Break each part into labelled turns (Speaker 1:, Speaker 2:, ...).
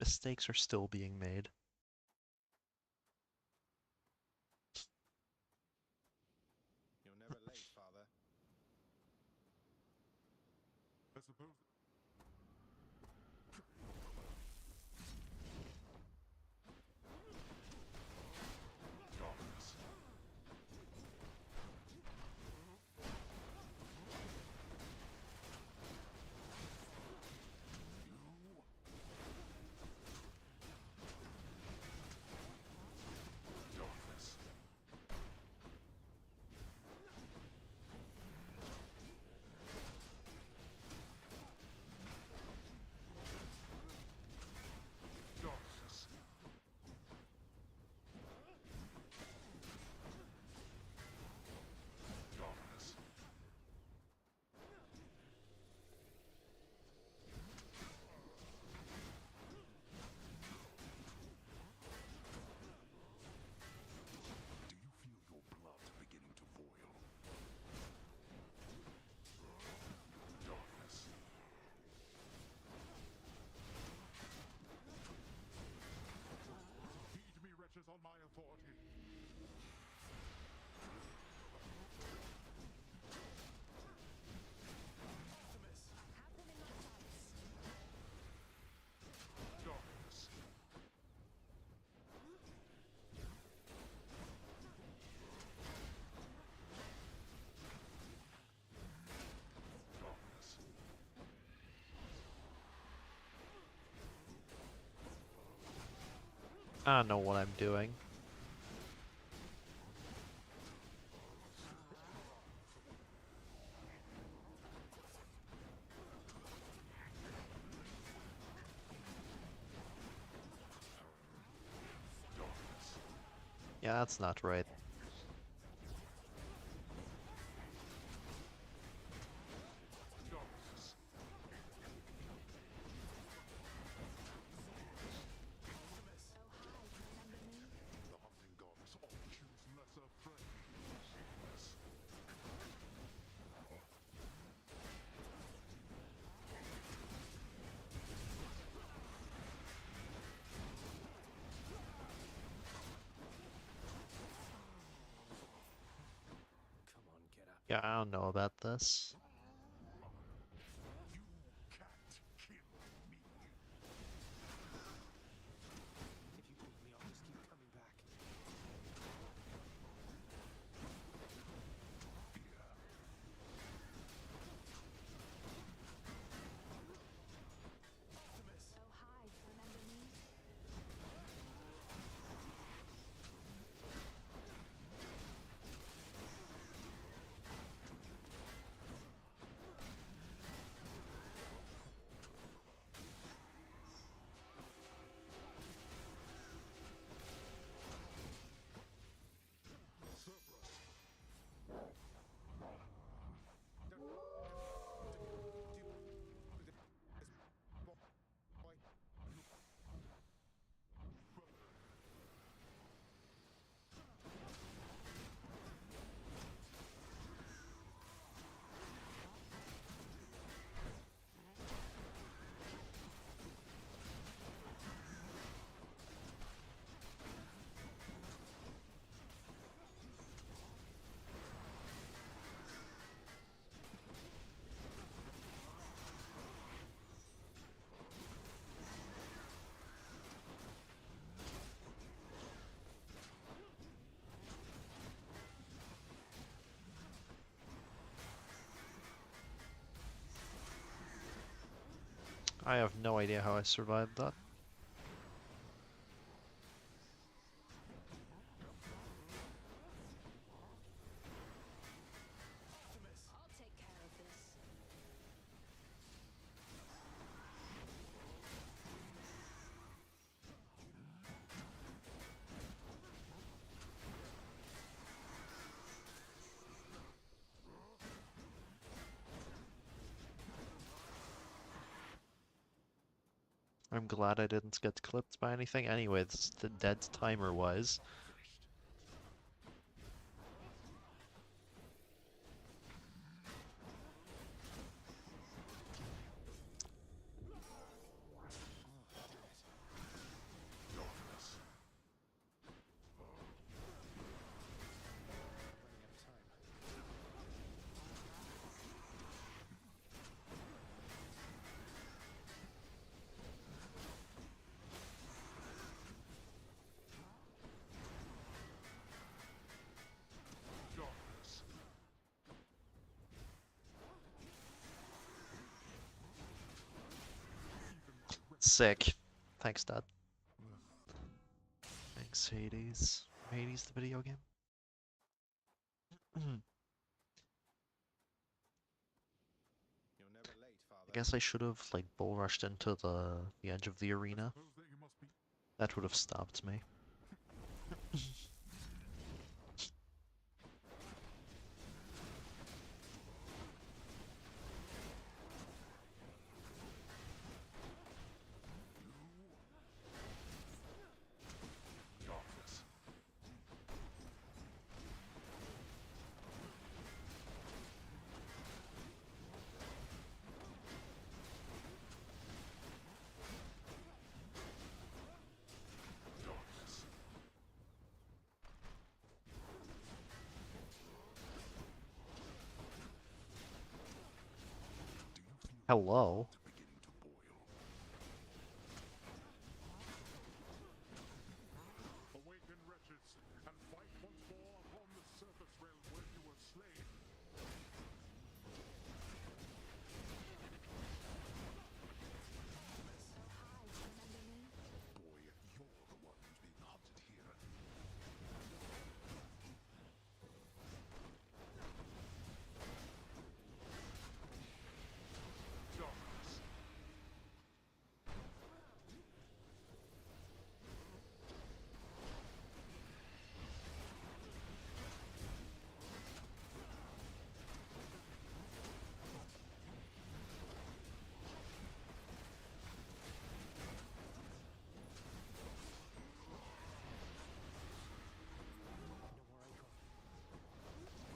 Speaker 1: Mistakes are still being made.
Speaker 2: You're never late, Father.
Speaker 3: I suppose. Darkness. Darkness. Darkness. Darkness. Do you feel your blood beginning to boil? Darkness. Heed me, wretches, on my authority. Darkness. Darkness.
Speaker 1: I don't know what I'm doing.
Speaker 3: Darkness.
Speaker 1: Yeah, that's not right.
Speaker 3: Darkness. The hunting gods all choose lesser prey. Yes.
Speaker 2: Come on, get up.
Speaker 1: Yeah, I don't know about this.
Speaker 3: You can't kill me.
Speaker 2: If you beat me, I'll just keep coming back.
Speaker 3: Fear.
Speaker 4: So high, remember me?
Speaker 1: I have no idea how I survived that.
Speaker 4: I'll take care of this.
Speaker 1: I'm glad I didn't get clipped by anything. Anyway, this is the dead timer-wise.
Speaker 3: Finished.
Speaker 2: Oh, damn it.
Speaker 1: Sick. Thanks, Dad. Thanks, Hades. Hades, the video game. I
Speaker 2: You're never late, Father.
Speaker 1: guess I should have like bull rushed into the edge of the arena.
Speaker 3: Suppose that you must be
Speaker 1: That would have stopped me.
Speaker 3: darkness. Darkness. Do you feel
Speaker 1: Hello.
Speaker 3: beginning to boil? Awaken, wretches, and fight once more upon the surface realm where you were slain.
Speaker 4: Remember me?
Speaker 3: Boy, you're the one who's being hunted here. Darkness.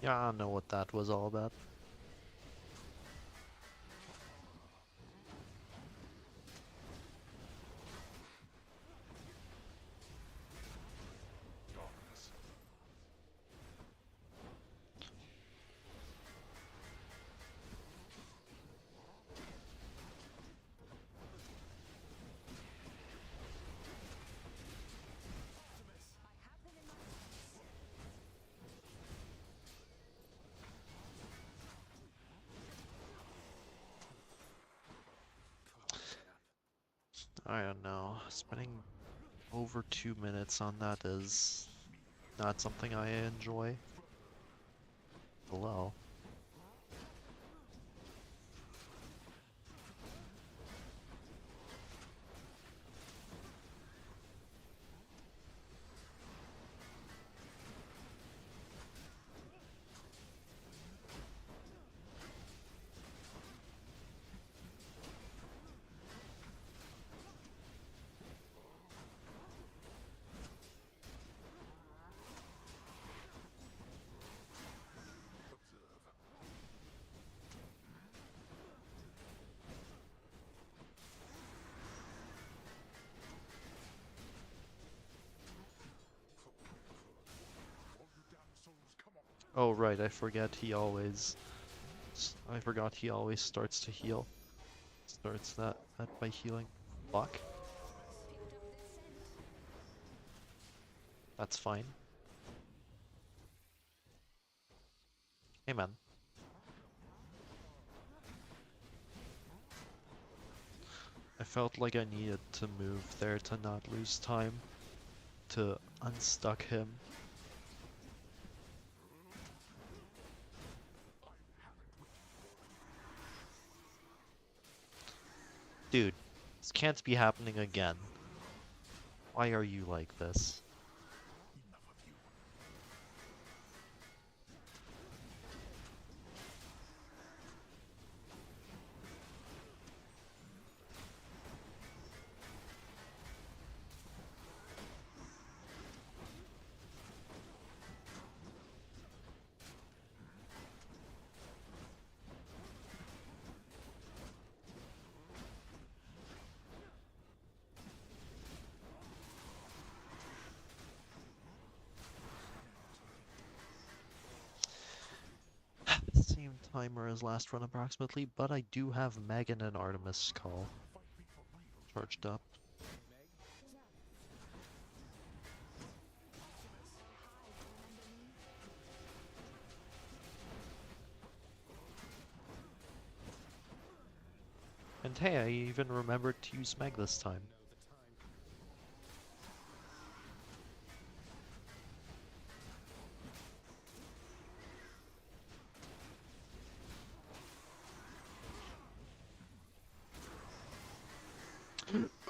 Speaker 1: Yeah, I don't know what that was all about.
Speaker 3: Darkness.
Speaker 4: I have them in my sights.
Speaker 2: Come on, get up.
Speaker 1: I don't know. Spending over 2 minutes on that is not something I enjoy. Hello.
Speaker 3: Observe. All you damn souls, come on.
Speaker 1: Oh right, I forgot he always starts to heal. Starts that by healing. Fuck.
Speaker 4: Picked up their scent.
Speaker 1: That's fine. Hey man. I felt like I needed to move there to not lose time to unstuck him. Dude, this can't be happening again. Why are you like this?
Speaker 3: Enough of you.
Speaker 1: Same timer as last run approximately, but I do have Megan and Artemis Call
Speaker 3: Fight me for real.
Speaker 1: charged up.
Speaker 2: Meg?
Speaker 1: And hey, I even remembered to use Meg this time.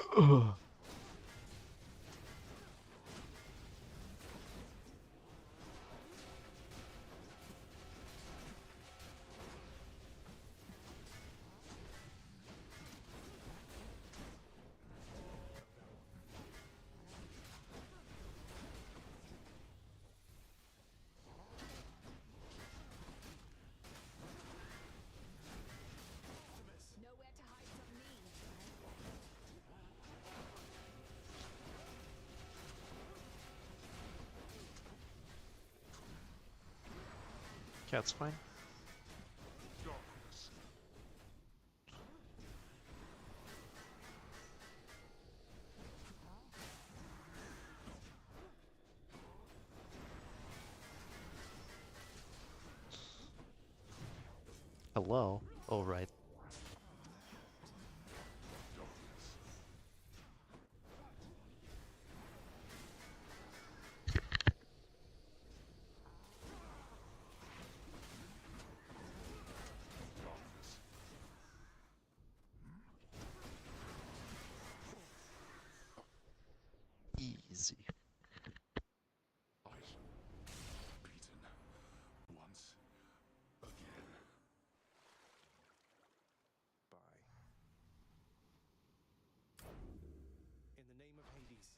Speaker 2: know the time.
Speaker 4: Nowhere to hide from me.
Speaker 1: Yeah, it's fine.
Speaker 3: Darkness.
Speaker 1: Hello? Oh, right.
Speaker 3: Darkness.
Speaker 1: Easy.
Speaker 3: Light. Beaten. Once. Again.
Speaker 2: Bye. In the name of Hades.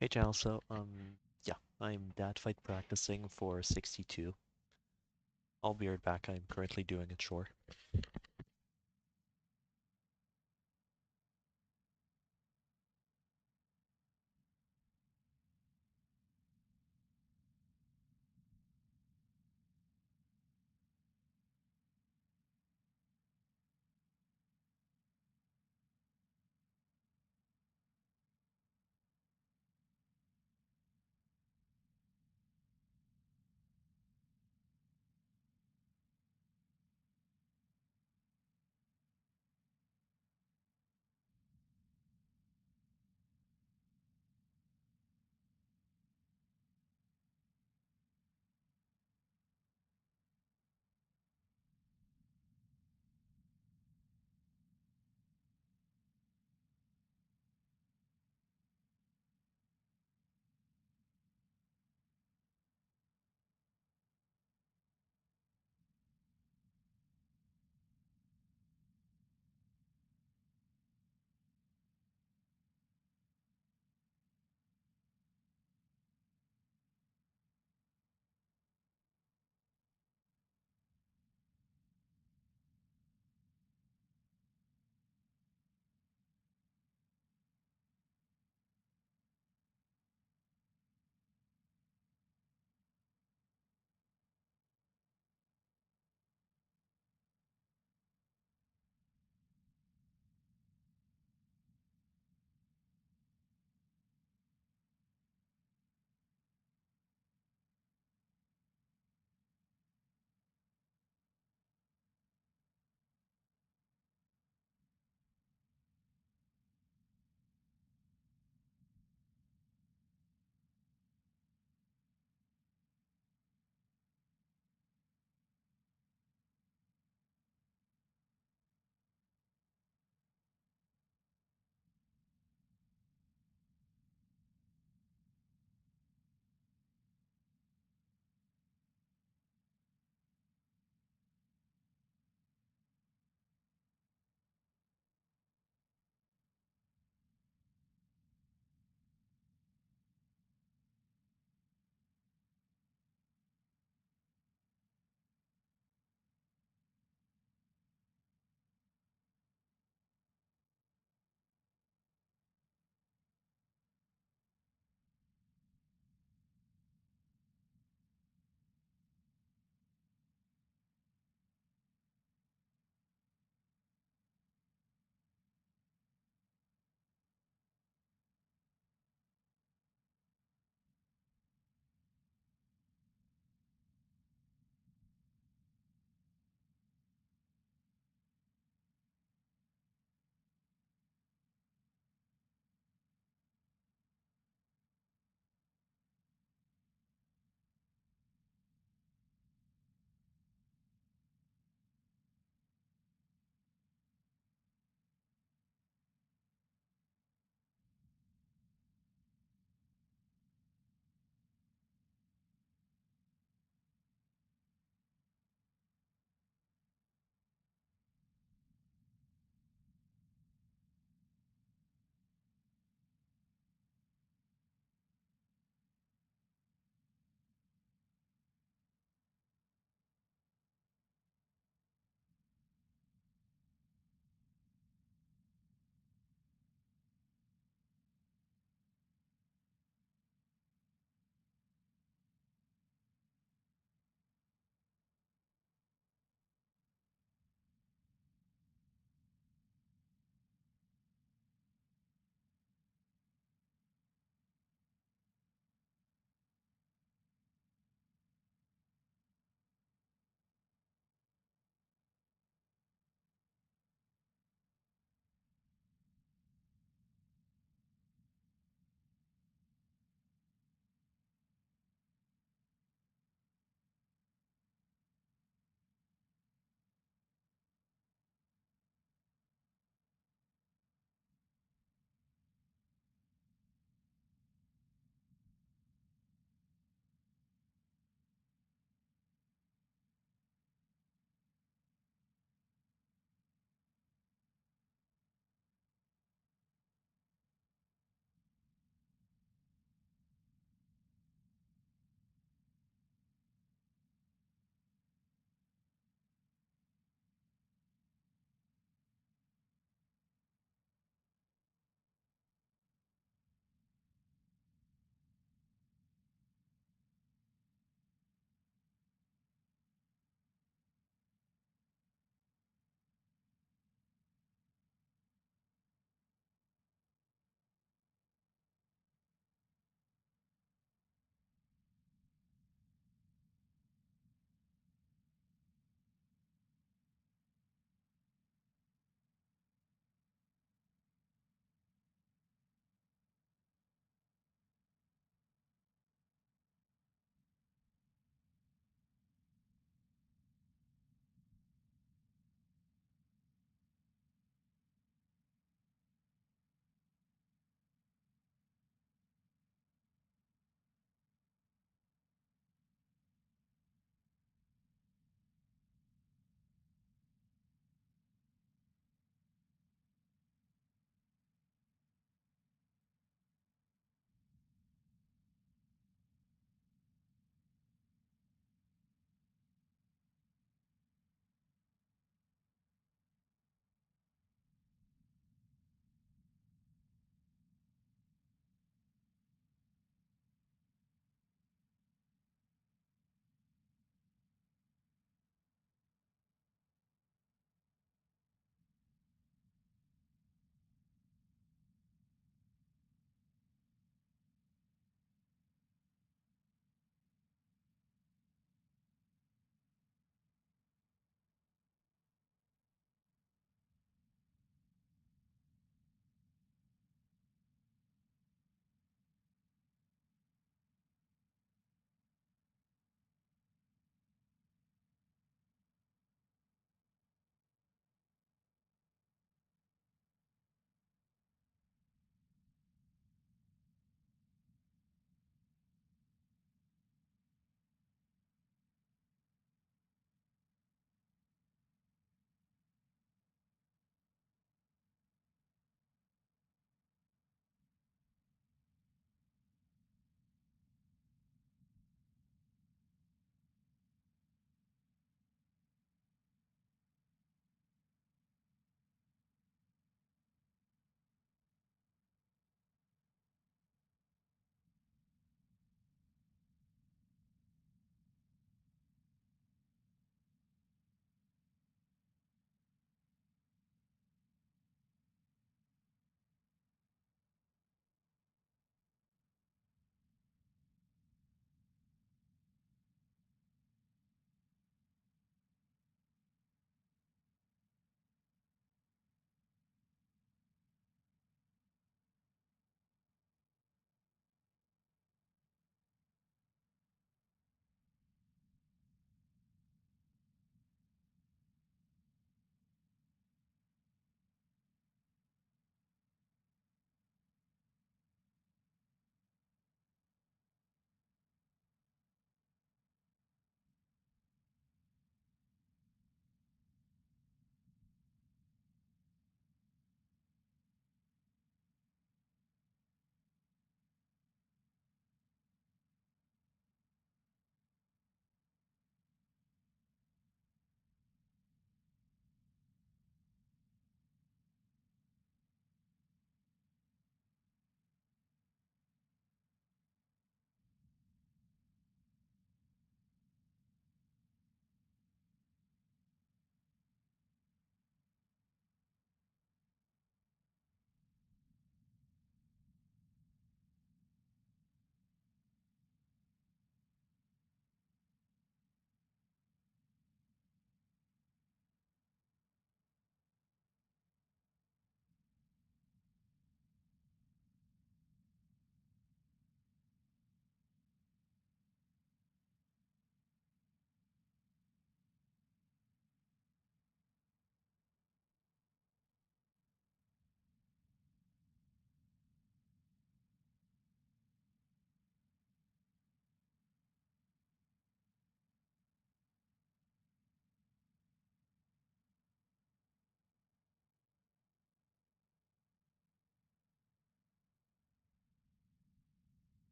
Speaker 1: Hey, channel, so, yeah, I'm dad fight practicing for 62. I'll be right back, I'm currently doing a chore.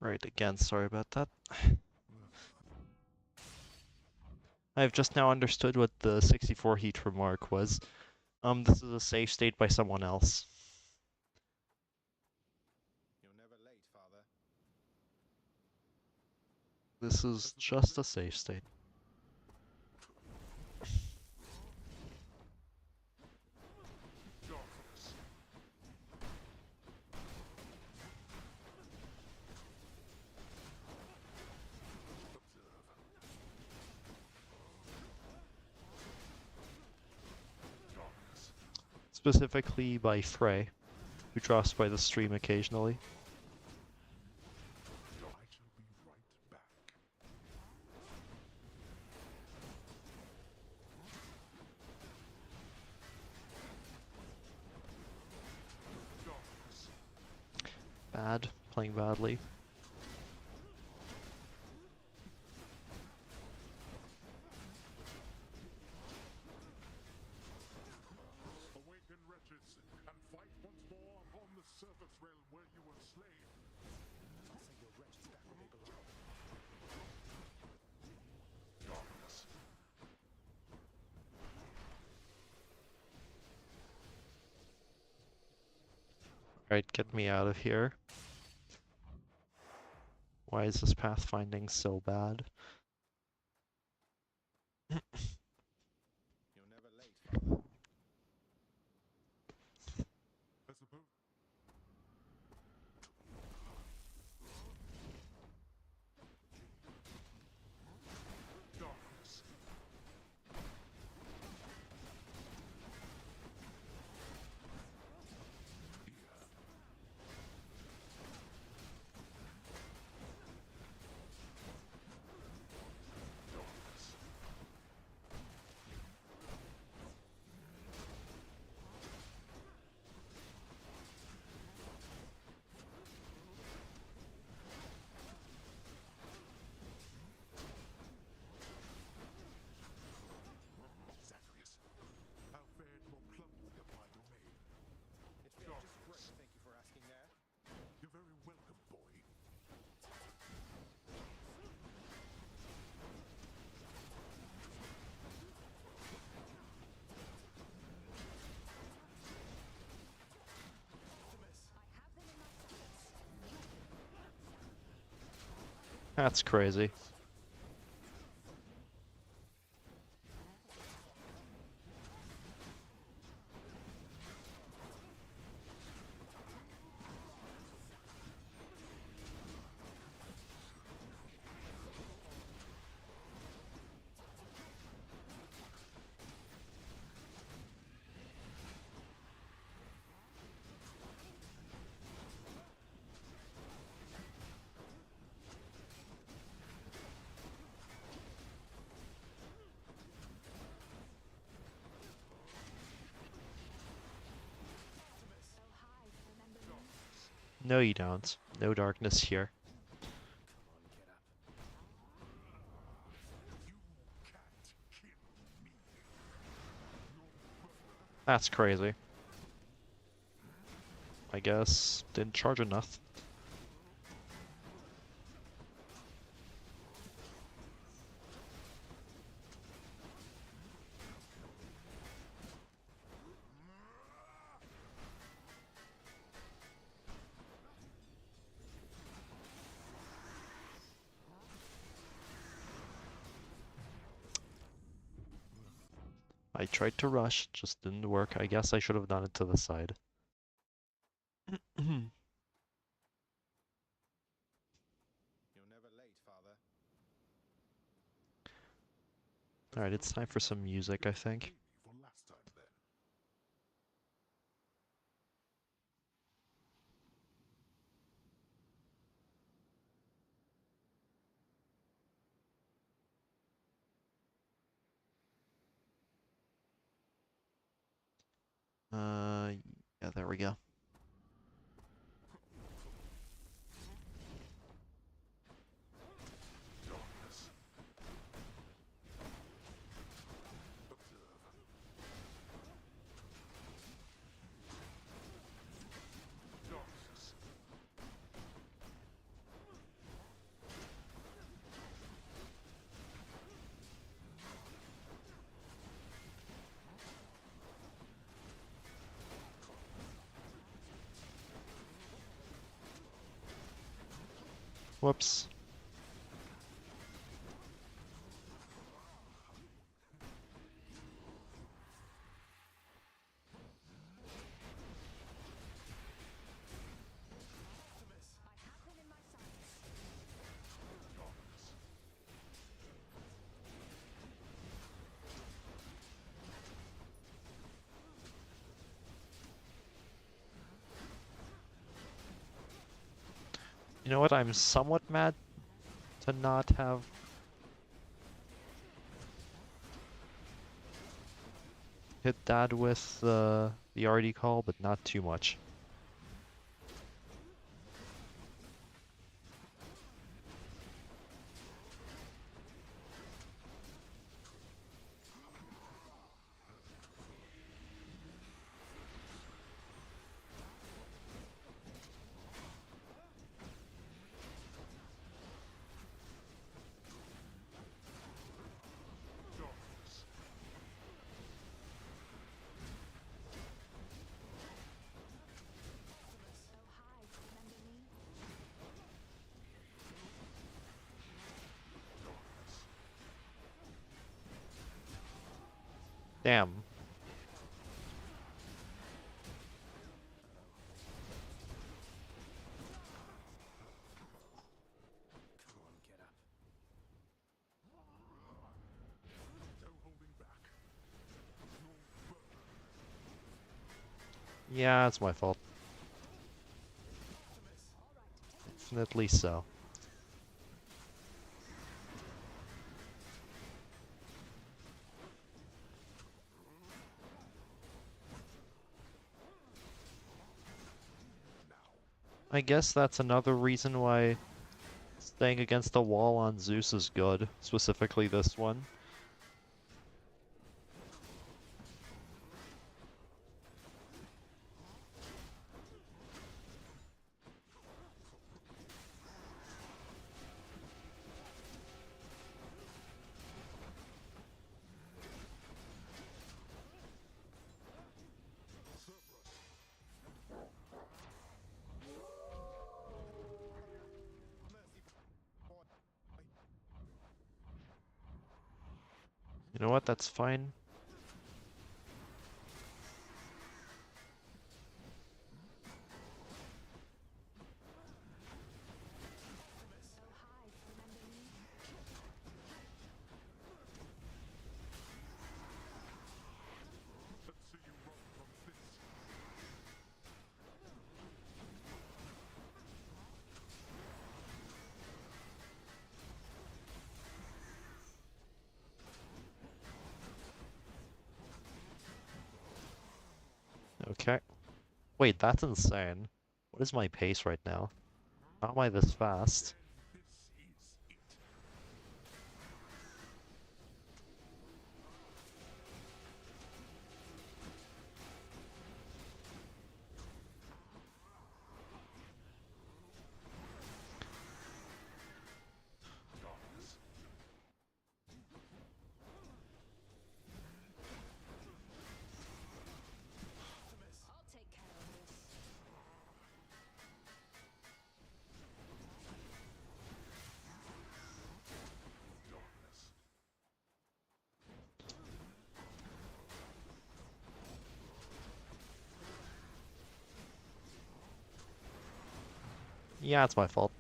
Speaker 1: Right, again, sorry about that. I've just now understood what the 64 heat remark was. This is a save state by someone else.
Speaker 2: You're never late, Father.
Speaker 1: This is just a save state.
Speaker 3: Darkness. Darkness.
Speaker 1: Specifically by Frei, who drops by the stream occasionally.
Speaker 3: I shall be right back. Darkness.
Speaker 1: Bad, playing badly.
Speaker 3: Awaken, wretches, and fight once more upon the surface realm where you were slain.
Speaker 2: Send your wretches back where they belong.
Speaker 3: Darkness.
Speaker 1: Alright, get me out of here. Why is this pathfinding so bad?
Speaker 2: You're never late, Father.
Speaker 3: I suppose. Darkness. Darkness. Zacharias, how fared your plumbing of my domain?
Speaker 2: It's fared just great. Thank you for asking that.
Speaker 3: You're very welcome, boy.
Speaker 4: I have them in my sights.
Speaker 1: That's crazy.
Speaker 4: So high, remember me?
Speaker 1: No, you don't. No darkness here.
Speaker 2: Come on, get up.
Speaker 3: You can't kill me.
Speaker 1: That's crazy. I guess didn't charge enough. I tried to rush, just didn't work. I guess I should have done it to the side.
Speaker 2: You're never late, Father.
Speaker 1: Alright, it's time for some music, I think.
Speaker 3: For last time, then.
Speaker 1: Yeah, there we go.
Speaker 3: Darkness. Observe. Darkness.
Speaker 1: Whoops.
Speaker 4: I have them in my sights.
Speaker 1: You know what? I'm somewhat mad to not have hit that with the RD call, but not too much.
Speaker 4: So high, remember me?
Speaker 1: Damn.
Speaker 2: Come on, get up.
Speaker 3: No holding back. You'll burn.
Speaker 1: Yeah, it's my fault.
Speaker 4: All right, take
Speaker 1: Definitely so. I guess that's another reason why staying against the wall on Zeus is good, specifically this one.
Speaker 2: Mercy, boy.
Speaker 1: You know what? That's fine.
Speaker 4: so high, remember me?
Speaker 3: Let's see you run from this.
Speaker 1: Okay. Wait, that's insane. What is my pace right now? How am I this fast?
Speaker 3: Then this is it. Darkness.
Speaker 4: I'll take care of this.
Speaker 3: Darkness.
Speaker 1: Yeah, it's my fault.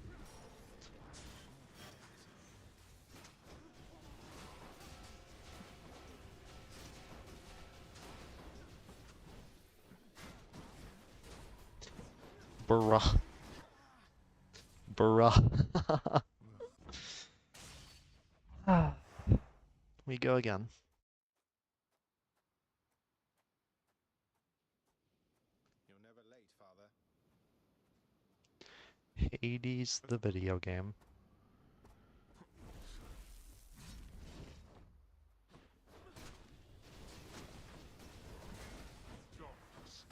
Speaker 1: Bruh. Bruh. We go again.
Speaker 2: You're never late, father.
Speaker 1: Hades, the video game.
Speaker 3: Darkness.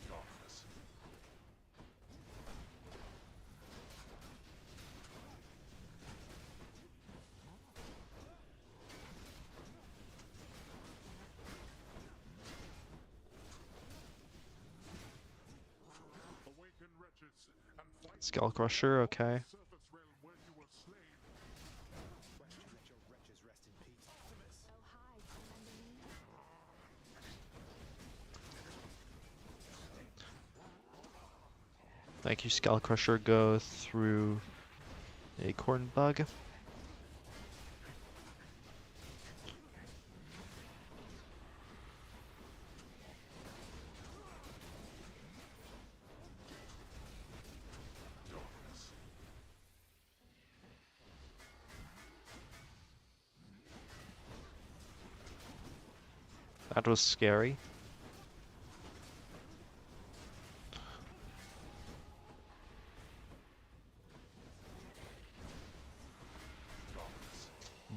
Speaker 3: Darkness.
Speaker 1: Skull Crusher, okay.
Speaker 3: surface realm where you were slain.
Speaker 2: Question, let your wretches rest in peace.
Speaker 4: So hide, remember me?
Speaker 1: Thank you, Skull Crusher. Go through Acorn Bug. That was scary.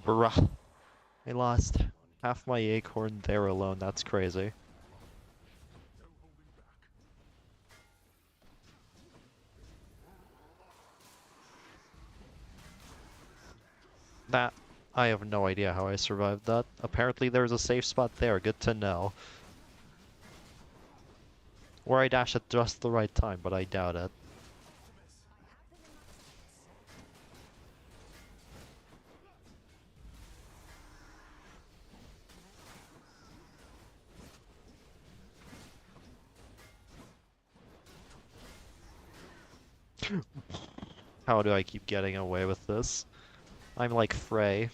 Speaker 1: Bruh. I lost half my acorn there alone. That's crazy.
Speaker 3: No holding back.
Speaker 1: That, I have no idea how I survived that. Apparently there's a safe spot there. Good to know. Or I dash at just the right time, but I doubt it. How do I keep getting away with this? I'm like Frei.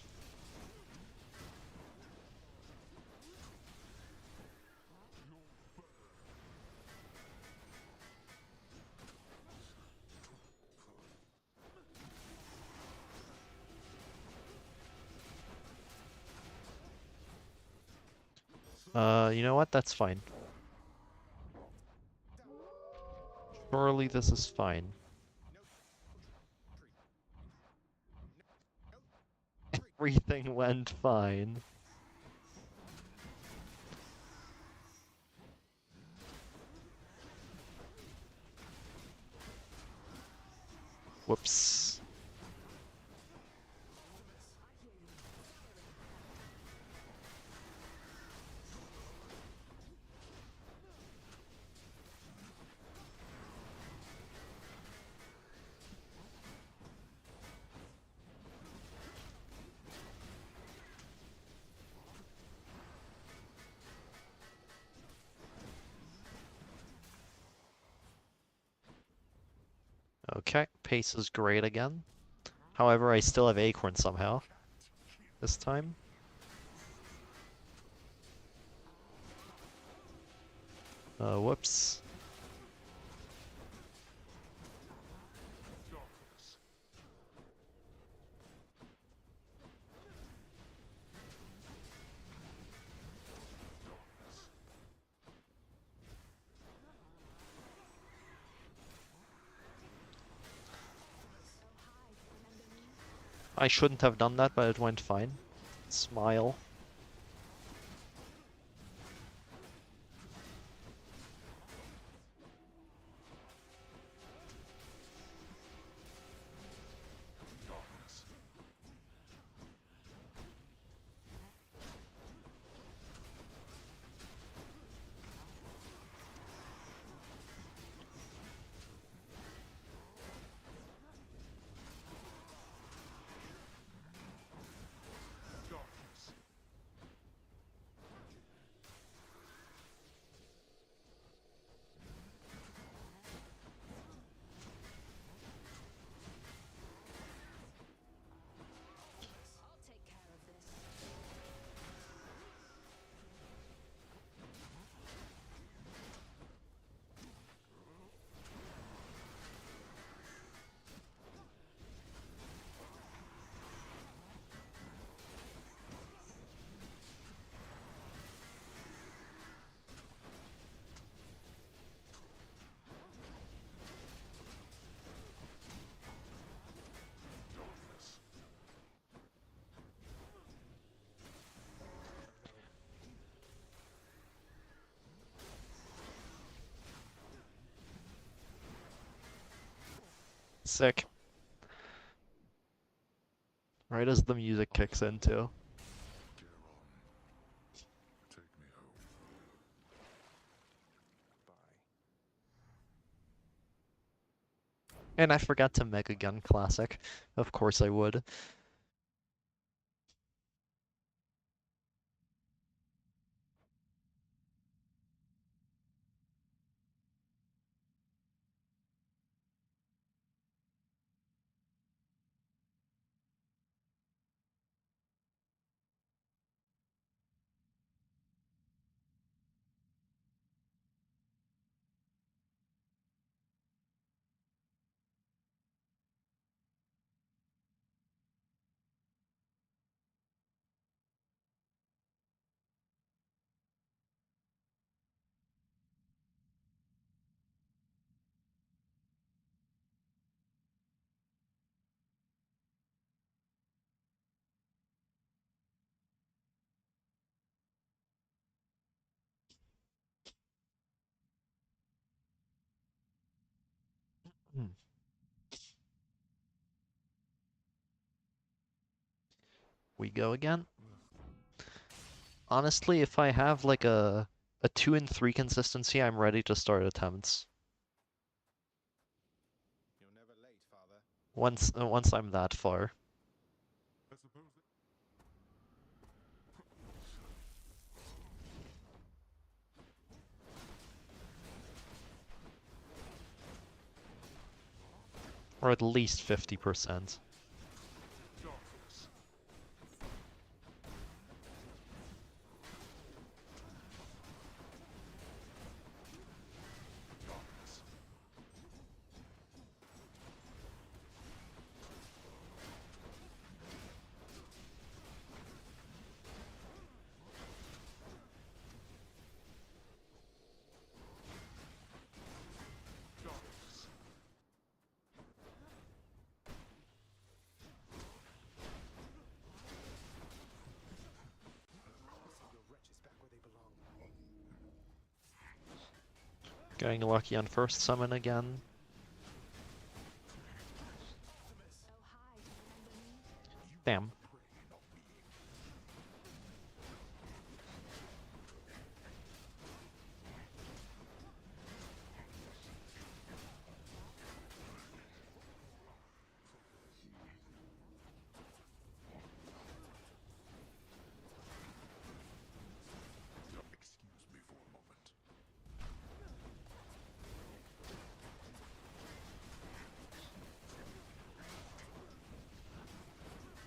Speaker 1: You know what? That's fine. Surely this is fine. Everything went fine. Whoops. Okay, pace is great again. However, I still have acorn somehow. This time. Whoops.
Speaker 3: Darkness.
Speaker 1: I shouldn't have done that, but it went fine. Smile.
Speaker 3: Darkness. Darkness.
Speaker 4: I'll take care of this.
Speaker 3: Darkness.
Speaker 1: Sick. Right as the music kicks in, too.
Speaker 3: Dear on. Take me home.
Speaker 2: Bye.
Speaker 1: And I forgot to Mega Gun Classic. Of course I would. Hmm. We go again. Honestly, if I have like a 2 and 3 consistency, I'm ready to start attempts.
Speaker 2: You're never late, Father.
Speaker 1: Once I'm that far.
Speaker 3: I suppose that
Speaker 1: Or at least 50%.
Speaker 3: darkness. Darkness. Darkness.
Speaker 2: Send your wretches back where they belong.
Speaker 1: Getting lucky on first summon again.
Speaker 4: Oh, hi, do you remember me?
Speaker 1: Damn.
Speaker 3: Prey, not being. Excuse me for a moment.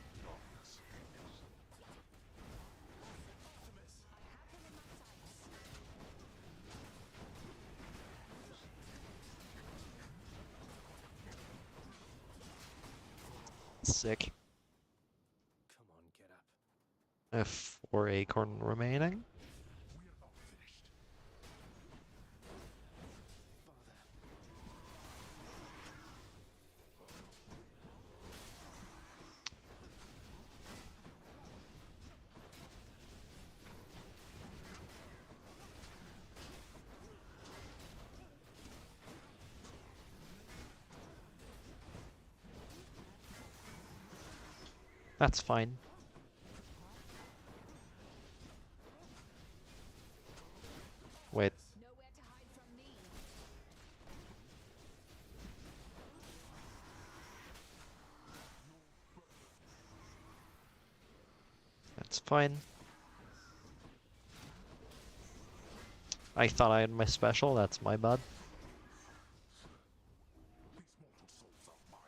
Speaker 3: Darkness.
Speaker 4: I have him in my sights.
Speaker 1: Sick.
Speaker 2: Come on, get up.
Speaker 1: If 4 acorn remaining.
Speaker 3: We are not finished.
Speaker 2: Father.
Speaker 1: That's fine. Wait.
Speaker 4: Nowhere to hide from me.
Speaker 1: That's fine. I thought I had my special, that's my bad.
Speaker 3: These mortal souls are mine.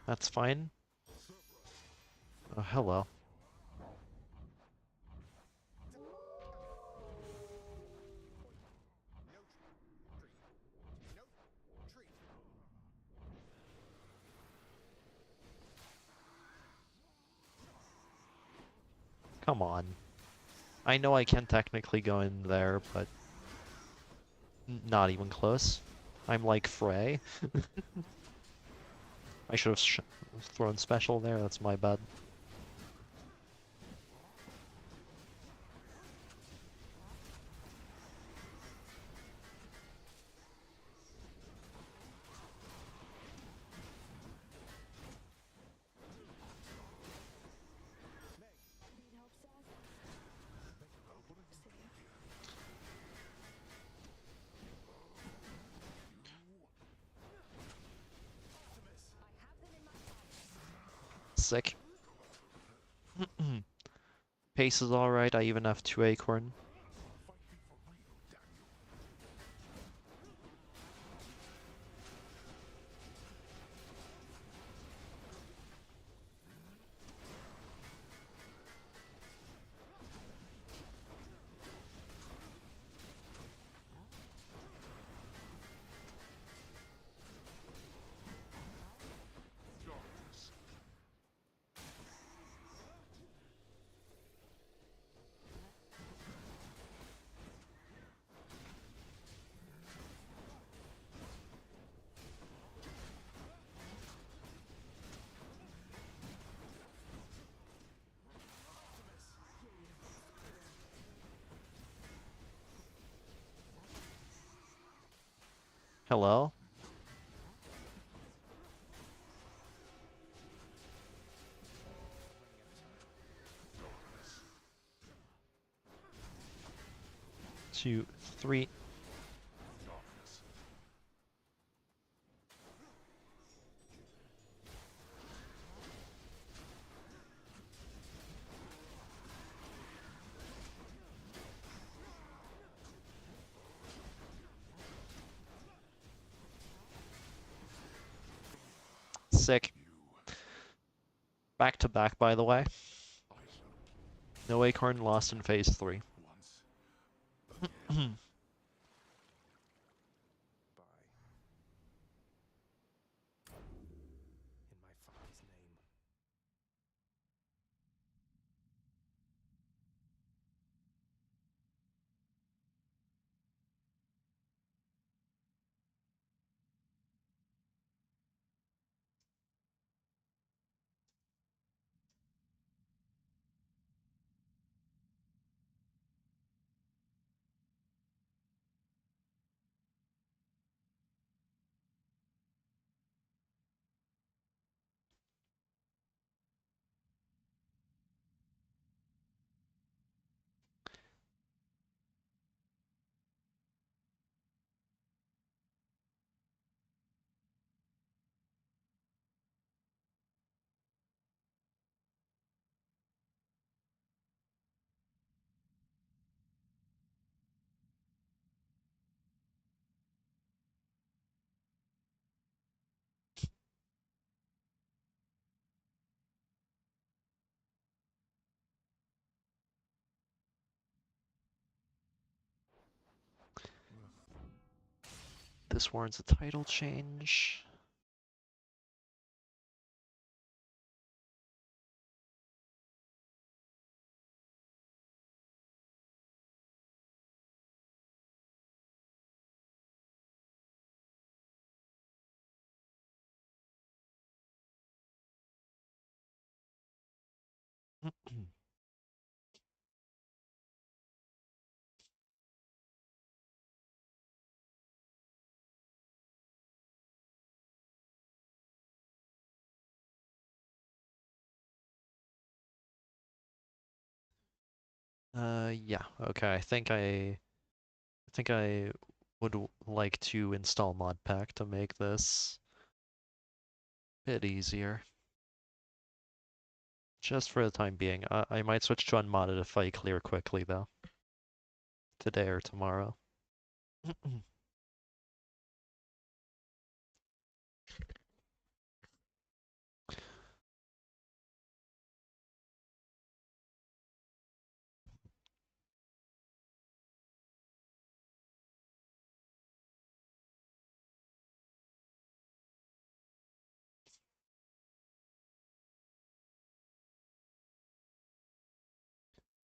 Speaker 1: That's fine. Oh, hello.
Speaker 2: No tree. No tree.
Speaker 1: Come on. I know I can technically go in there, but not even close. I'm like Frei. I should have thrown special there, that's my bad. Sick. Pace is alright, I even have 2 acorn. Hello? Two, three. Sick. Back to back, by the way. No acorn lost in phase 3.
Speaker 2: Bye. In my father's name.
Speaker 1: This warrants a title change. Yeah, okay, I think I would like to install mod pack to make this a bit easier. Just for the time being. I might switch to unmodded if I clear quickly though. Today or tomorrow.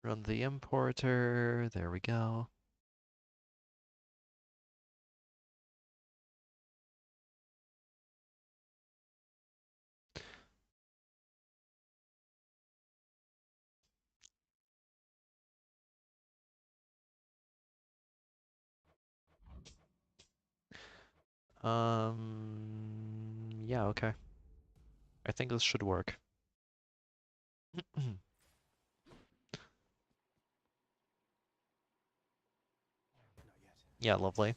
Speaker 1: Run the importer, there we go. Yeah, okay. I think this should work.
Speaker 2: Not yet.
Speaker 1: Yeah, lovely.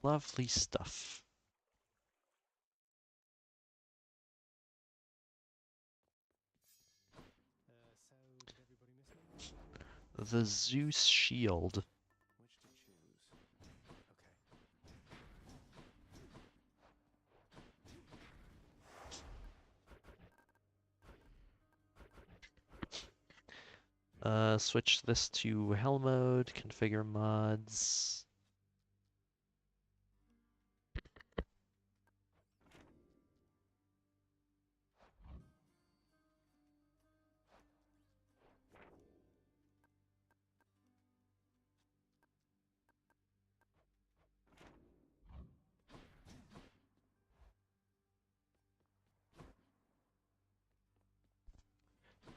Speaker 1: Lovely stuff. The Zeus shield.
Speaker 2: Which to choose?
Speaker 1: Switch this to hell mode, configure mods.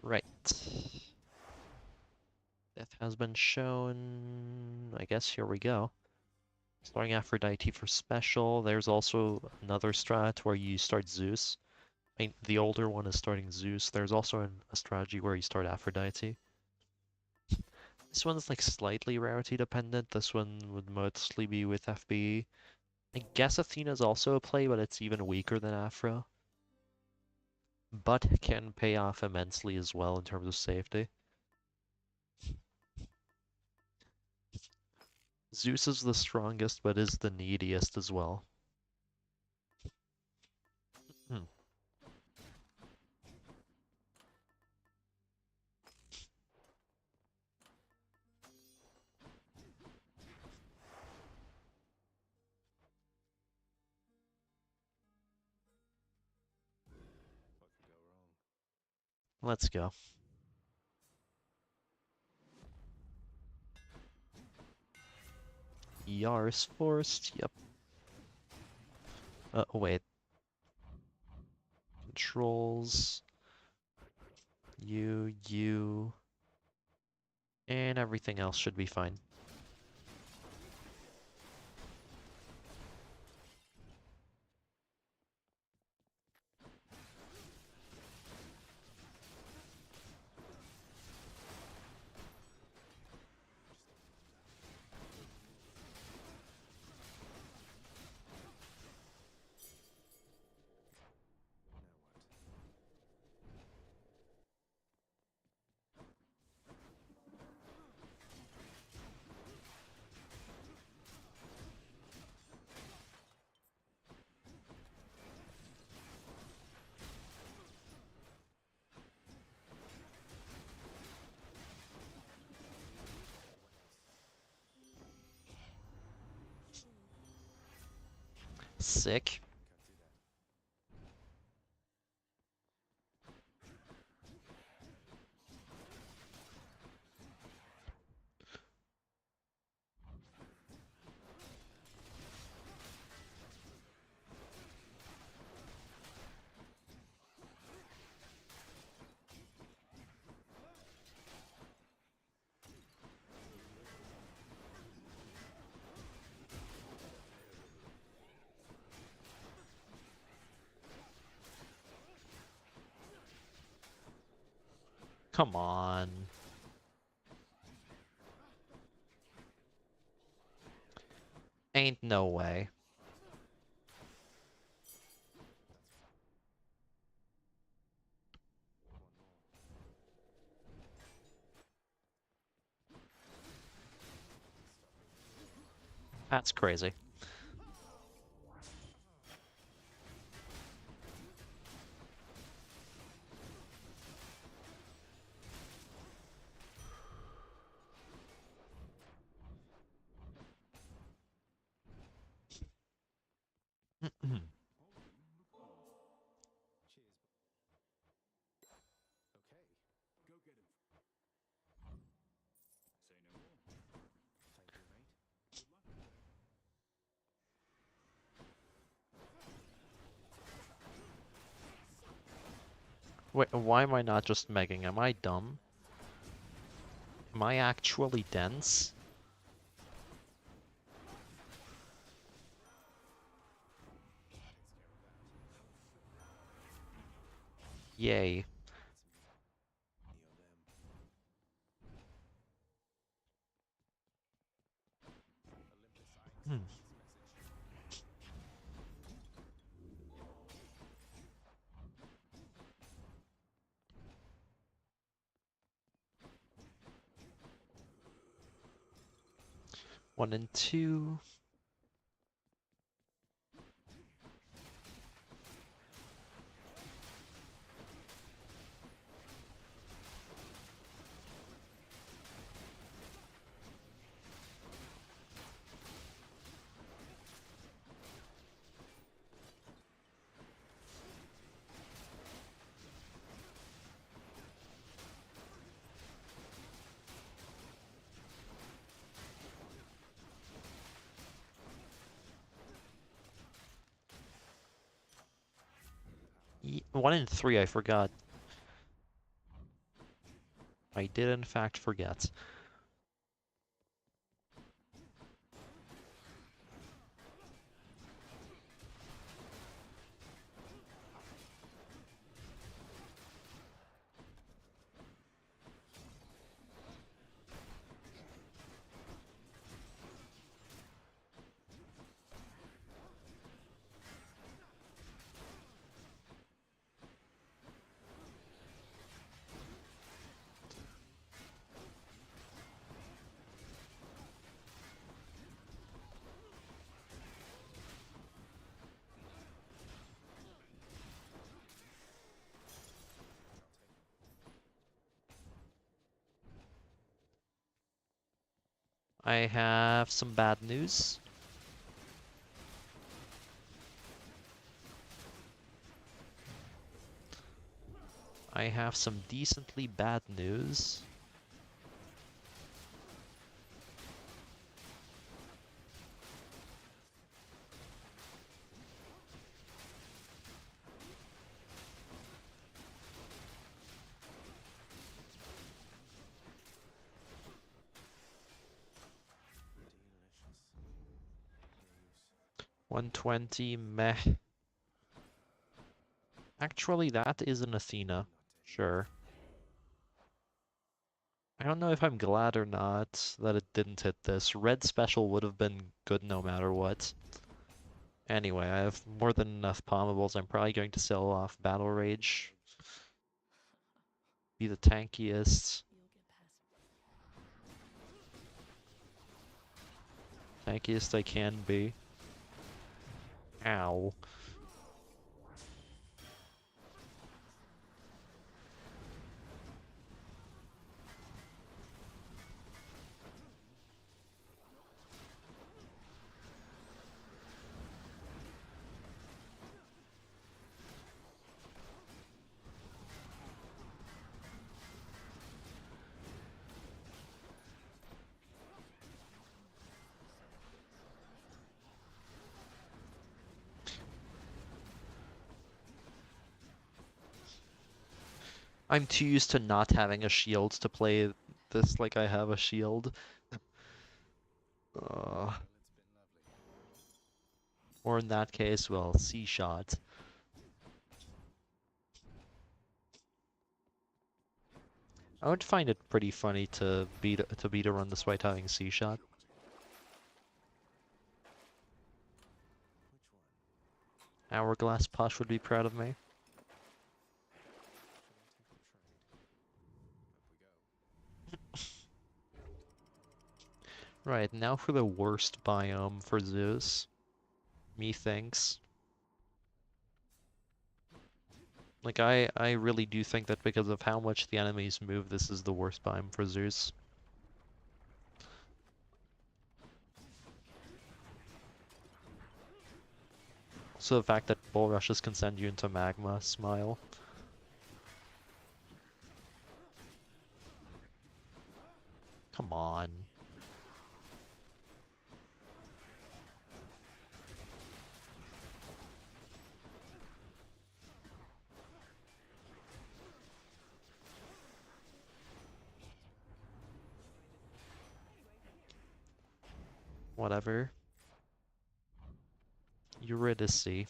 Speaker 1: Right. Death has been shown. I guess here we go. Starting Aphrodite for special. There's also another strat where you start Zeus. I mean, the older one is starting Zeus. There's also a strategy where you start Aphrodite. This one's like slightly rarity dependent. This one would mostly be with FB. I guess Athena's also a play, but it's even weaker than Aphro. But can pay off immensely as well in terms of safety. Zeus is the strongest, but is the neediest as well. Hmm.
Speaker 2: What could go wrong?
Speaker 1: Let's go. Yaris forced, yep. Wait. Controls. You. And everything else should be fine. Sick. Come on. Ain't no way. That's crazy.
Speaker 2: Okay.
Speaker 3: Go get him. Say no more.
Speaker 2: Thank you, mate.
Speaker 3: Good luck.
Speaker 1: Wait, why am I not just megging? Am I dumb? Am I actually dense? Yay. Hmm. 1 and 2. One and 3, I forgot. I did in fact forget. I have some bad news. I have some decently bad news.
Speaker 2: Delicious.
Speaker 1: 120, meh. Actually, that is an Athena. Sure. I don't know if I'm glad or not that it didn't hit this. Red special would have been good no matter what. Anyway, I have more than enough pommables. I'm probably going to sell off Battle Rage. Be the tankiest. Tankiest I can be. Ow. I'm too used to not having a shield to play this like I have a shield.
Speaker 2: Well, it's been lovely.
Speaker 1: Or in that case, well, C-shot. I would find it pretty funny to beat a run despite having C-shot.
Speaker 2: Which one?
Speaker 1: Hourglass Push would be proud of me.
Speaker 2: Shall I take the train? Up we go.
Speaker 1: Right, now for the worst biome for Zeus. Methinks. Like, I really do think that because of how much the enemies move, this is the worst biome for Zeus. Also the fact that bull rushes can send you into magma, smile. Come on. Whatever. Eurydice.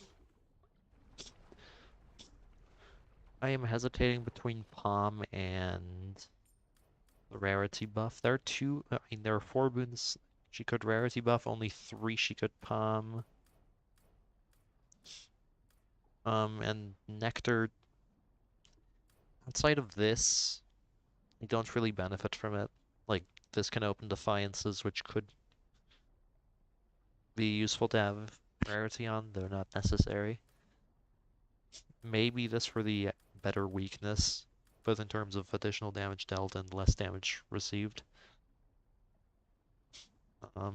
Speaker 1: I am hesitating between Palm and the rarity buff. There are two, I mean, there are 4 boons she could rarity buff, only 3 she could Palm. And Nectar, outside of this, I don't really benefit from it. Like, this can open Defiances, which could be useful to have rarity on, though not necessary. Maybe this for the better weakness, both in terms of additional damage dealt and less damage received. I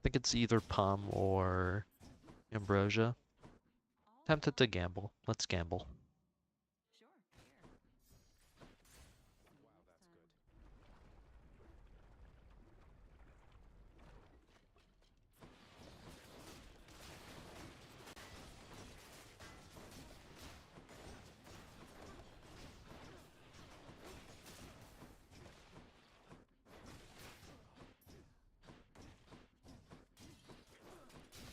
Speaker 1: think it's either Palm or Ambrosia. Tempted to gamble. Let's gamble.
Speaker 4: Sure, here.
Speaker 2: Wow, that's good.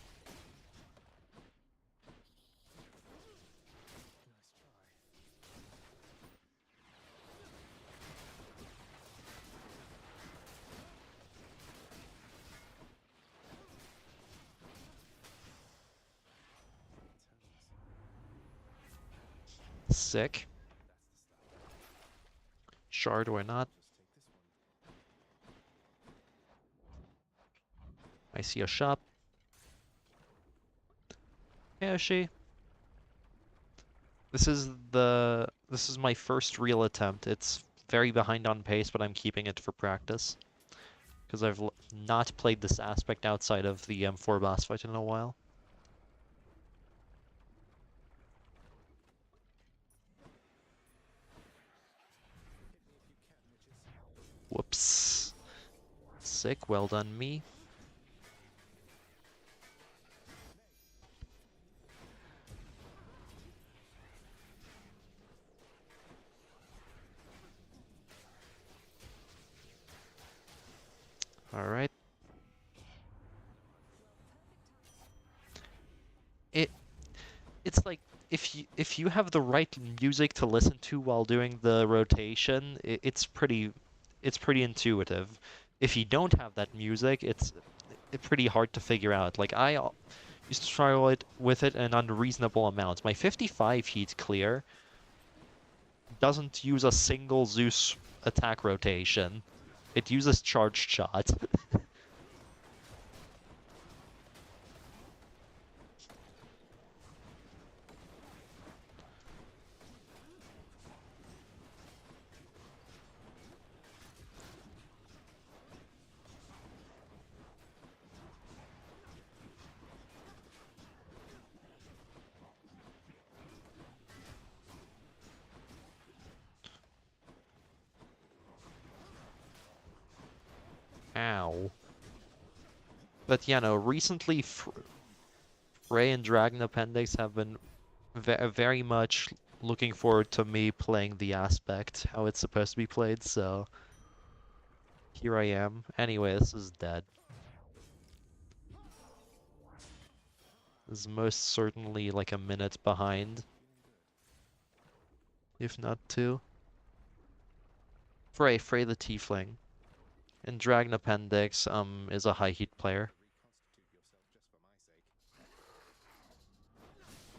Speaker 2: 'Turns.
Speaker 1: Sick. Shard or not.
Speaker 2: Just take this one.
Speaker 1: I see a shop. Yoshi. This is my first real attempt. It's very behind on pace, but I'm keeping it for practice. Because I've not played this aspect outside of the M4 boss fight in a while.
Speaker 2: Hit me if you can, witches.
Speaker 1: Whoops. Sick, well done me. Alright. It's like if you have the right music to listen to while doing the rotation, it's pretty intuitive. If you don't have that music, it's pretty hard to figure out. Like used to struggle with it in unreasonable amounts. My 55 heat clear doesn't use a single Zeus attack rotation. It uses charged shot. Ow. But yeah, no, recently Frei and Dragon Appendix have been very much looking forward to me playing the aspect, how it's supposed to be played, so here I am. Anyway, this is dead. This is most certainly like a minute behind, if not two. Frei the Tiefling. And Dragon Appendix, is a high heat player.
Speaker 2: Reconstitute yourself just for my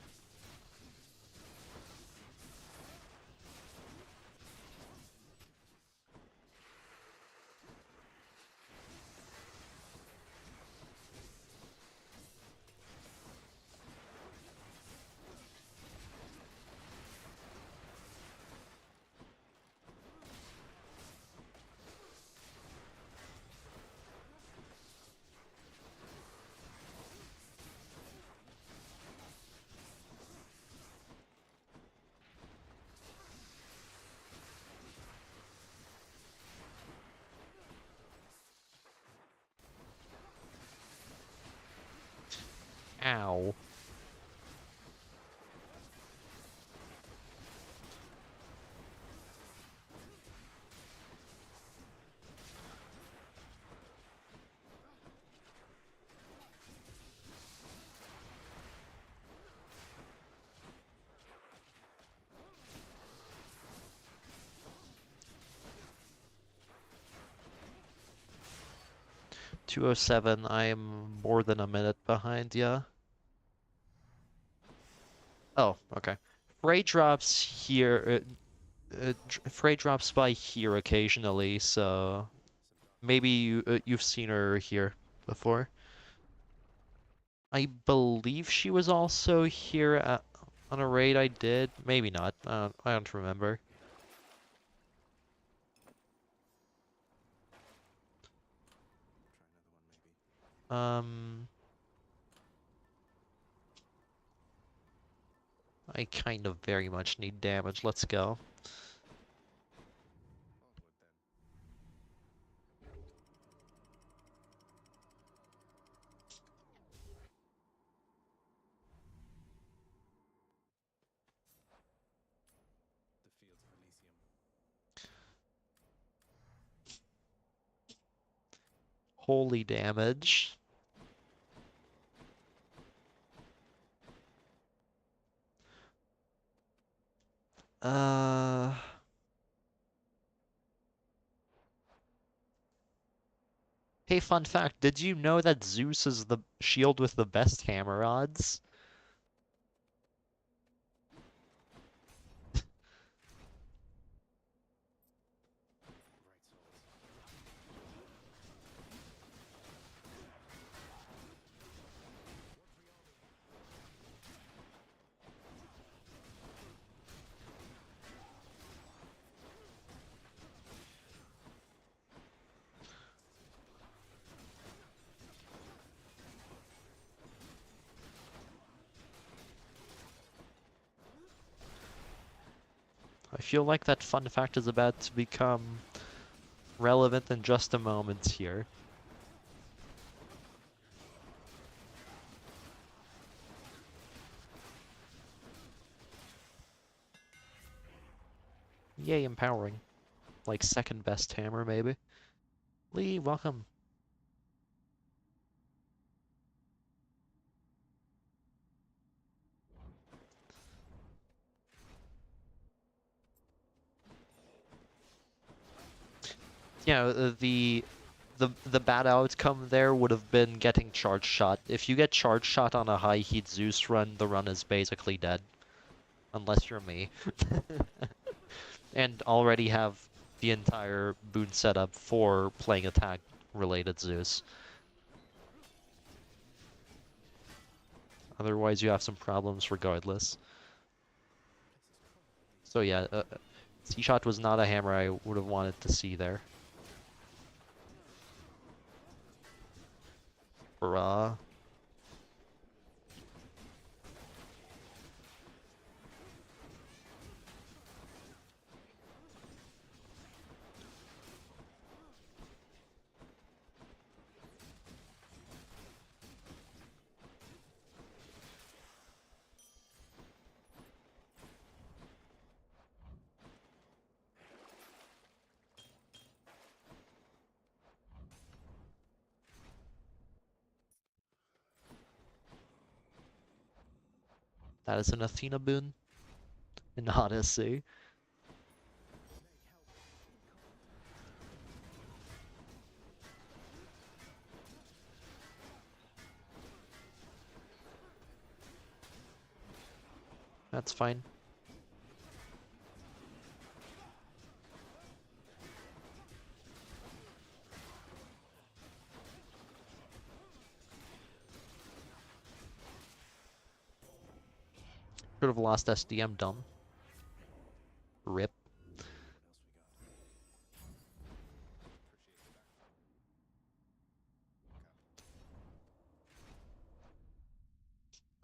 Speaker 2: sake.
Speaker 1: 'Ow. .207, I'm more than a minute behind, yeah. Oh, okay. Frei drops here, Frei drops by here occasionally, so Maybe you've seen her here before. I believe she was also here on a raid I did. Maybe not. I don't remember.
Speaker 2: Try another one, maybe.
Speaker 1: I kind of very much need damage. Let's go.
Speaker 2: The fields of Elysium.
Speaker 1: Holy damage. Uh... Hey, fun fact, did you know that Zeus is the shield with the best hammer odds? I feel like that fun fact is about to become relevant in just a moment here. Yay, empowering. Like second best hammer, maybe. Lee, welcome. Yeah, the bad outcome there would have been getting charge shot. If you get charge shot on a high heat Zeus run, the run is basically dead. Unless you're me. And already have the entire boon setup for playing attack related Zeus. Otherwise you have some problems regardless. So yeah, C-Shot was not a hammer I would have wanted to see there. Bruh. That is an Athena boon in Odyssey. That's fine. Should have lost SDM, dumb. Rip.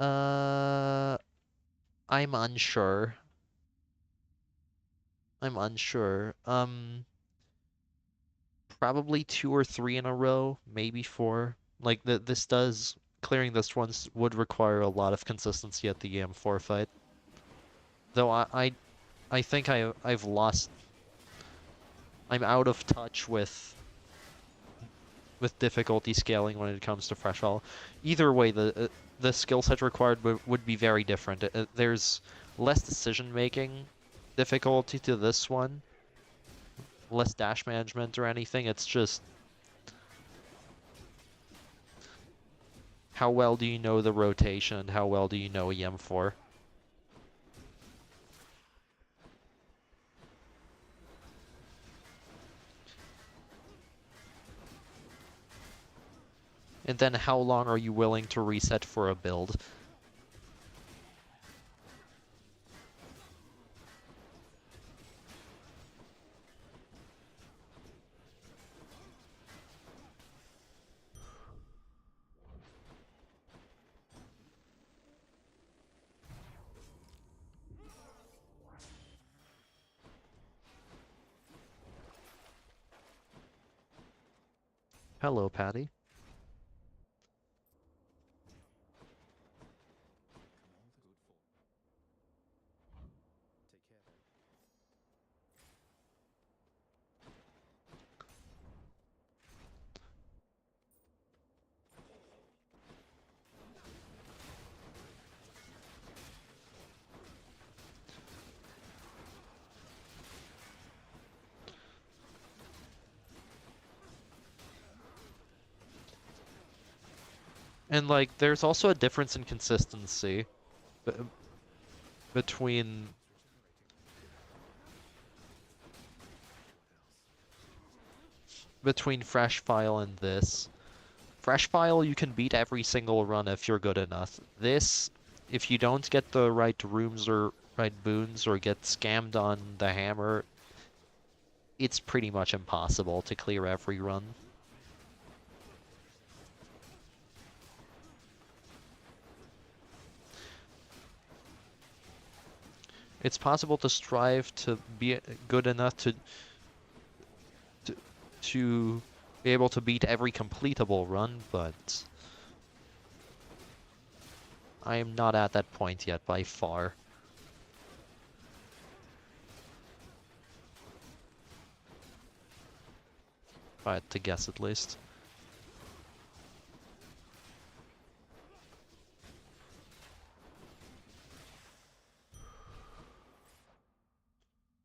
Speaker 1: Uh, I'm unsure. I'm unsure. Probably 2 or 3 in a row, maybe 4. Like this does clearing this once would require a lot of consistency at the EM4 fight. Though I think I've lost. I'm out of touch with difficulty scaling when it comes to Fresh Hall. Either way, the skill set required would be very different. There's less decision making difficulty to this one, less dash management or anything. It's just how well do you know the rotation and how well do you know EM4? And then how long are you willing to reset for a build? Hello, Patty.
Speaker 2: Come all the good for. Take care then.
Speaker 1: And like, there's also a difference in consistency b between Fresh File and this. Fresh File you can beat every single run if you're good enough. This, if you don't get the right rooms or right boons or get scammed on the hammer, it's pretty much impossible to clear every run. It's possible to strive to be good enough to, to be able to beat every completable run, but I am not at that point yet by far. If I had to guess at least.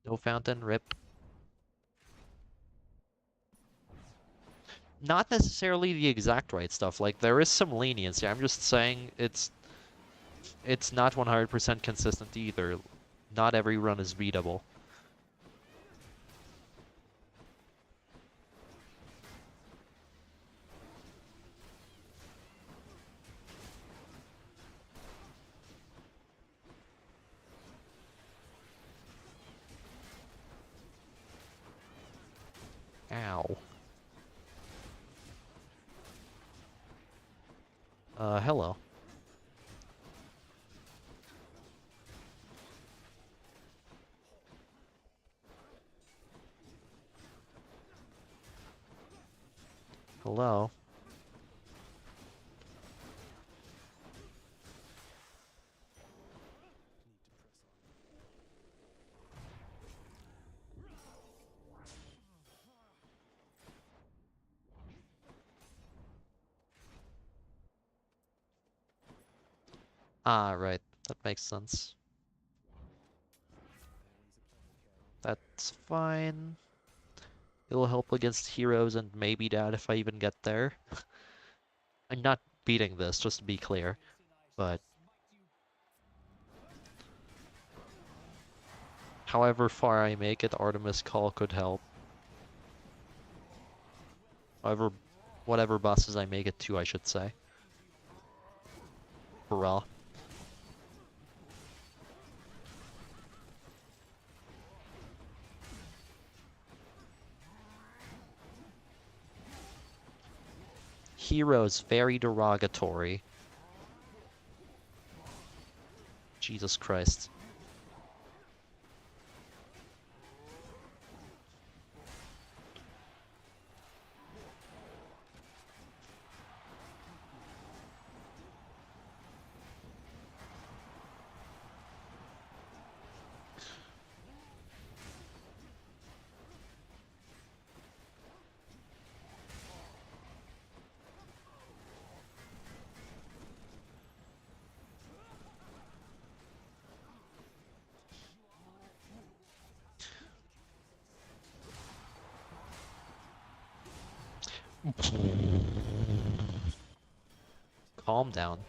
Speaker 1: No fountain, rip. Not necessarily the exact right stuff, like there is some leniency. I'm just saying it's not 100% consistent either. Not every run is beatable. Ow. Hello. Hello. Ah, right. That makes sense. That's fine. It'll help against heroes and maybe that if I even get there. I'm not beating this, just to be clear. But however far I make it, Artemis Call could help. However, whatever bosses I make it to, I should say. Hurrah. Heroes, very derogatory. Jesus Christ. Calm down.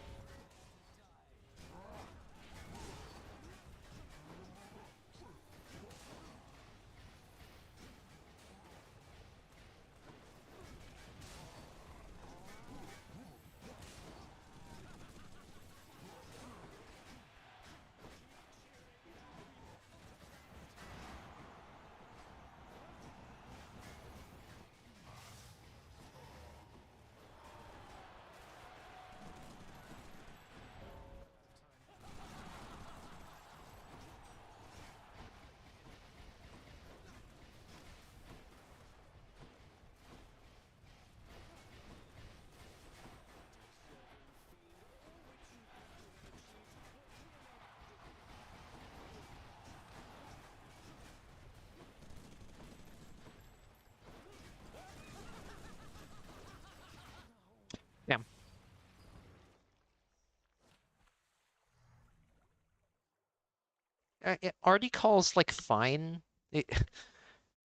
Speaker 1: Artie calls like fine. It,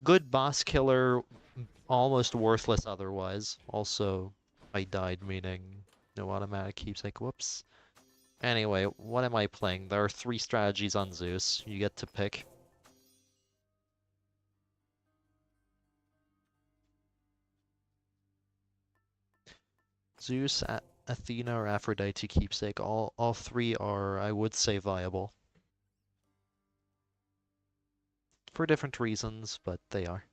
Speaker 1: good boss killer, almost worthless otherwise. Also, I died, meaning no automatic keepsake. Whoops. Anyway, what am I playing? There are 3 strategies on Zeus. You get to pick. Zeus, Athena, or Aphrodite keepsake. All 3 are, I would say, viable. For different reasons, but they are.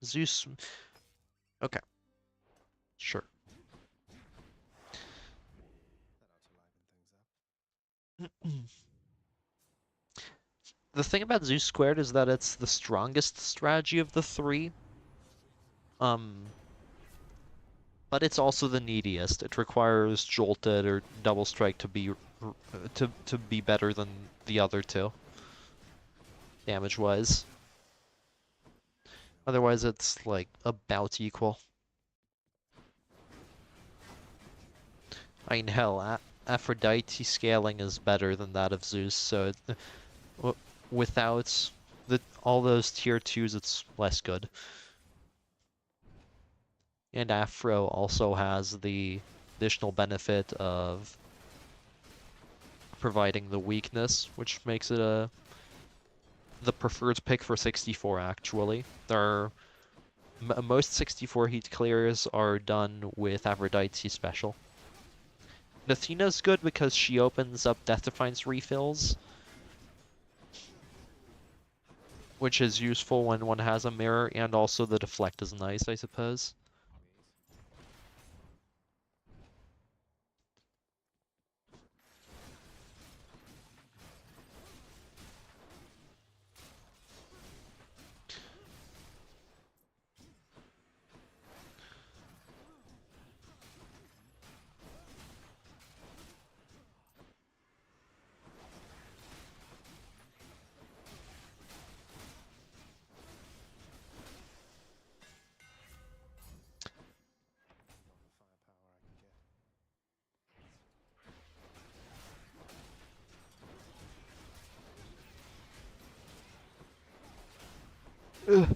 Speaker 1: Zeus. Okay, sure.
Speaker 2: That ought to liven things up.
Speaker 1: The thing about Zeus squared is that it's the strongest strategy of the 3. Um, but it's also the neediest. It requires Jolted or Double Strike to be better than the other 2, damage-wise. Otherwise, it's like about equal. I mean, hell, Aphrodite scaling is better than that of Zeus, so without all those tier 2s, it's less good. And Afro also has the additional benefit of providing the weakness, which makes it the preferred pick for 64, actually. Most 64 heat clears are done with Aphrodite special. And Athena's good because she opens up Death Defiance refills, which is useful when one has a mirror, and also the deflect is nice, I suppose. Ugh.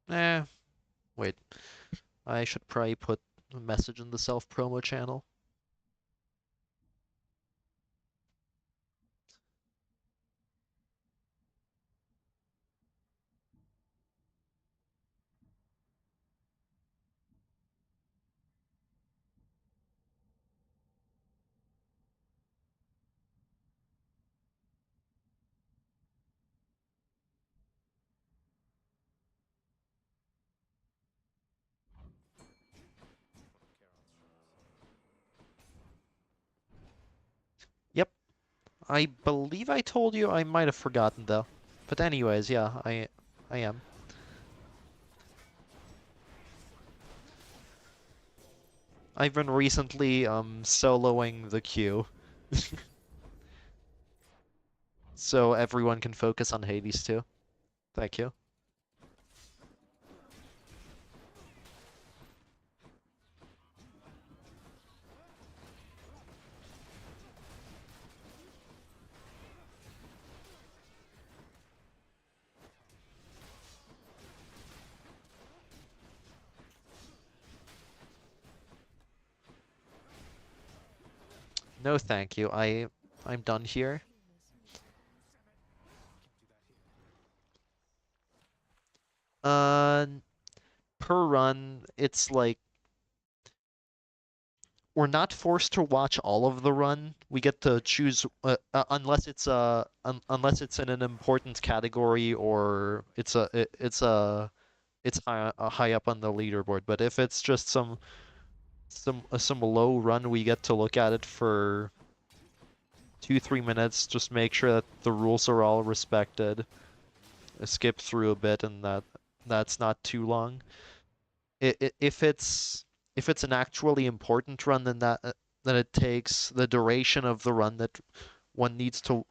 Speaker 1: Eh, wait. I should probably put a message in the self-promo channel. Yep, I believe I told you. I might have forgotten though. But anyways, yeah, I am. I've been recently soloing the queue. So everyone can focus on Hades too. Thank you. No, thank you. I'm done here. Uh, per run, it's like we're not forced to watch all of the run. We get to choose unless it's unless it's in an important category or it's high up on the leaderboard. But if it's just some low run, we get to look at it for 2-3 minutes. Just make sure that the rules are all respected. Skip through a bit, and that's not too long. If it's an actually important run, then it takes the duration of the run that one needs to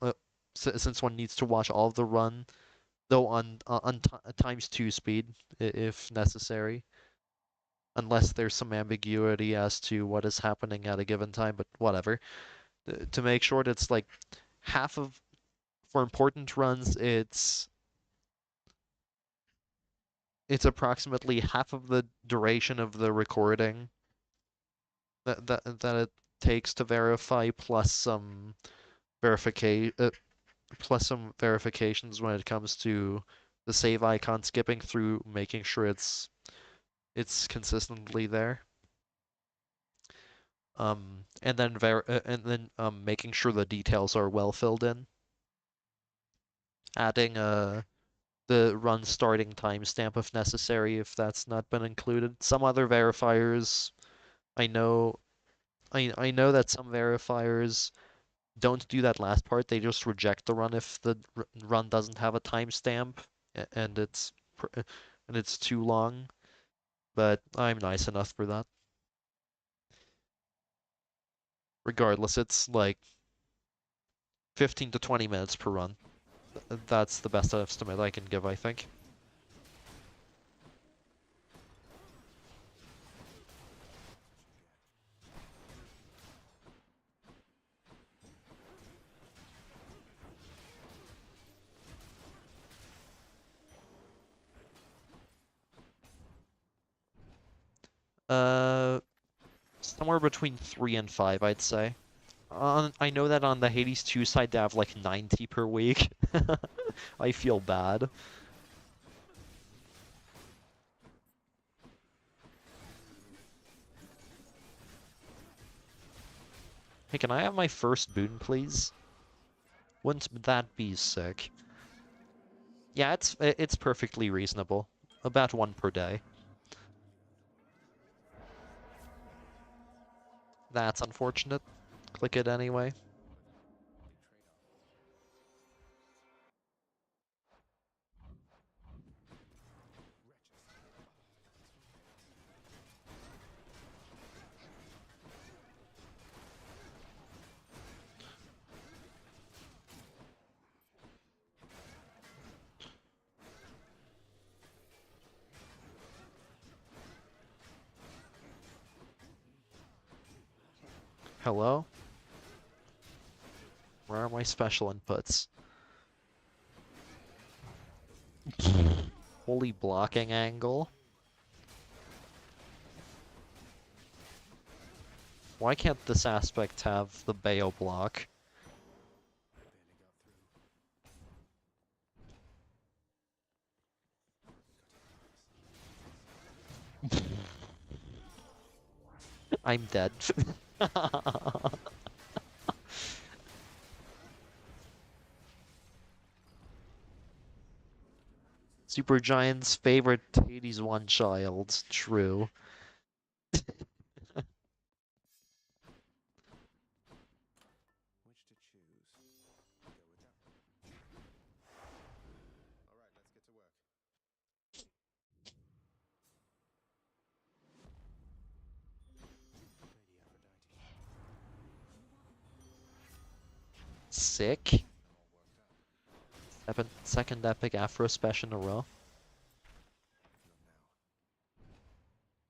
Speaker 1: since one needs to watch all of the run, though on times two speed if necessary, unless there's some ambiguity as to what is happening at a given time. But whatever. To make sure that it's like half of for important runs, it's approximately half of the duration of the recording that it takes to verify, verification plus some verifications when it comes to the save icon skipping through, making sure it's consistently there. And then making sure the details are well filled in. Adding the run starting timestamp if necessary, if that's not been included. Some other verifiers, I know, I know that some verifiers don't do that last part. They just reject the run if the run doesn't have a timestamp and it's too long. But I'm nice enough for that. Regardless, it's like 15 to 20 minutes per run. That's the best estimate I can give, I think. Uh, Somewhere between 3 and 5, I'd say. I know that on the Hades 2 side they have like 90 per week. I feel bad. Hey, can I have my first boon, please? Wouldn't that be sick? Yeah, it's perfectly reasonable. About one per day. That's unfortunate. Click it anyway. Hello? Where are my special inputs? Holy blocking angle. Why can't this aspect have the Bayo block? I'm dead. Supergiant's favorite Hades one child. True.
Speaker 2: Which to choose? Go with that one. Alright, let's get to work. Lady Aphrodite.
Speaker 1: Sick.
Speaker 2: I'm all worked up.
Speaker 1: Second epic Afro special in a row.
Speaker 2: Not now. Power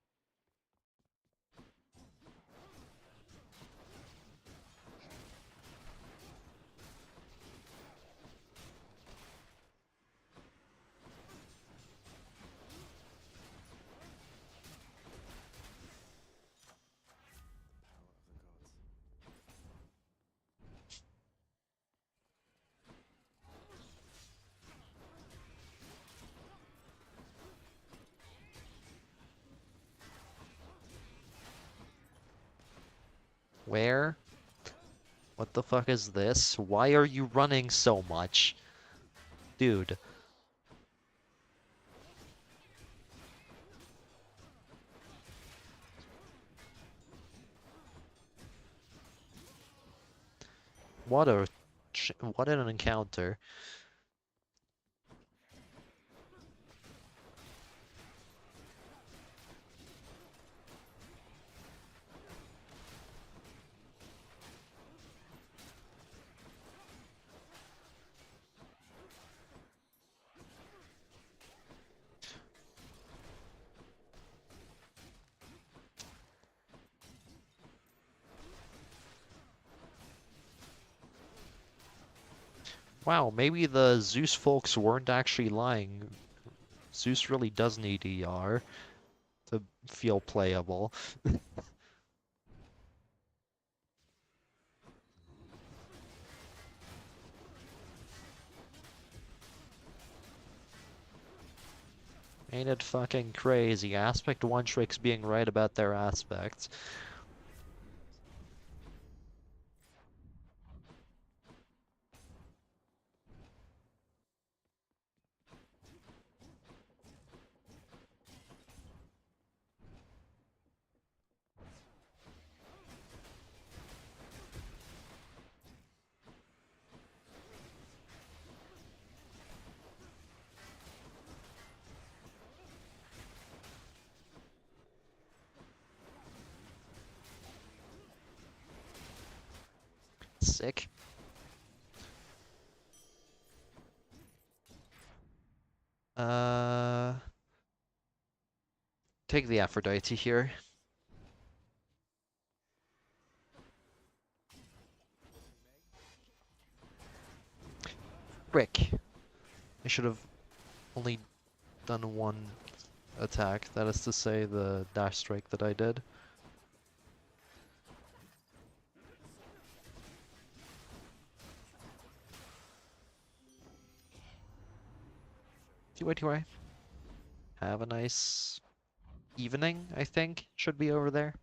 Speaker 2: of the gods.
Speaker 1: Where? What the fuck is this? Why are you running so much? Dude. What a... what an encounter. Wow, maybe the Zeus folks weren't actually lying. Zeus really does need ER to feel playable. Ain't it fucking crazy? Aspect 1 tricks being right about their aspects. Sick. Uh... Take the Aphrodite here. Frick. I should have only done one attack. That is to say, the dash strike that I did. TY. Have a nice evening, I think. Should be over there.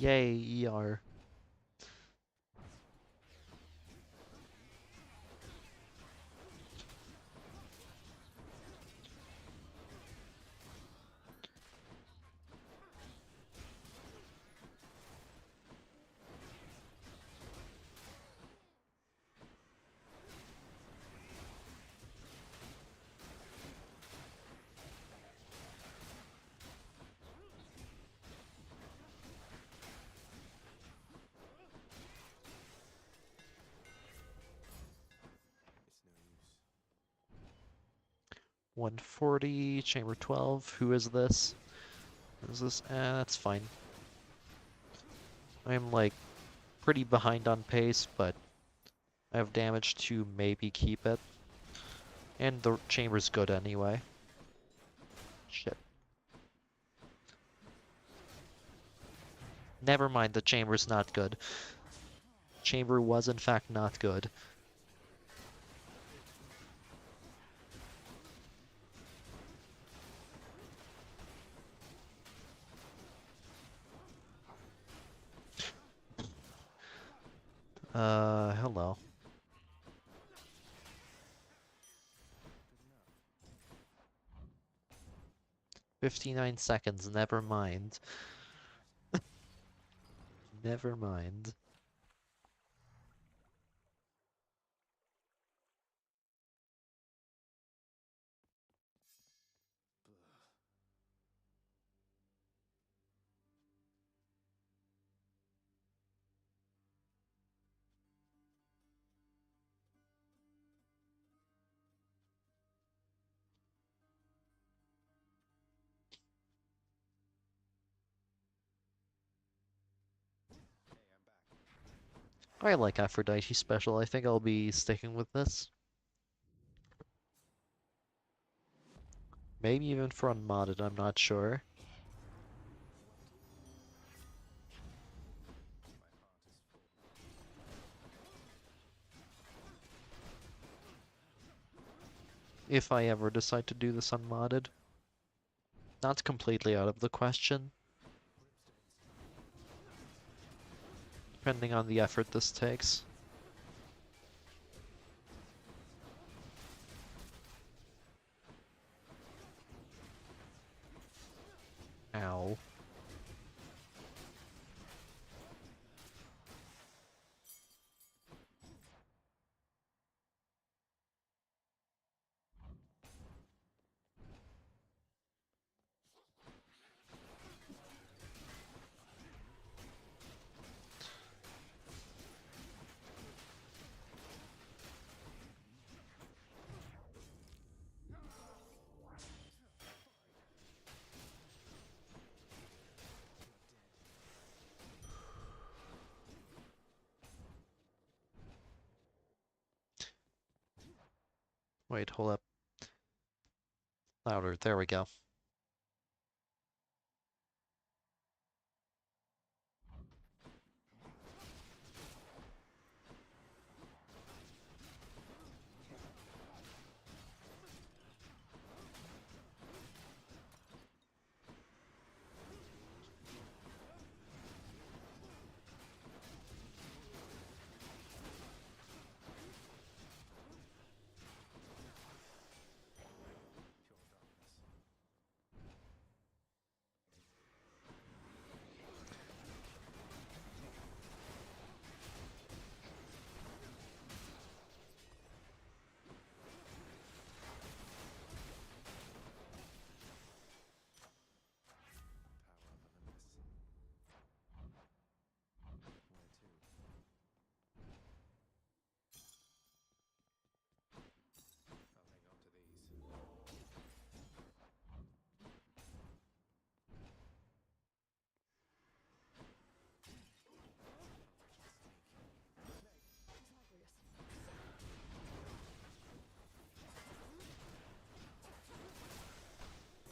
Speaker 1: Yay, ER.
Speaker 2: It's no use.
Speaker 1: 140, chamber 12. Who is this? Is this? That's fine. I'm like pretty behind on pace, but I have damage to maybe keep it. And the chamber's good anyway. Shit. Never mind, the chamber's not good. Chamber was in fact not good. Hello.
Speaker 2: Good enough.
Speaker 1: 59 seconds, never mind. Never mind. I like Aphrodite special. I think I'll be sticking with this. Maybe even for unmodded, I'm not sure. If I ever decide to do this unmodded. Not completely out of the question. Depending on the effort this takes. Ow. Wait, hold up. Louder, there we go.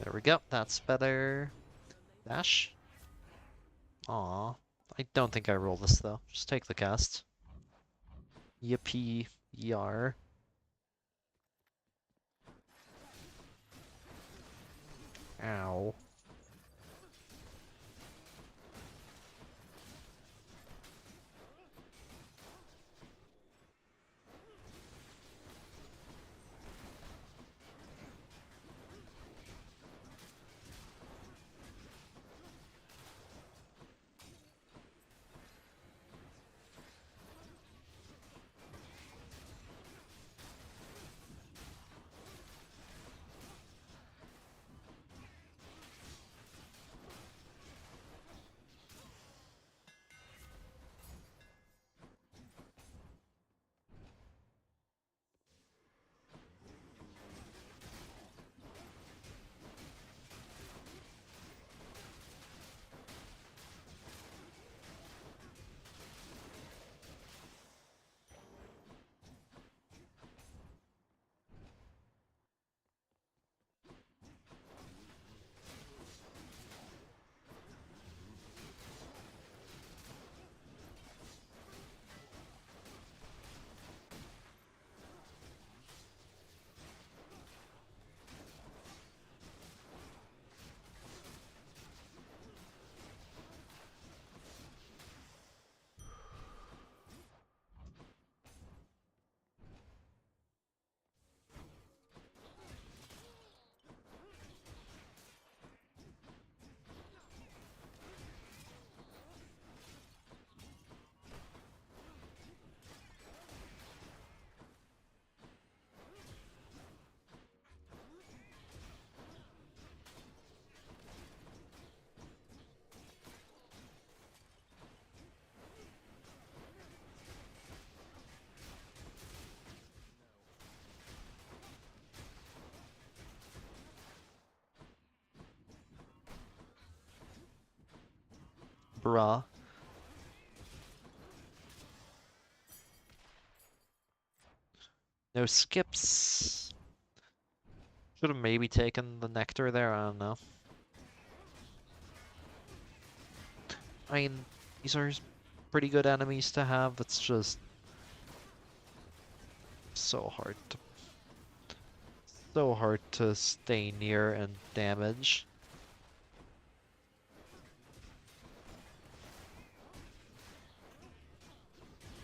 Speaker 1: There we go, that's better. Dash? Aw. I don't think I roll this though. Just take the cast. Yippee, yar. Ow. Bruh. No skips. Should have maybe taken the nectar there, I don't know. I mean, these are pretty good enemies to have, it's just so hard to stay near and damage.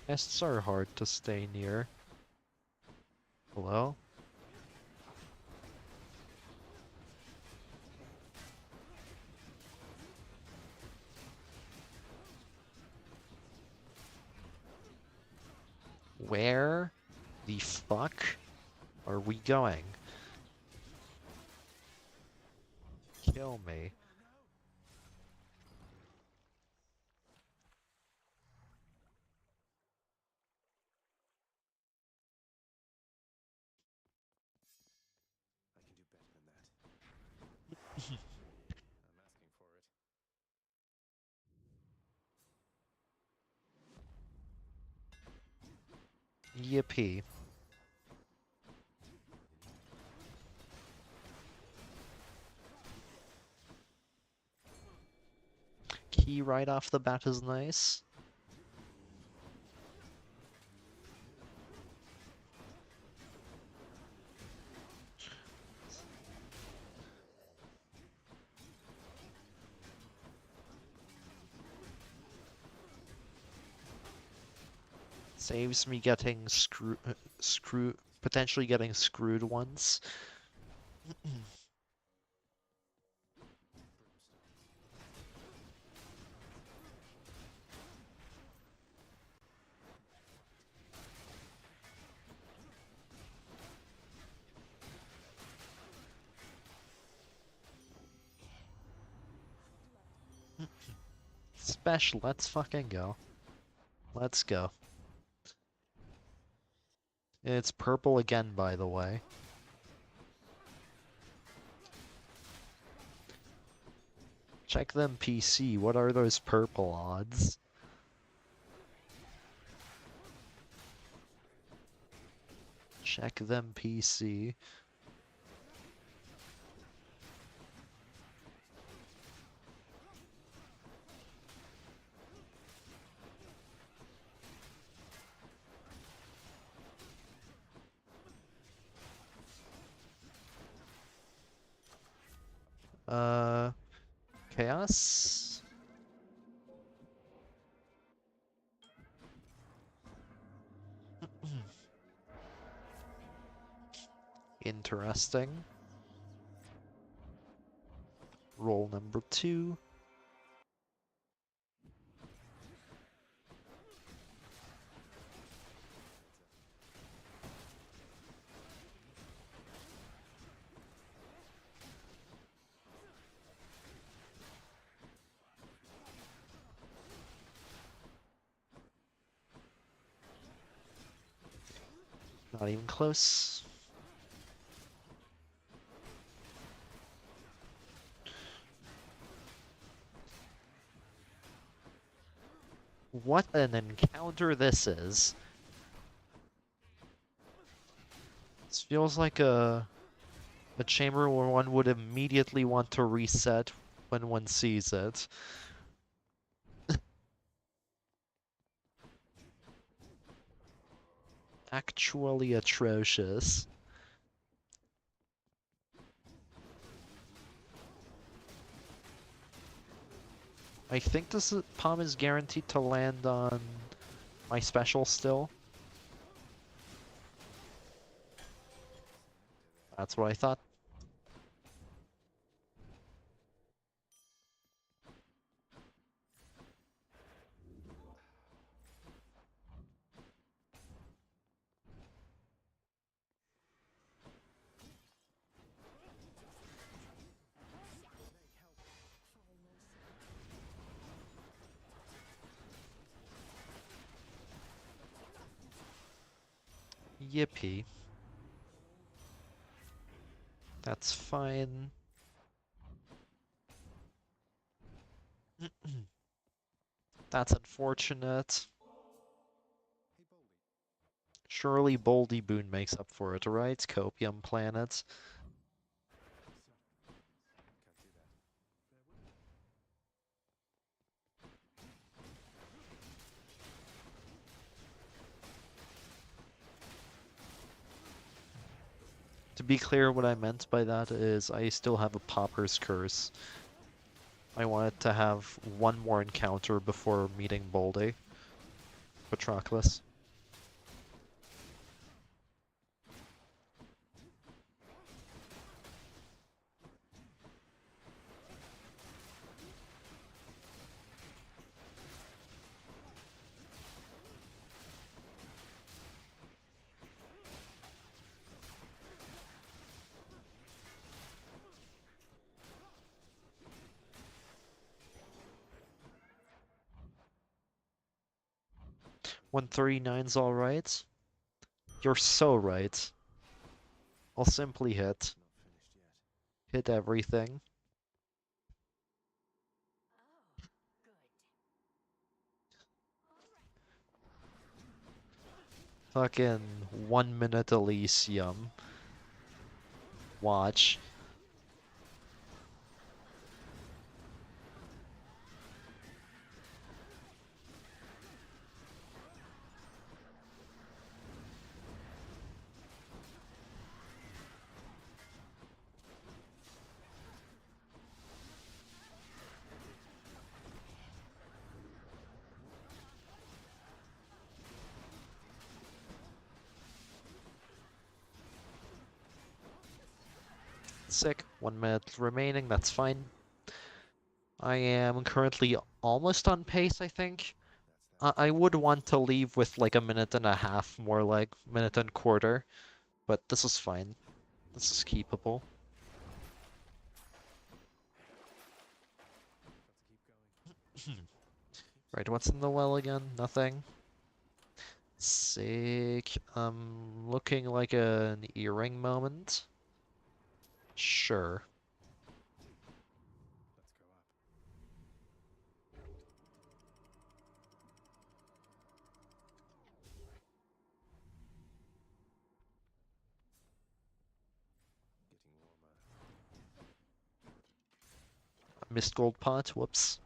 Speaker 1: Nests are hard to stay near. Hello? Where the fuck are we going? Kill me.
Speaker 2: I can do better than that. I'm asking for it.
Speaker 1: Yippee. Key right off the bat is nice. Saves me getting potentially getting screwed once. Special, let's fucking go. Let's go. It's purple again, by the way. Check them PC, what are those purple odds? Check them PC. Chaos? Interesting. Roll number 2. Not even close. What an encounter this is. This feels like a chamber where one would immediately want to reset when one sees it. Actually atrocious. I think this palm is guaranteed to land on my special still. That's what I thought. Yippee. That's fine. That's unfortunate.
Speaker 2: Hey, Boldy.
Speaker 1: Surely Boldy Boon makes up for it, right? Copium planet.
Speaker 2: Can't do that.
Speaker 1: To be clear, what I meant by that is I still have a Pauper's Curse. I wanted to have one more encounter before meeting Boldy. Patroclus. One 139's alright. You're so right. I'll simply hit.
Speaker 2: Not finished yet.
Speaker 1: Hit everything.
Speaker 4: Oh, good.
Speaker 1: Fucking 1 minute Elysium. Watch. Sick. 1 minute remaining, that's fine. I am currently almost on pace, I think.
Speaker 2: That's that.
Speaker 1: I would want to leave with like a minute and a half, more like minute and quarter, but this is fine. This is keepable.
Speaker 2: Got to keep going.
Speaker 1: Right, what's in the well again? Nothing. Sick. Looking like an earring moment. Sure.
Speaker 2: Let's go up. Getting warmer.
Speaker 1: Missed gold pot. Whoops.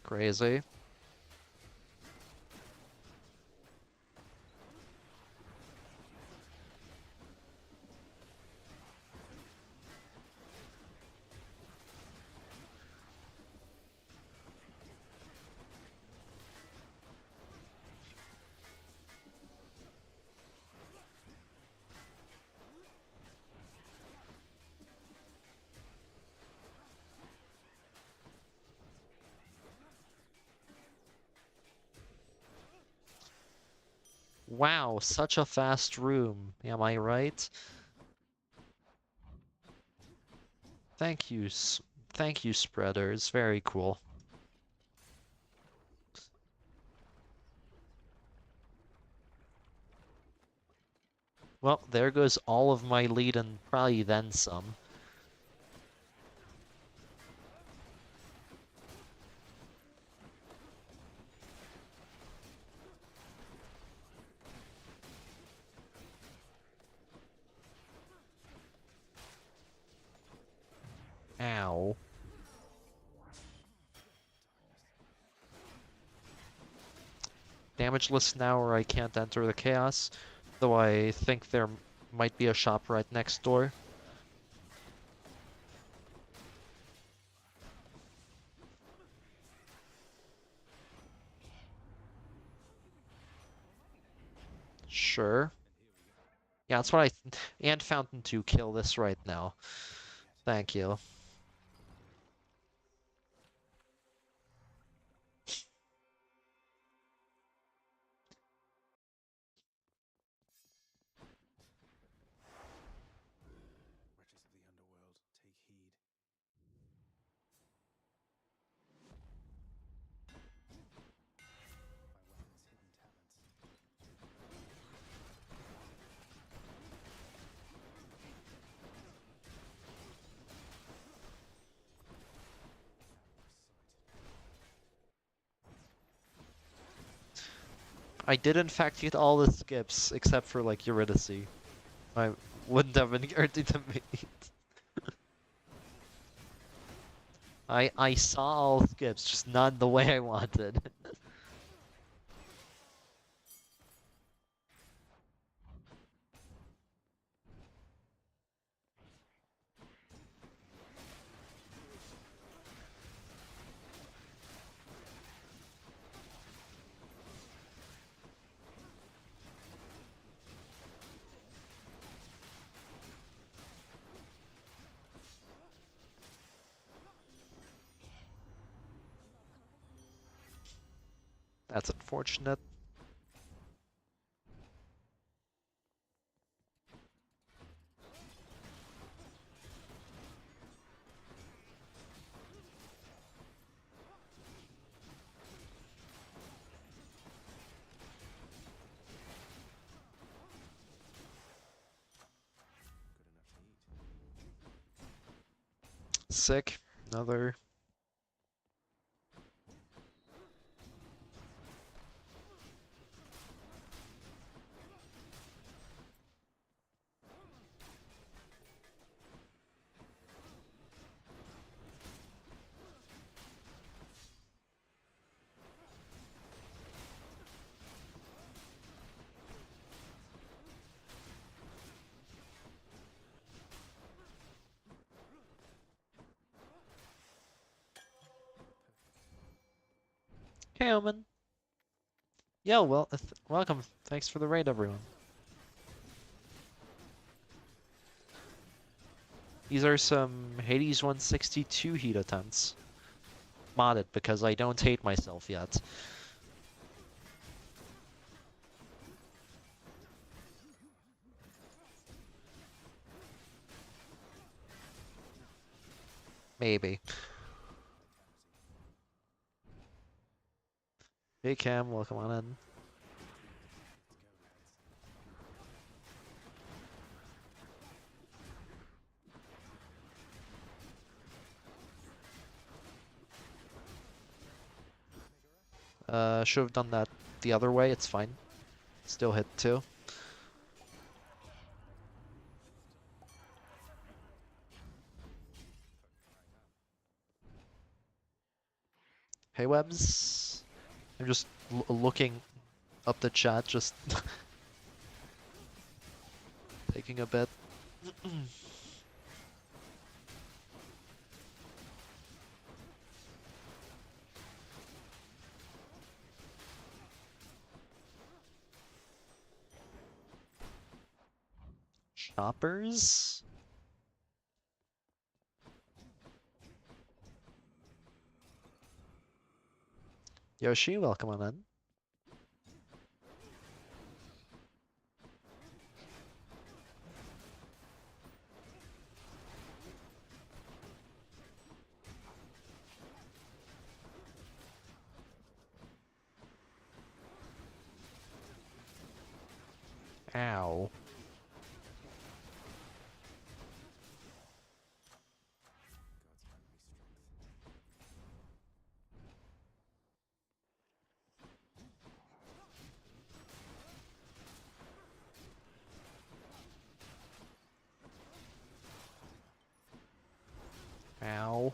Speaker 1: Crazy. Wow, such a fast room. Am I right? Thank you, thank you, spreaders. Very cool. Well, there goes all of my lead and probably then some. Ow. Damageless now or I can't enter the chaos, though I think there might be a shop right next door. Sure. Yeah, that's what and Fountain 2 kill this right now. Thank you.
Speaker 2: Wretches of the underworld, take heed. My weapons hit
Speaker 1: I did in fact get all the skips except for like Eurydice. I wouldn't have been guaranteed to meet. I saw all skips, just not the way I wanted. That's unfortunate. Sick. Another. Hey, Omen. Yeah, well, welcome. Thanks for the raid, everyone. These are some Hades 162 heat attempts. Modded because I don't hate myself yet. Maybe. Hey Cam, welcome on in. Should have done that the other way, it's fine. Still hit 2. Hey Webs. I'm just looking up the chat, just taking a bit. Choppers? Yoshi, welcome on in. Ow. Ow.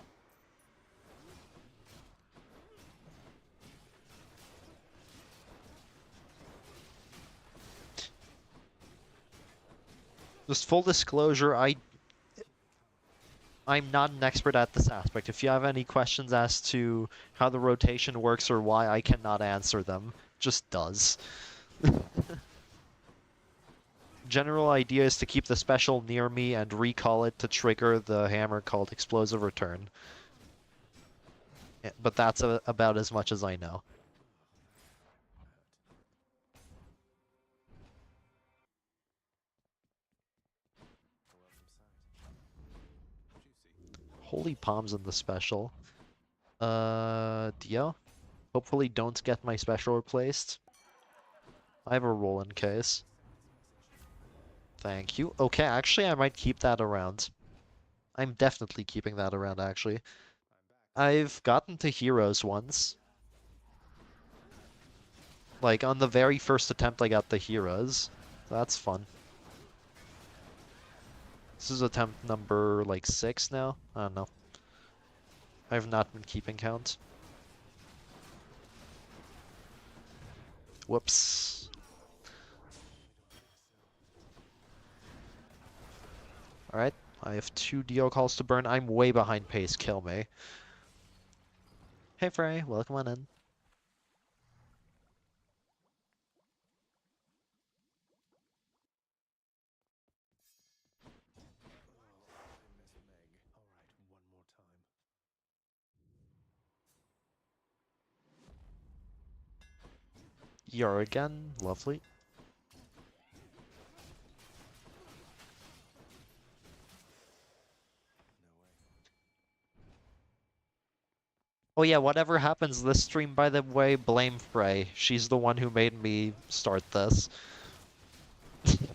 Speaker 1: Just full disclosure, I'm not an expert at this aspect. If you have any questions as to how the rotation works or why, I cannot answer them. Just does. General idea is to keep the special near me and recall it to trigger the hammer called Explosive Return. But that's about as much as I know. Holy palms in the special. Dio? Hopefully don't get my special replaced. I have a roll in case. Thank you. Okay, actually I might keep that around. I'm definitely keeping that around, actually. I've gotten to heroes once. Like, on the very first attempt, I got the Hiras. That's fun. This is attempt number, like, 6 now? I don't know. I have not been keeping count. Whoops. Alright, I have 2 DO calls to burn. I'm way behind pace, kill me. Hey Frei, welcome on in.
Speaker 2: Oh, I miss Meg. All right, one more time.
Speaker 1: ER again, lovely.
Speaker 2: No way.
Speaker 1: Oh yeah, whatever happens this stream, by the way, blame Frei. She's the one who made me start this.
Speaker 2: More darkness.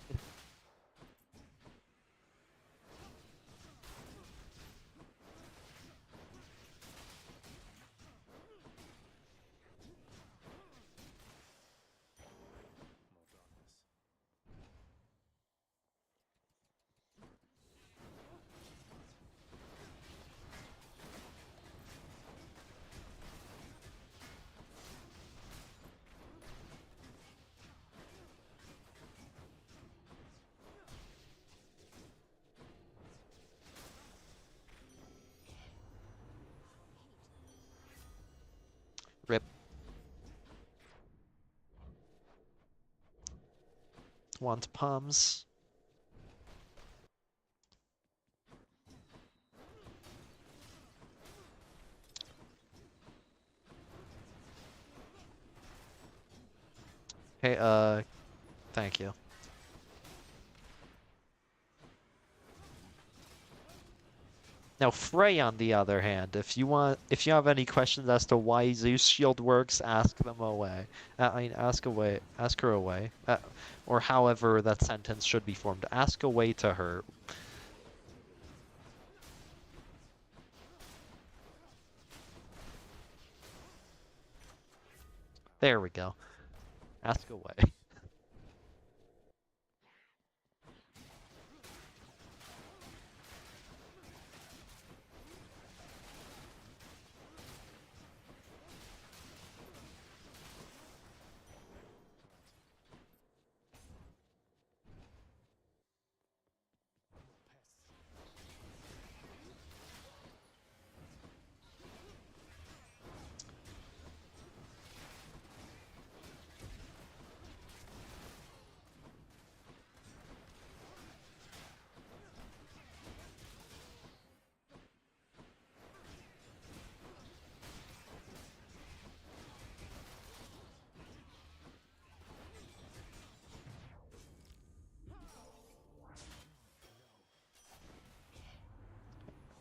Speaker 1: Rip. Want palms. Hey, thank you. Now, Frey, on the other hand, if you have any questions as to why Zeus Shield works, ask them away. I mean, ask her away, or however that sentence should be formed. Ask away to her. There we go. Ask away.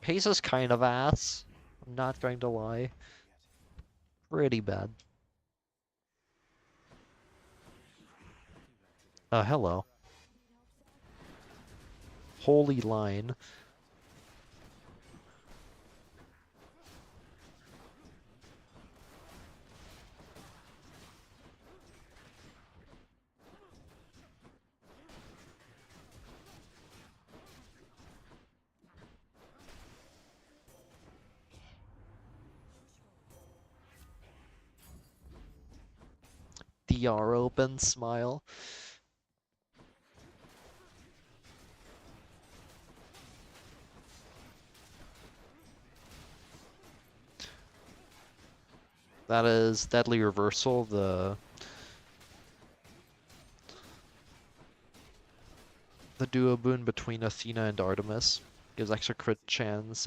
Speaker 1: Pace is kind of ass. I'm not going to lie. Pretty bad. Hello. Holy line. DR open, smile. That is Deadly Reversal, the duo boon between Athena and Artemis. Gives extra crit chance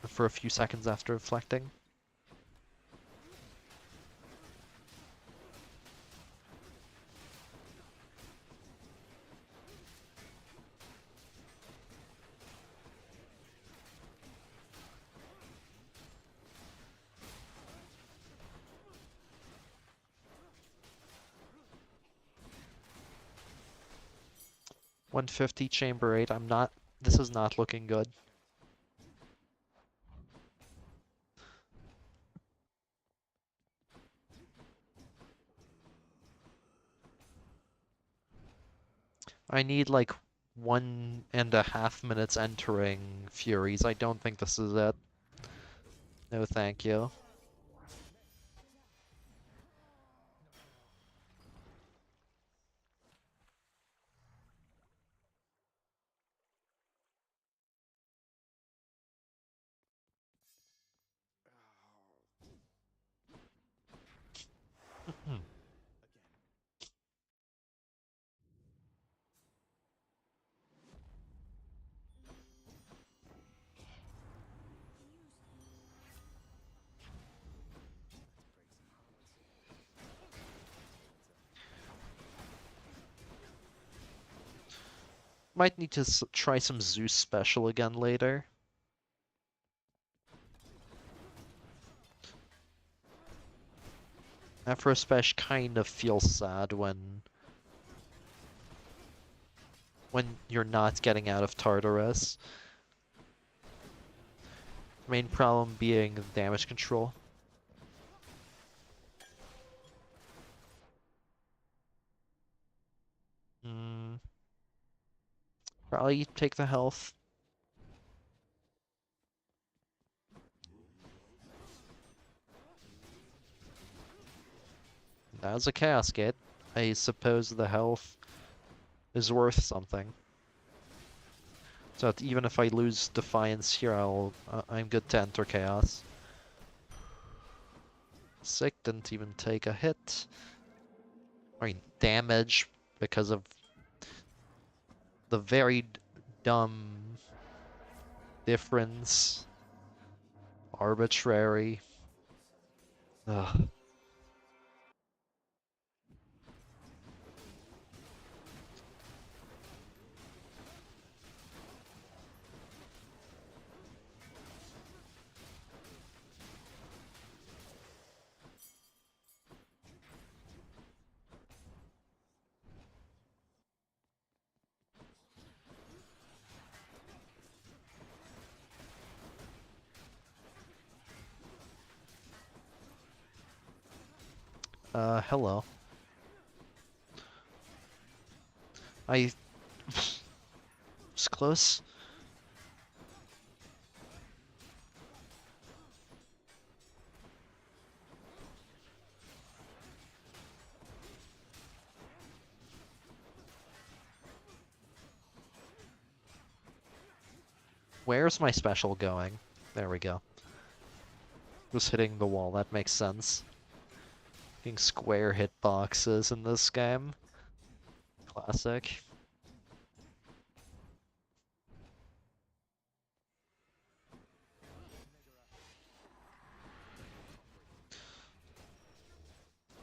Speaker 1: for a few seconds after reflecting. $150 chamber 8. This is not looking good. I need like 1.5 minutes entering Furies. I don't think this is it. No, thank you.
Speaker 2: Again. Let's break some hearts.
Speaker 1: Might need to try some Zeus special again later. Afro Special kind of feels sad when you're not getting out of Tartarus. Main problem being damage control. Probably take the health. That was a Chaos Gate. I suppose the health is worth something. So that even if I lose Defiance here, I'm good to enter Chaos. Sick, didn't even take a hit. I mean, damage because of the very dumb difference. Arbitrary. Ugh. Hello. I was close. Where's my special going? There we go. Just hitting the wall, that makes sense. Getting square hitboxes in this game. Classic.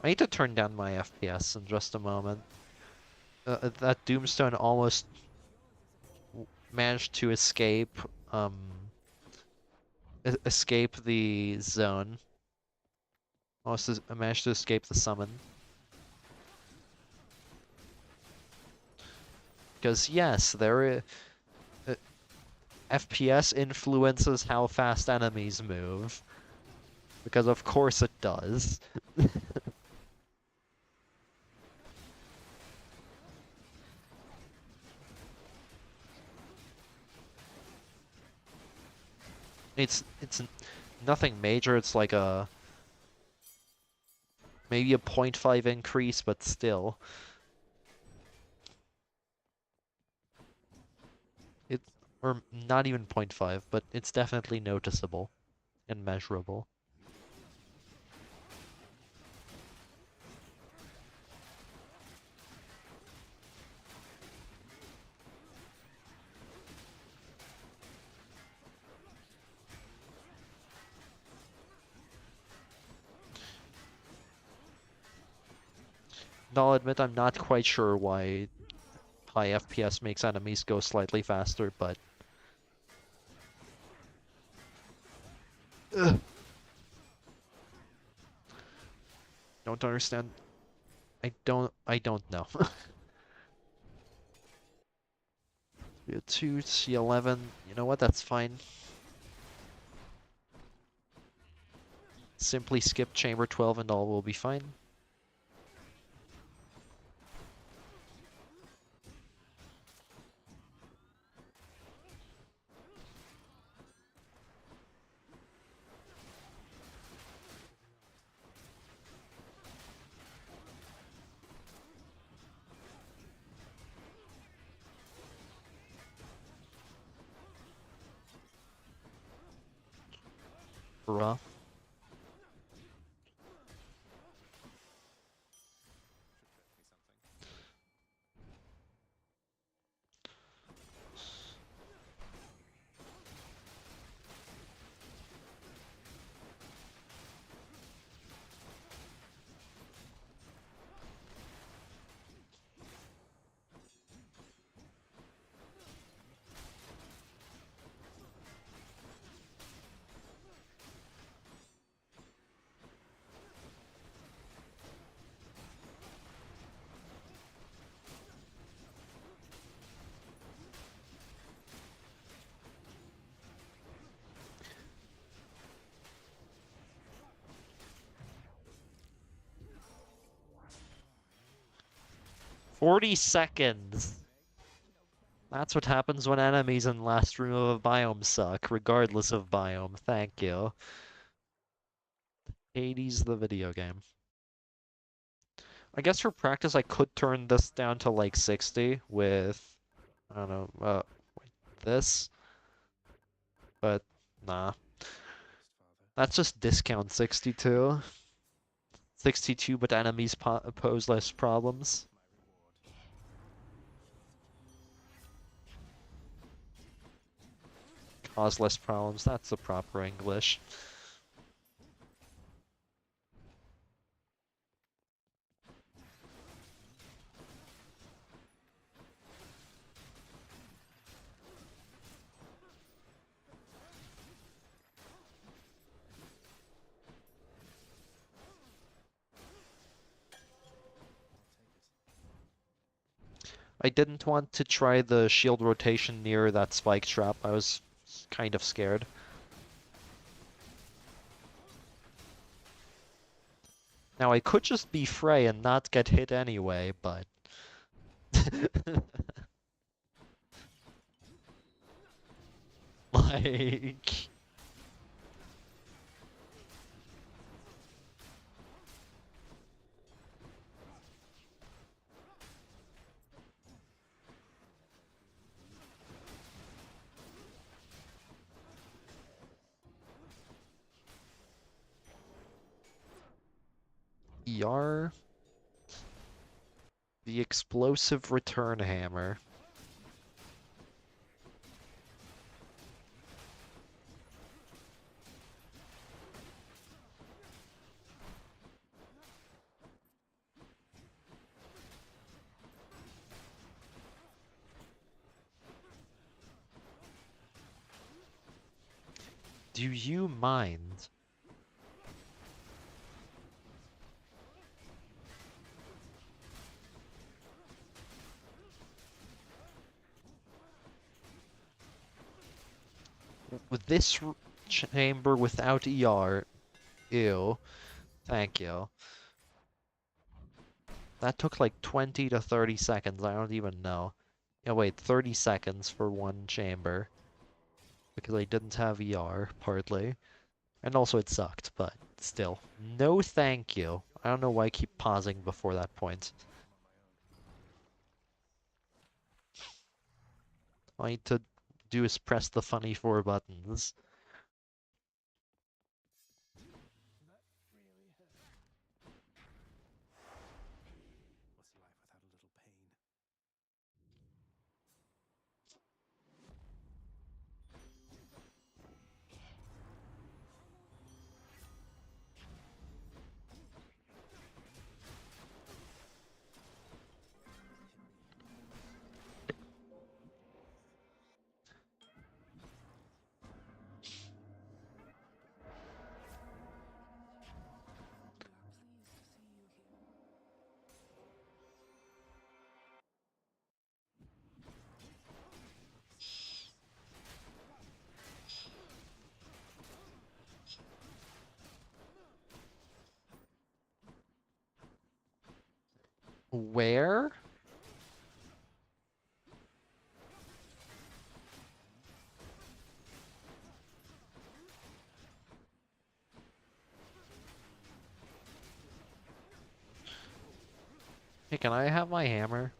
Speaker 1: I need to turn down my FPS in just a moment. That Doomstone almost managed to escape, escape the zone. Almost managed to escape the summon. Because yes, FPS influences how fast enemies move. Because of course it does. It's nothing major, it's like maybe a 0.5 increase, but still. Or not even 0.5, but it's definitely noticeable and measurable. I'll admit I'm not quite sure why high FPS makes enemies go slightly faster, but... Ugh. Don't understand. I don't know. C2, C11, you know what, that's fine. Simply skip chamber 12 and all will be fine. Bruh.
Speaker 2: Should bet me something.
Speaker 1: "40 seconds!" That's what happens when enemies in last room of a biome suck, regardless of biome. Thank you. Hades the video game. I guess for practice I could turn this down to like 60 with, I don't know, this, but nah.
Speaker 2: First, father.
Speaker 1: That's just discount 62. 62, but enemies pose less problems.
Speaker 2: My reward.
Speaker 1: Cause less problems, that's the proper English. I didn't want to try the shield rotation near that spike trap. I was kind of scared. Now I could just be Frei and not get hit anyway, but... like... ER? The explosive return hammer. Do you mind? With this chamber without ER, ew. Thank you. That took like 20 to 30 seconds, I don't even know. Yeah, wait, 30 seconds for one chamber. Because I didn't have ER, partly. And also it sucked, but still. No thank you. I don't know why I keep pausing before that point. All I need to do is press the funny 4 buttons.
Speaker 2: That really hurt. What's life without a little pain?
Speaker 4: Pleased to see you here.
Speaker 1: Where? Hey, can I have my hammer?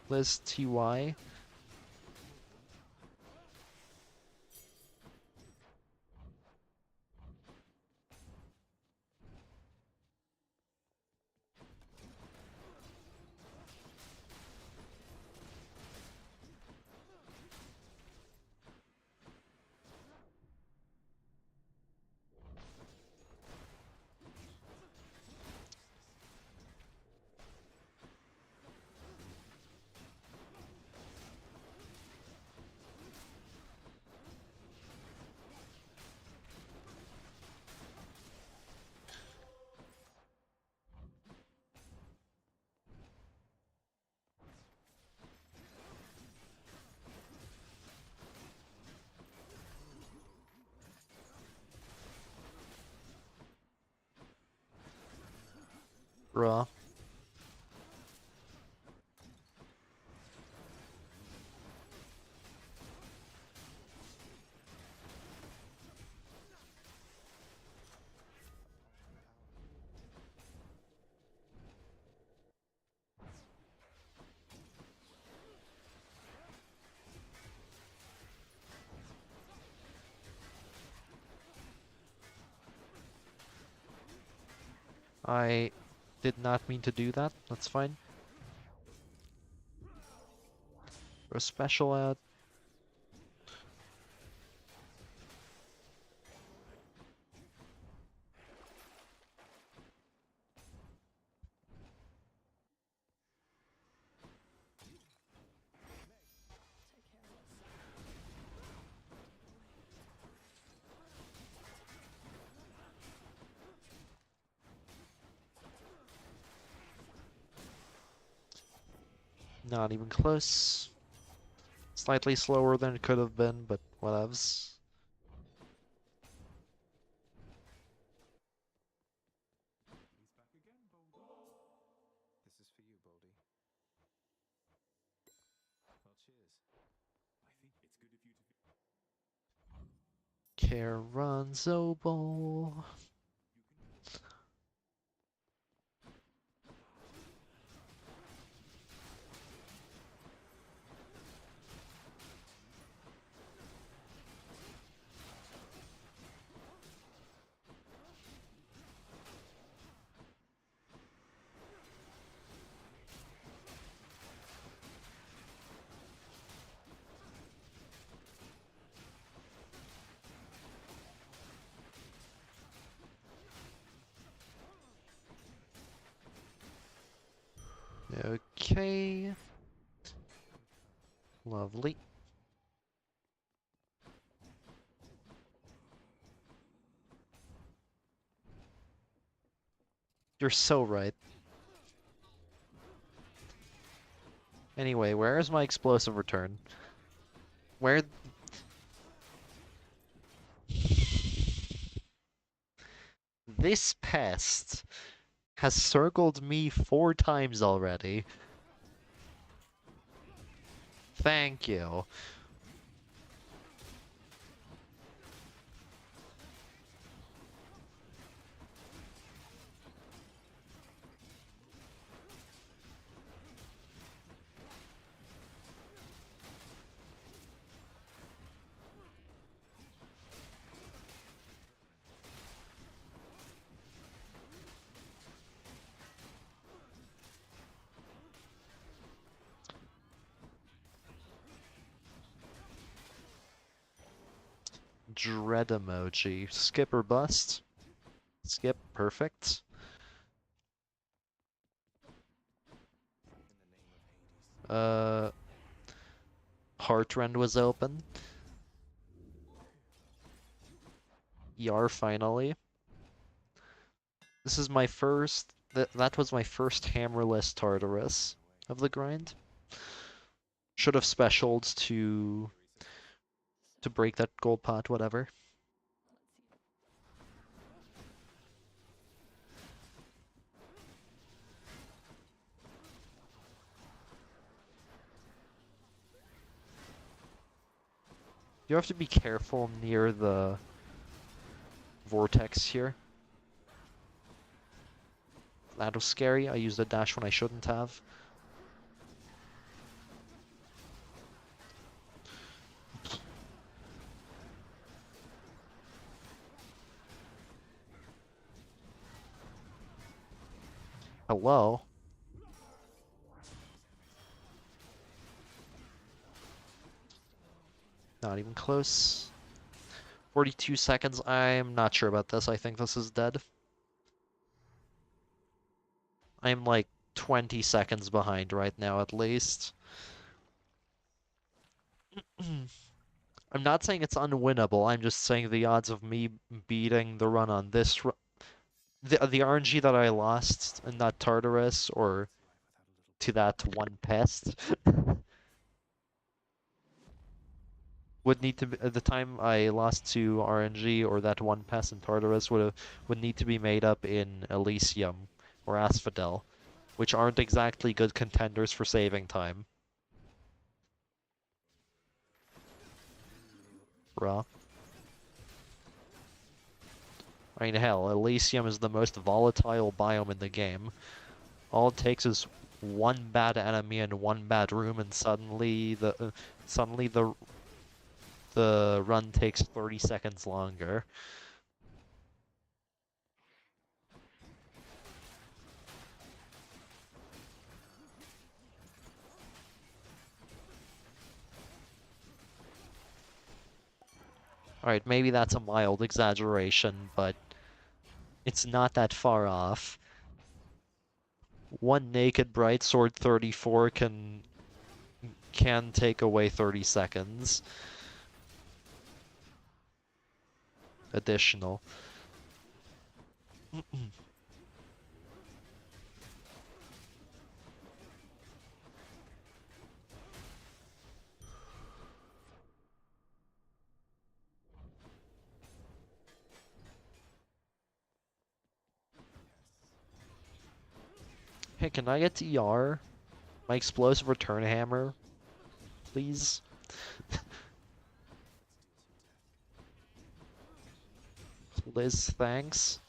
Speaker 1: Liz TY? Raw. I did not mean to do that. That's fine. Throw a special out.
Speaker 4: Take care of yourself.
Speaker 1: Not even close. Slightly slower than it could have been, but whatevs.
Speaker 2: He's back again, Boldy. This is for you, Boldy. Well, cheers.
Speaker 3: I think it's good of you to.
Speaker 1: Caronzo Bowl. Okay. Lovely. You're so right. Anyway, where is my explosive return? Where... This pest has circled me 4 times already. Thank you. Dread emoji. Skip or bust? Skip, perfect.
Speaker 2: In the name of Hades.
Speaker 1: Heartrend was open. Yar finally. This is my first... That was my first hammerless Tartarus of the grind. Should have specialed to break that gold pot, whatever. You have to be careful near the vortex here. That was scary. I used a dash when I shouldn't have. Hello? Not even close. 42 seconds. I'm not sure about this. I think this is dead. I'm like 20 seconds behind right now at least. I'm not saying it's unwinnable. I'm just saying the odds of me beating the run on this the RNG that I lost in that Tartarus or to that one pest would need to be the time I lost to RNG or that one pest in Tartarus would need to be made up in Elysium or Asphodel, which aren't exactly good contenders for saving time. Bruh. I mean, hell, Elysium is the most volatile biome in the game. All it takes is one bad enemy and one bad room, and suddenly the run takes 30 seconds longer. Alright, maybe that's a mild exaggeration, but it's not that far off. One naked bright sword 34 can take away 30 seconds. Additional. Hey, can I get to ER? My explosive return hammer, please? Liz, thanks.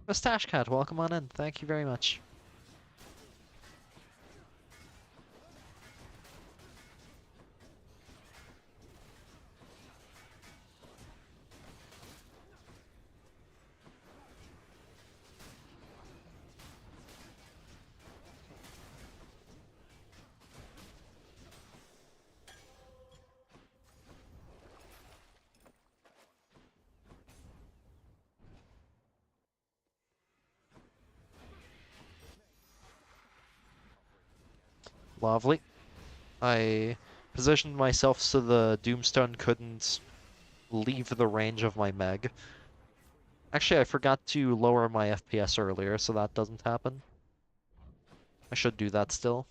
Speaker 1: Mustache Cat, welcome on in. Thank you very much. Lovely. I positioned myself so the Doomstone couldn't leave the range of my Meg. Actually, I forgot to lower my FPS earlier, so that doesn't happen. I should do that still.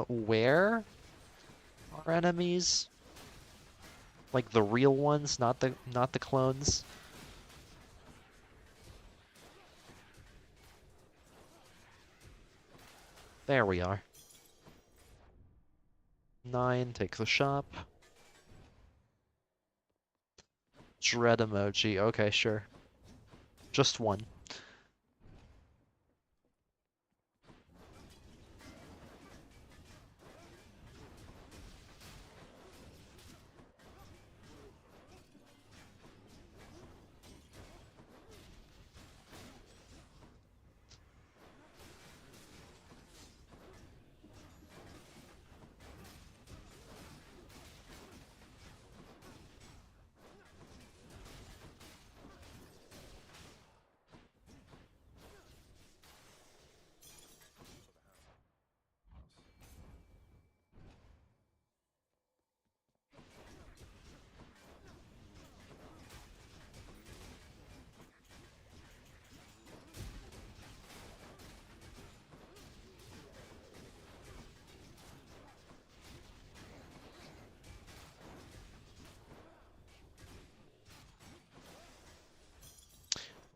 Speaker 1: Where are enemies? Like the real ones, not the clones? There we are. 9, take the shop. Dread emoji, okay, sure. Just one.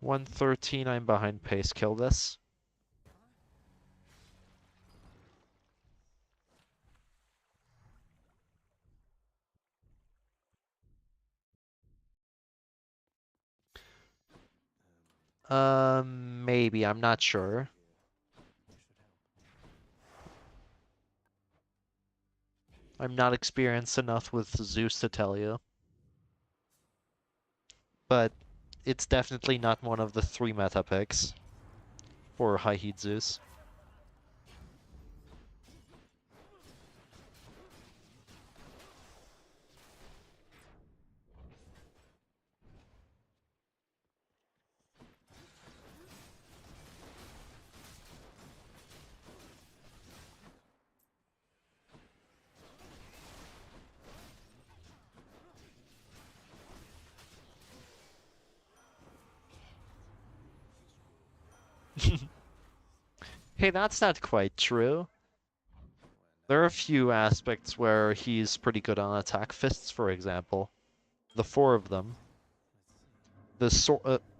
Speaker 1: $113, I'm behind pace, kill this. Maybe, I'm not sure. I'm not experienced enough with Zeus to tell you. But it's definitely not one of the 3 meta picks for High Heat Zeus. Hey, that's not quite true. There are a few aspects where he's pretty good on attack. Fists, for example. The 4 of them.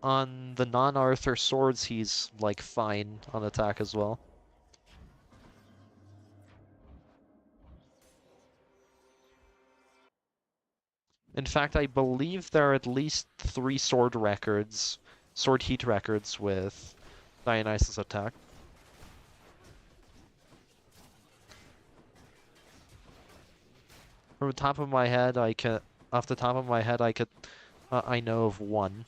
Speaker 1: On the non-Arthur swords, he's like fine on attack as well. In fact, I believe there are at least 3 sword records, sword heat records with Dionysus attack. From the top of my head, off the top of my head, I know of 1.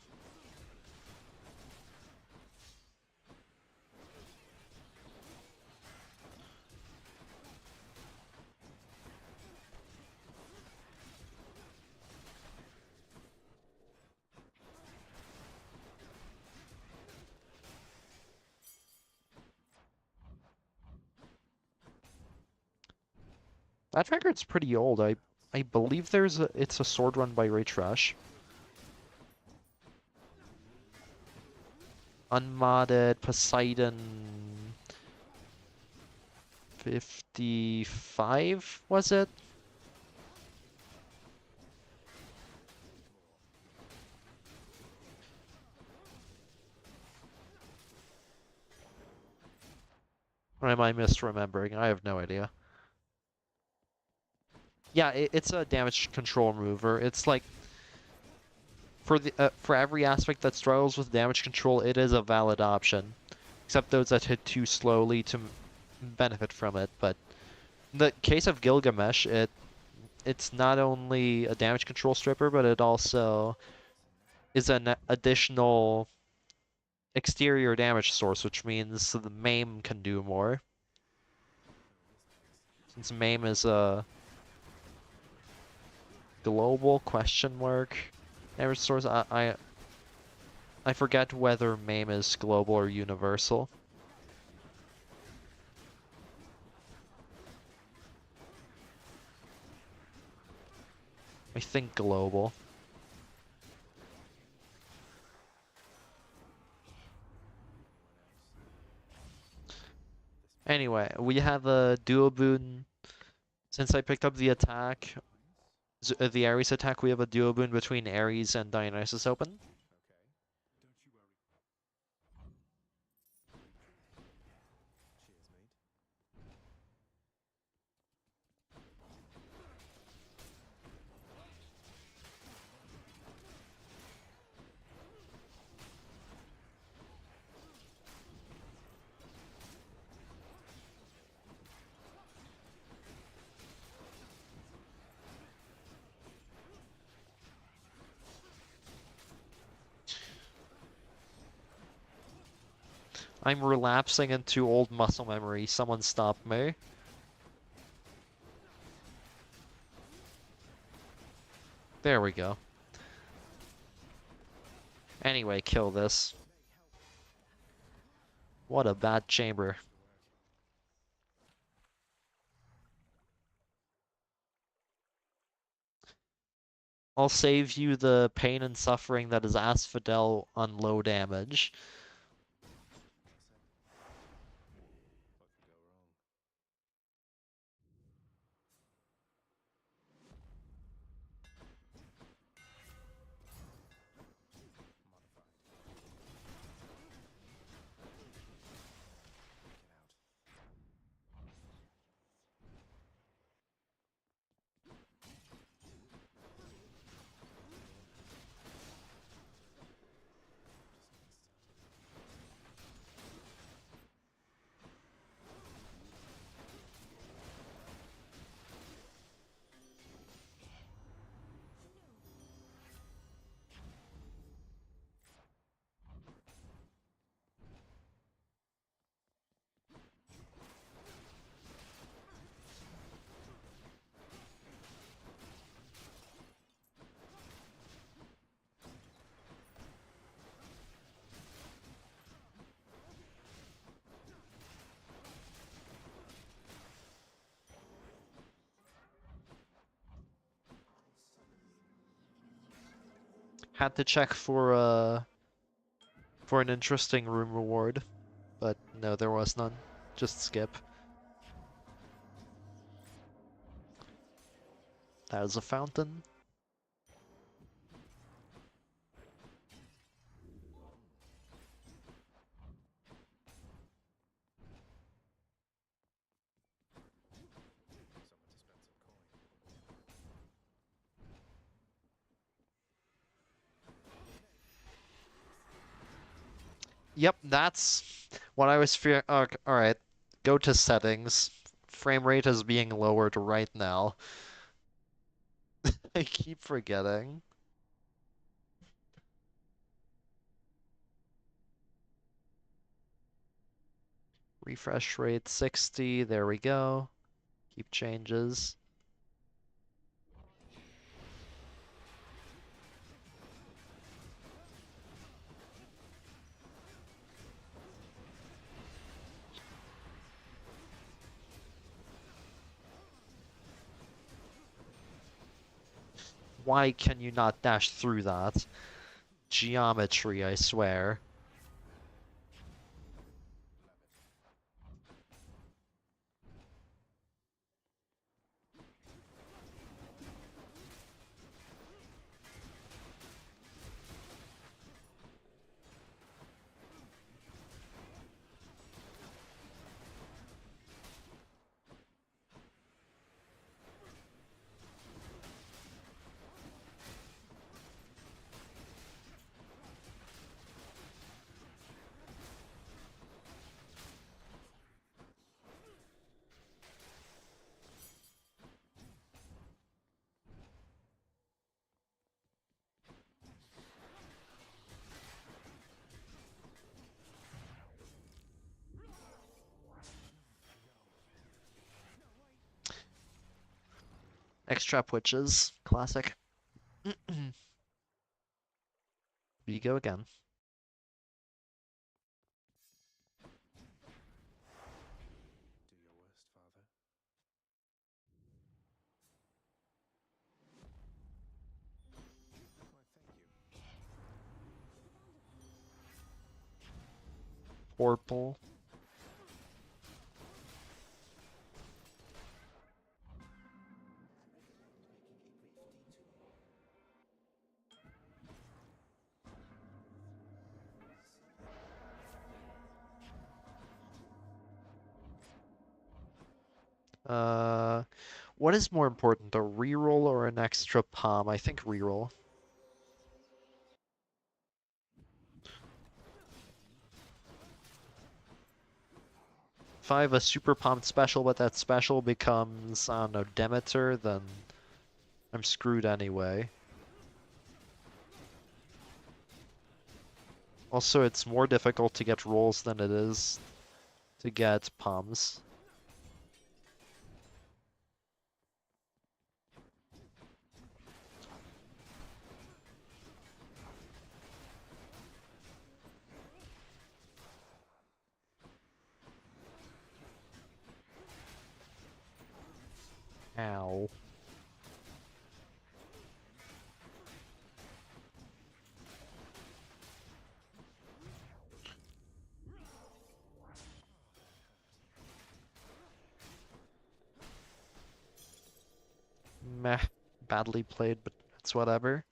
Speaker 1: That record's pretty old. I believe it's a sword run by Ray Trash. Unmodded Poseidon 55, was it? Or am I misremembering? I have no idea. Yeah, it's a damage control mover. It's like for every aspect that struggles with damage control, it is a valid option. Except those that hit too slowly to benefit from it. But in the case of Gilgamesh, it's not only a damage control stripper, but it also is an additional exterior damage source, which means the maim can do more. Since maim is a global question mark damage source, I forget whether maim is global or universal. I think global. Anyway, we have a duo boon. Since I picked up the attack, the Ares attack, we have a duo boon between Ares and Dionysus open. I'm relapsing into old muscle memory. Someone stop me. There we go. Anyway, kill this. What a bad chamber. I'll save you the pain and suffering that is Asphodel on low damage. Had to check for an interesting room reward, but no, there was none. Just skip. That is a fountain.
Speaker 2: Someone to spend some coin.
Speaker 1: Yep, that's what I was fearing. Okay, alright, go to settings. Frame rate is being lowered right now. I keep forgetting. Refresh rate 60, there we go. Keep changes. Why can you not dash through that? Geometry, I swear. X-Trap Witches, classic. We go again.
Speaker 2: Do your worst, father. Why, thank you.
Speaker 1: Purple. What is more important, a reroll or an extra palm? I think reroll. 5 a super pumped special, but that special becomes, I don't know, Demeter, then I'm screwed anyway. Also, it's more difficult to get rolls than it is to get palms. Ow. Meh. Badly played, but it's whatever.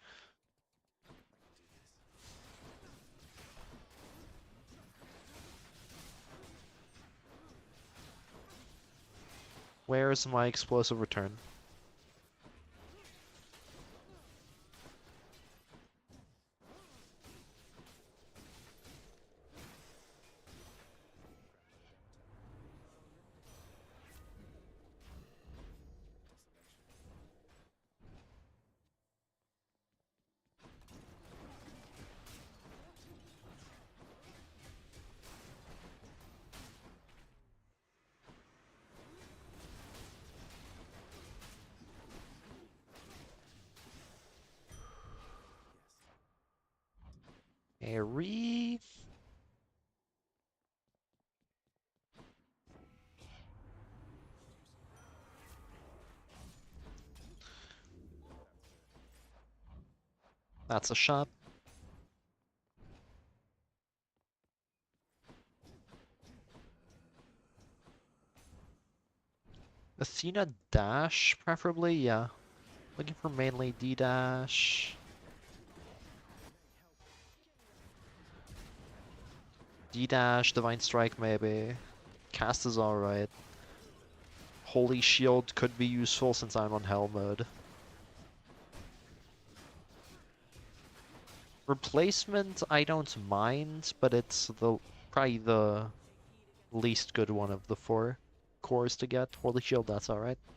Speaker 1: Where's my explosive return? Airy. That's a shot. Athena dash, preferably, yeah. Looking for mainly D dash. D dash, Divine Strike maybe. Cast is alright. Holy Shield could be useful since I'm on Hell mode. Replacement I don't mind, but it's probably the least good one of the 4 cores to get. Holy Shield, that's alright. Protection.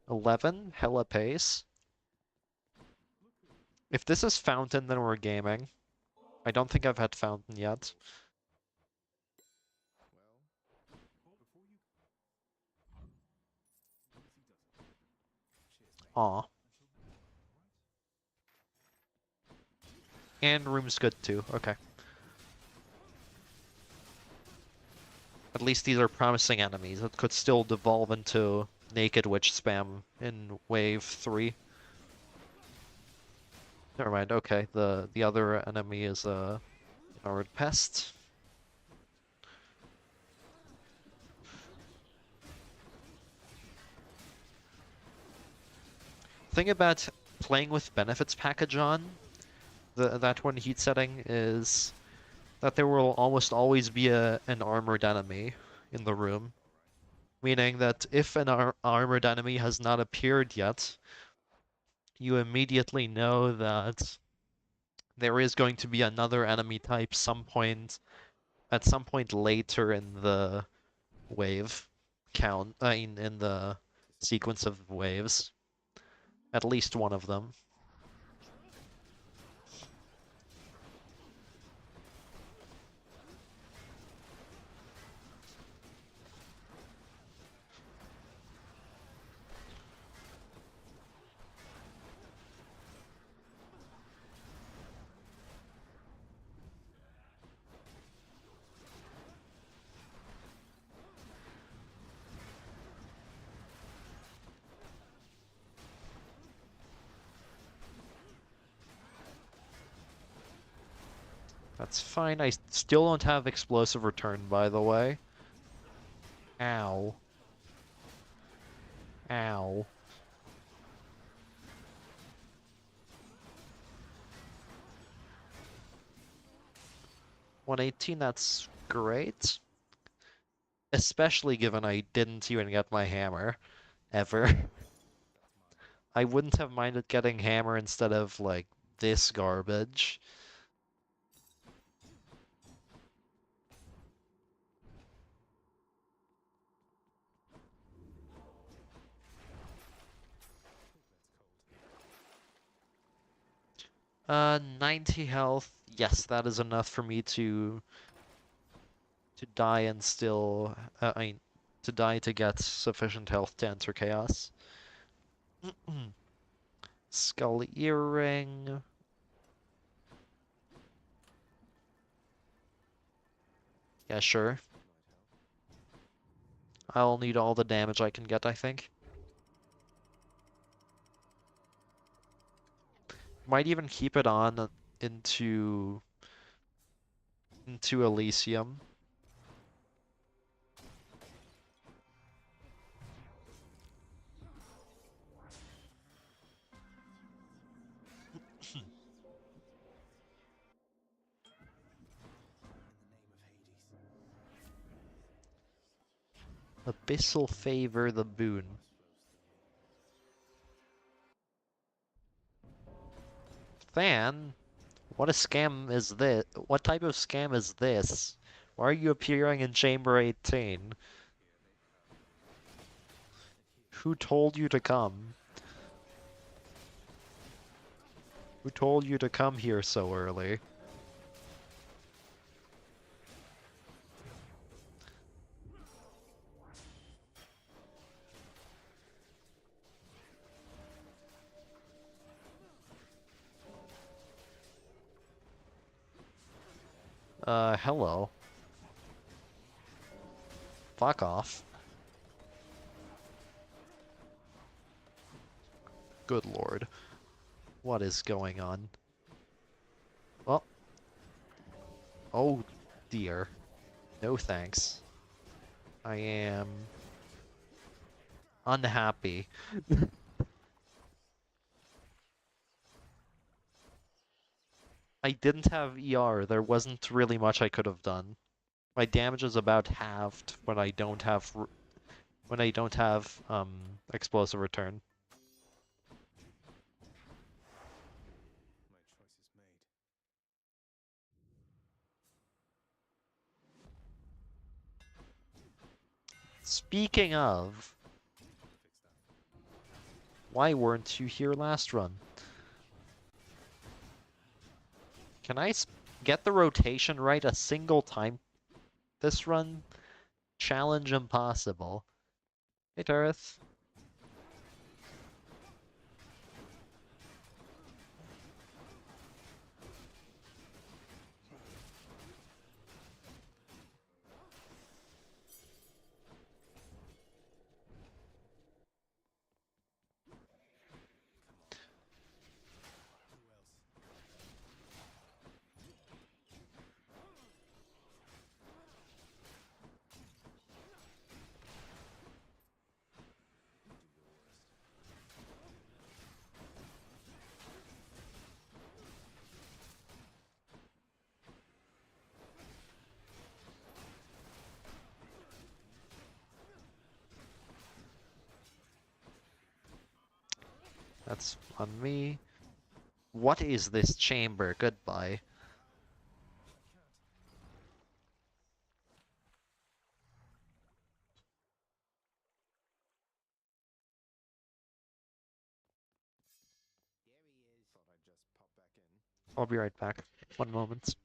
Speaker 1: 11, hella pace. If this is Fountain, then we're gaming. I don't think I've had Fountain yet. Aw. And room's good too, okay. At least these are promising enemies. It could still devolve into Naked Witch spam in wave 3. Never mind, okay. The other enemy is Armored Pest. Thing about playing with benefits package on, that one heat setting, is that there will almost always be an armored enemy in the room. Meaning that if an armored enemy has not appeared yet, you immediately know that there is going to be another enemy type at some point later in the wave count, in the sequence of waves. At least one of them. That's fine. I still don't have explosive return, by the way. Ow. Ow. $118, that's great. Especially given I didn't even get my hammer. Ever. I wouldn't have minded getting hammer instead of, like, this garbage. Uh, 90 health. Yes, that is enough for me to die and still, to die to get sufficient health to enter chaos. Skull earring. Yeah, sure. I'll need all the damage I can get, I think. Might even keep it on into Elysium. Abyssal Favor the boon. Than? What a scam is this? What type of scam is this? Why are you appearing in Chamber 18? Who told you to come? Who told you to come here so early? Hello. Fuck off. Good lord. What is going on? Well, oh dear. No thanks. I am unhappy. I didn't have ER. There wasn't really much I could have done. My damage is about halved when I don't have explosive return.
Speaker 2: My choice is made.
Speaker 1: Speaking of,
Speaker 2: Fix that.
Speaker 1: why weren't you here last run? Can I get the rotation right a single time this run? Challenge impossible. Hey, Darth.
Speaker 2: Who else? Do your worst.
Speaker 1: That's on me. What is this chamber? Goodbye.
Speaker 2: I can't. There he is. Thought I'd just pop back in.
Speaker 1: I'll be right back. 1 moment.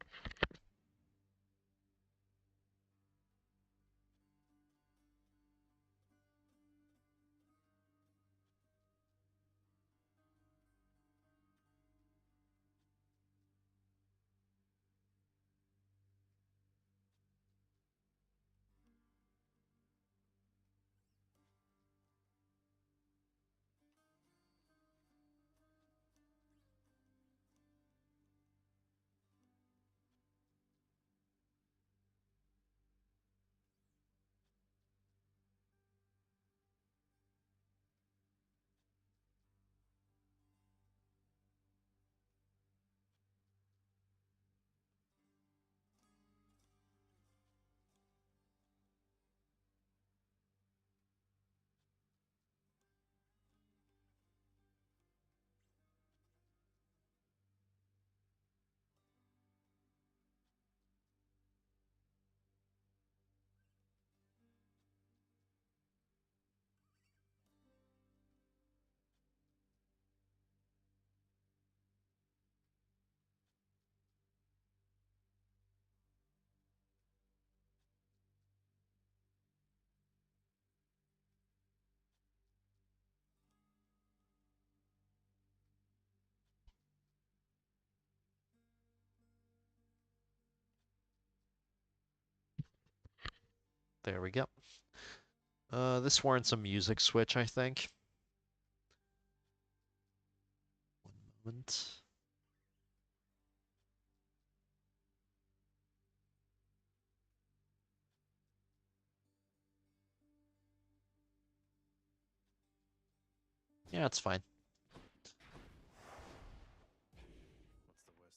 Speaker 1: There we go. This warrants a music switch, I think. 1 moment. Yeah, it's fine.
Speaker 2: What's the worst that could happen?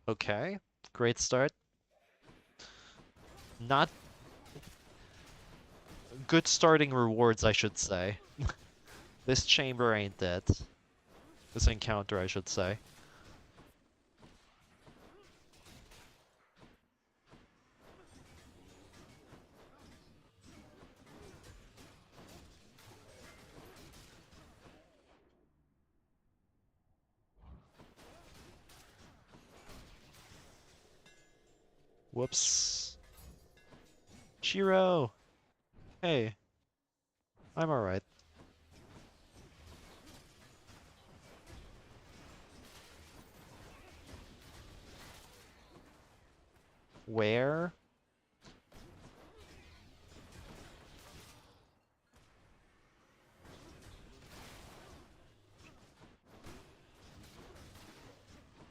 Speaker 1: Okay, great start. Not good starting rewards, I should say. This chamber ain't it. This encounter, I should say. Whoops. Shiro! Hey, I'm alright. Where?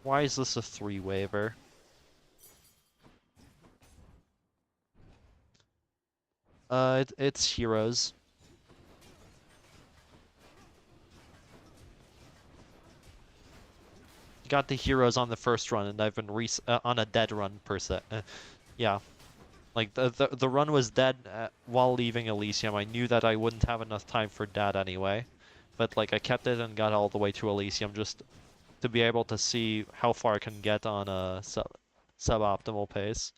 Speaker 1: Why is this a 3-waver? It's heroes. Got the heroes on the first run, and I've been on a dead run per se. Yeah, like the run was dead while leaving Elysium. I knew that I wouldn't have enough time for that anyway, but like I kept it and got all the way to Elysium just to be able to see how far I can get on a suboptimal pace.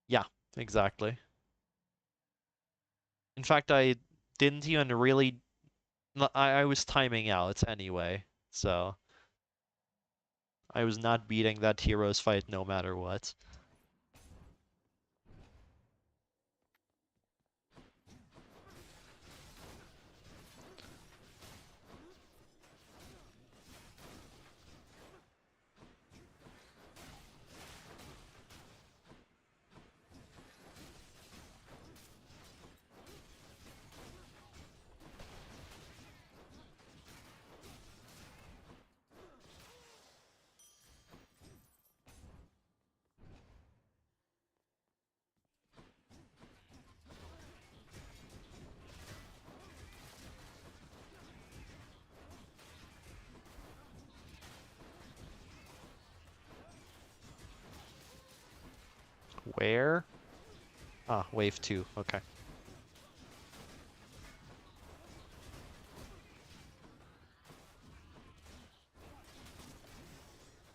Speaker 1: Yeah, exactly. In fact, I didn't even really. I was timing out anyway, so I was not beating that heroes fight no matter what. Where? Ah, wave 2, okay.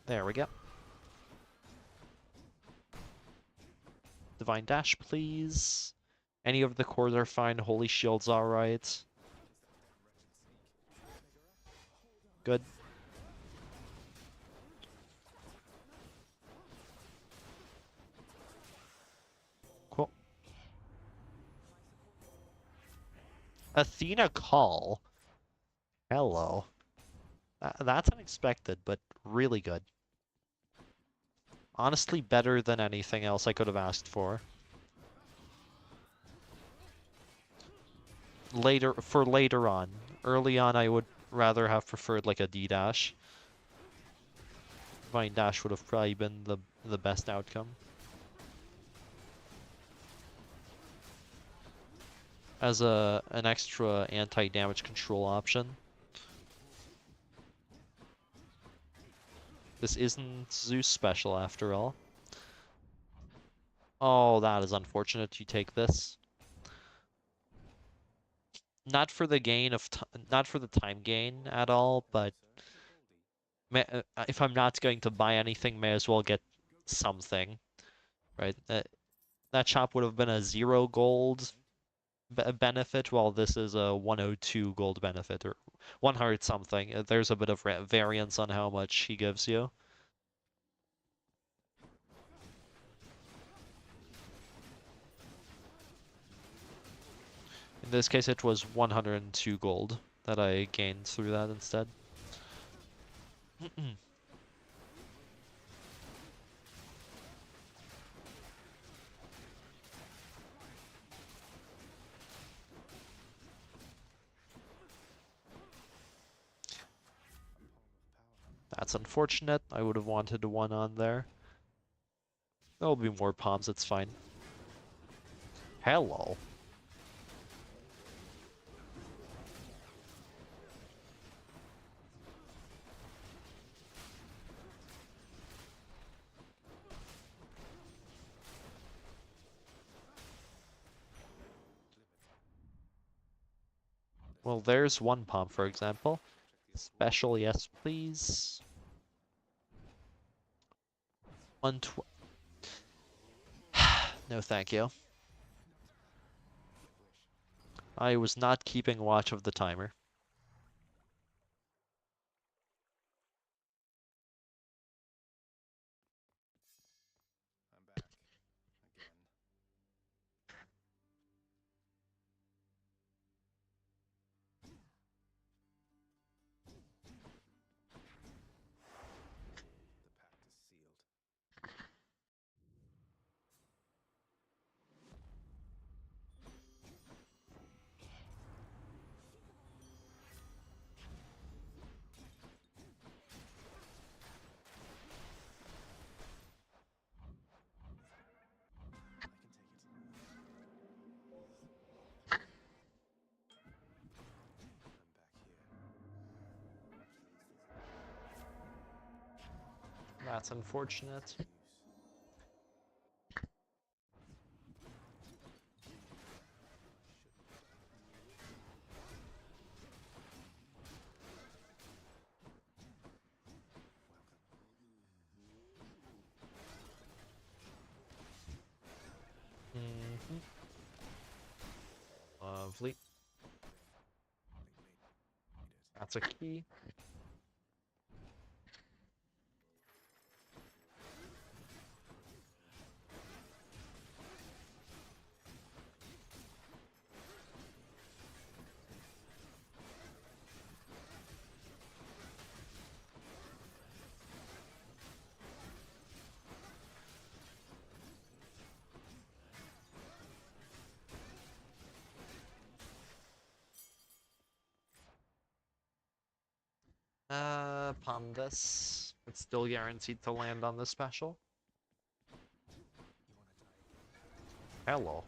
Speaker 1: There we go. Divine Dash, please. Any of the cores are fine. Holy Shield's alright. Good. Cool. Athena Call. Hello. That's unexpected, but really good. Honestly, better than anything else I could have asked for. For later on. Early on, I would rather have preferred like a D-dash. Divine Dash would have probably been the best outcome. As an extra anti-damage control option. This isn't Zeus special after all. Oh, that is unfortunate. You take this. Not for the gain of not for the time gain at all, but if I'm not going to buy anything, may as well get something, right? That shop would have been a 0 gold benefit, while this is a 102 gold benefit, or 100 something. There's a bit of variance on how much he gives you. In this case, it was 102 gold that I gained through that instead. That's unfortunate. I would have wanted one on there. There'll be more palms, it's fine. Hello. Well, there's one palm, for example. Special, yes, please. 120. No, thank you. I was not keeping watch of the timer.
Speaker 2: I'm back. Again. The pact is sealed. I can take it. I'm back here.
Speaker 1: That's unfortunate.
Speaker 2: Use.
Speaker 1: Mm-hmm. Lovely. That's a key. Palm this. It's still guaranteed to land on the special. Hello.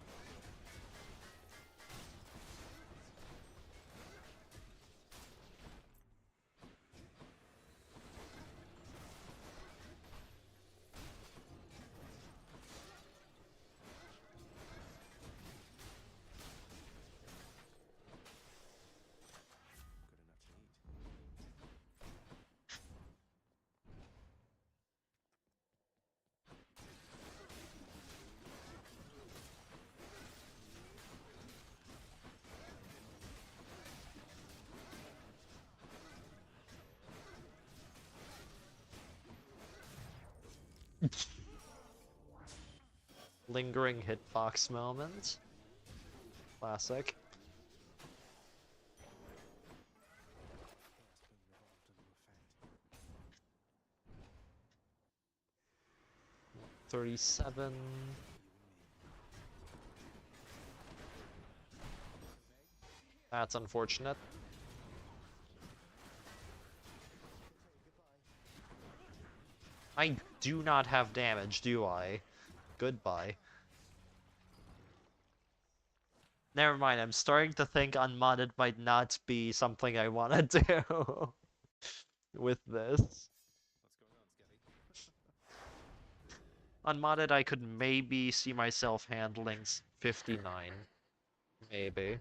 Speaker 1: Lingering hitbox moment. Classic.
Speaker 2: Good enough to eat.
Speaker 1: 37. That's unfortunate. I do not have damage, do I? Goodbye. Never mind, I'm starting to think unmodded might not be something I want to do with this.
Speaker 2: What's going on, Skelly?
Speaker 1: Unmodded, I could maybe see myself handling 59. Maybe.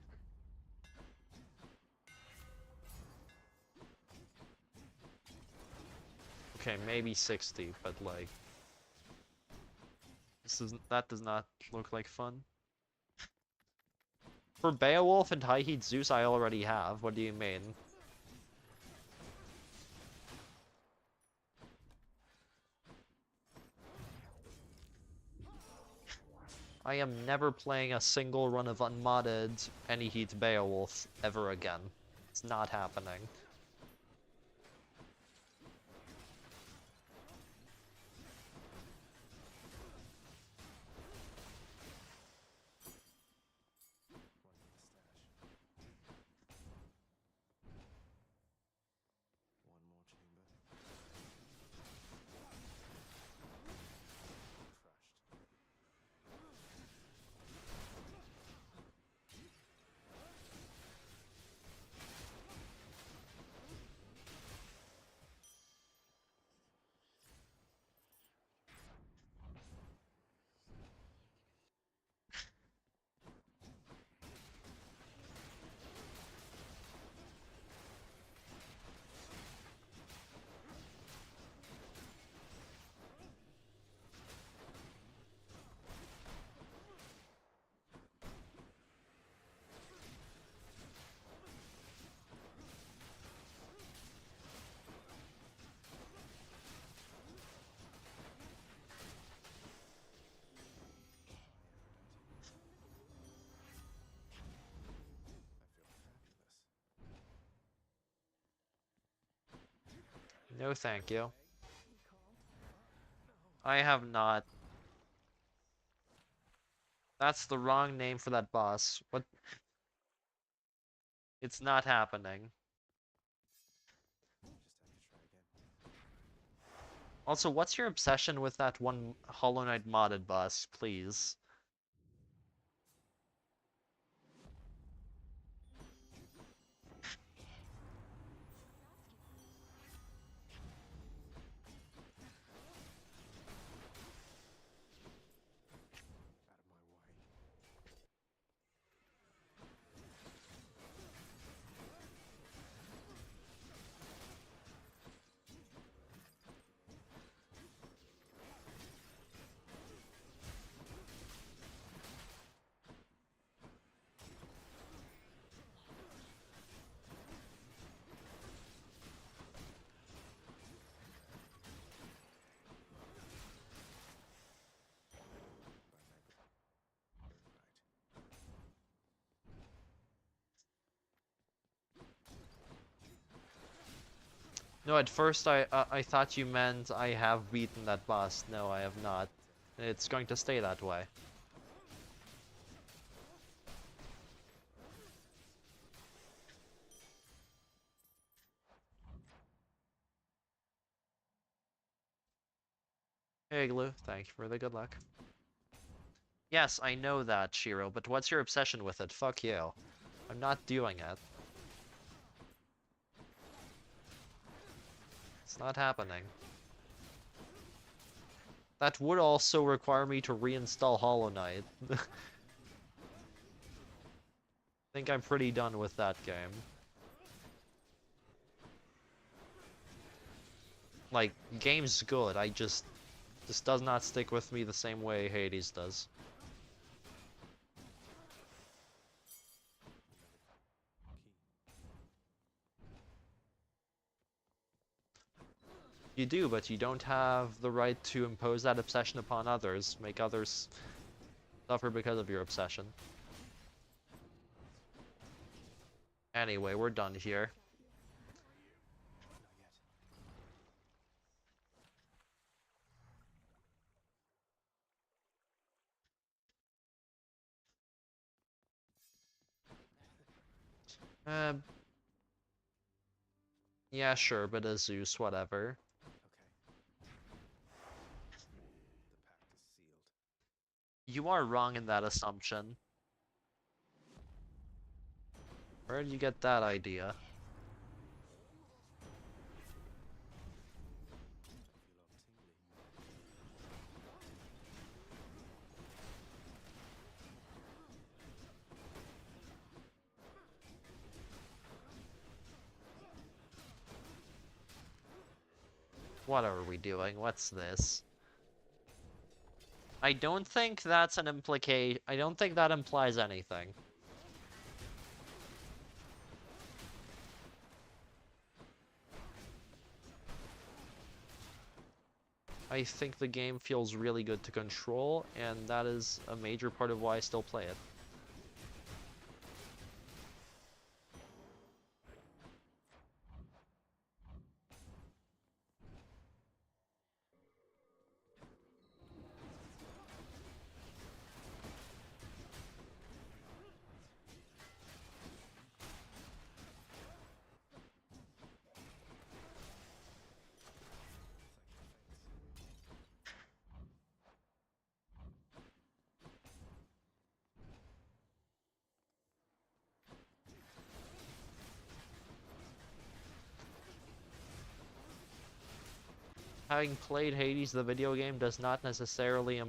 Speaker 1: Okay, maybe 60, but like... that does not look like fun. For Beowulf and High Heat Zeus, I already have. What do you mean? I am never playing a single run of unmodded Any Heat Beowulf ever again. It's not happening.
Speaker 2: One more chamber. Crushed.
Speaker 1: No, thank you.
Speaker 4: You can't.
Speaker 1: I have not. That's the wrong name for that boss. What? It's not happening.
Speaker 2: Just have to try again.
Speaker 1: Also, what's your obsession with that one Hollow Knight modded boss, please?
Speaker 2: Out of my way.
Speaker 1: No, at first I thought you meant I have beaten that boss. No, I have not. It's going to stay that way. Hey, Glue, thank you for the good luck. Yes, I know that, Shiro, but what's your obsession with it? Fuck you. I'm not doing it. It's not happening. That would also require me to reinstall Hollow Knight. I think I'm pretty done with that game. Like, game's good, I just... This does not stick with me the same way Hades does. You do, but you don't have the right to impose that obsession upon others, make others suffer because of your obsession. Anyway, we're done here. Uh, yeah, sure, but as Zeus, whatever.
Speaker 2: Okay. The pact is sealed.
Speaker 1: You are wrong in that assumption. Where did you get that idea?
Speaker 2: I feel all tingly.
Speaker 1: What are we doing? What's this? I don't think that's an I don't think that implies anything. I think the game feels really good to control, and that is a major part of why I still play it. Having played Hades the video game does not necessarily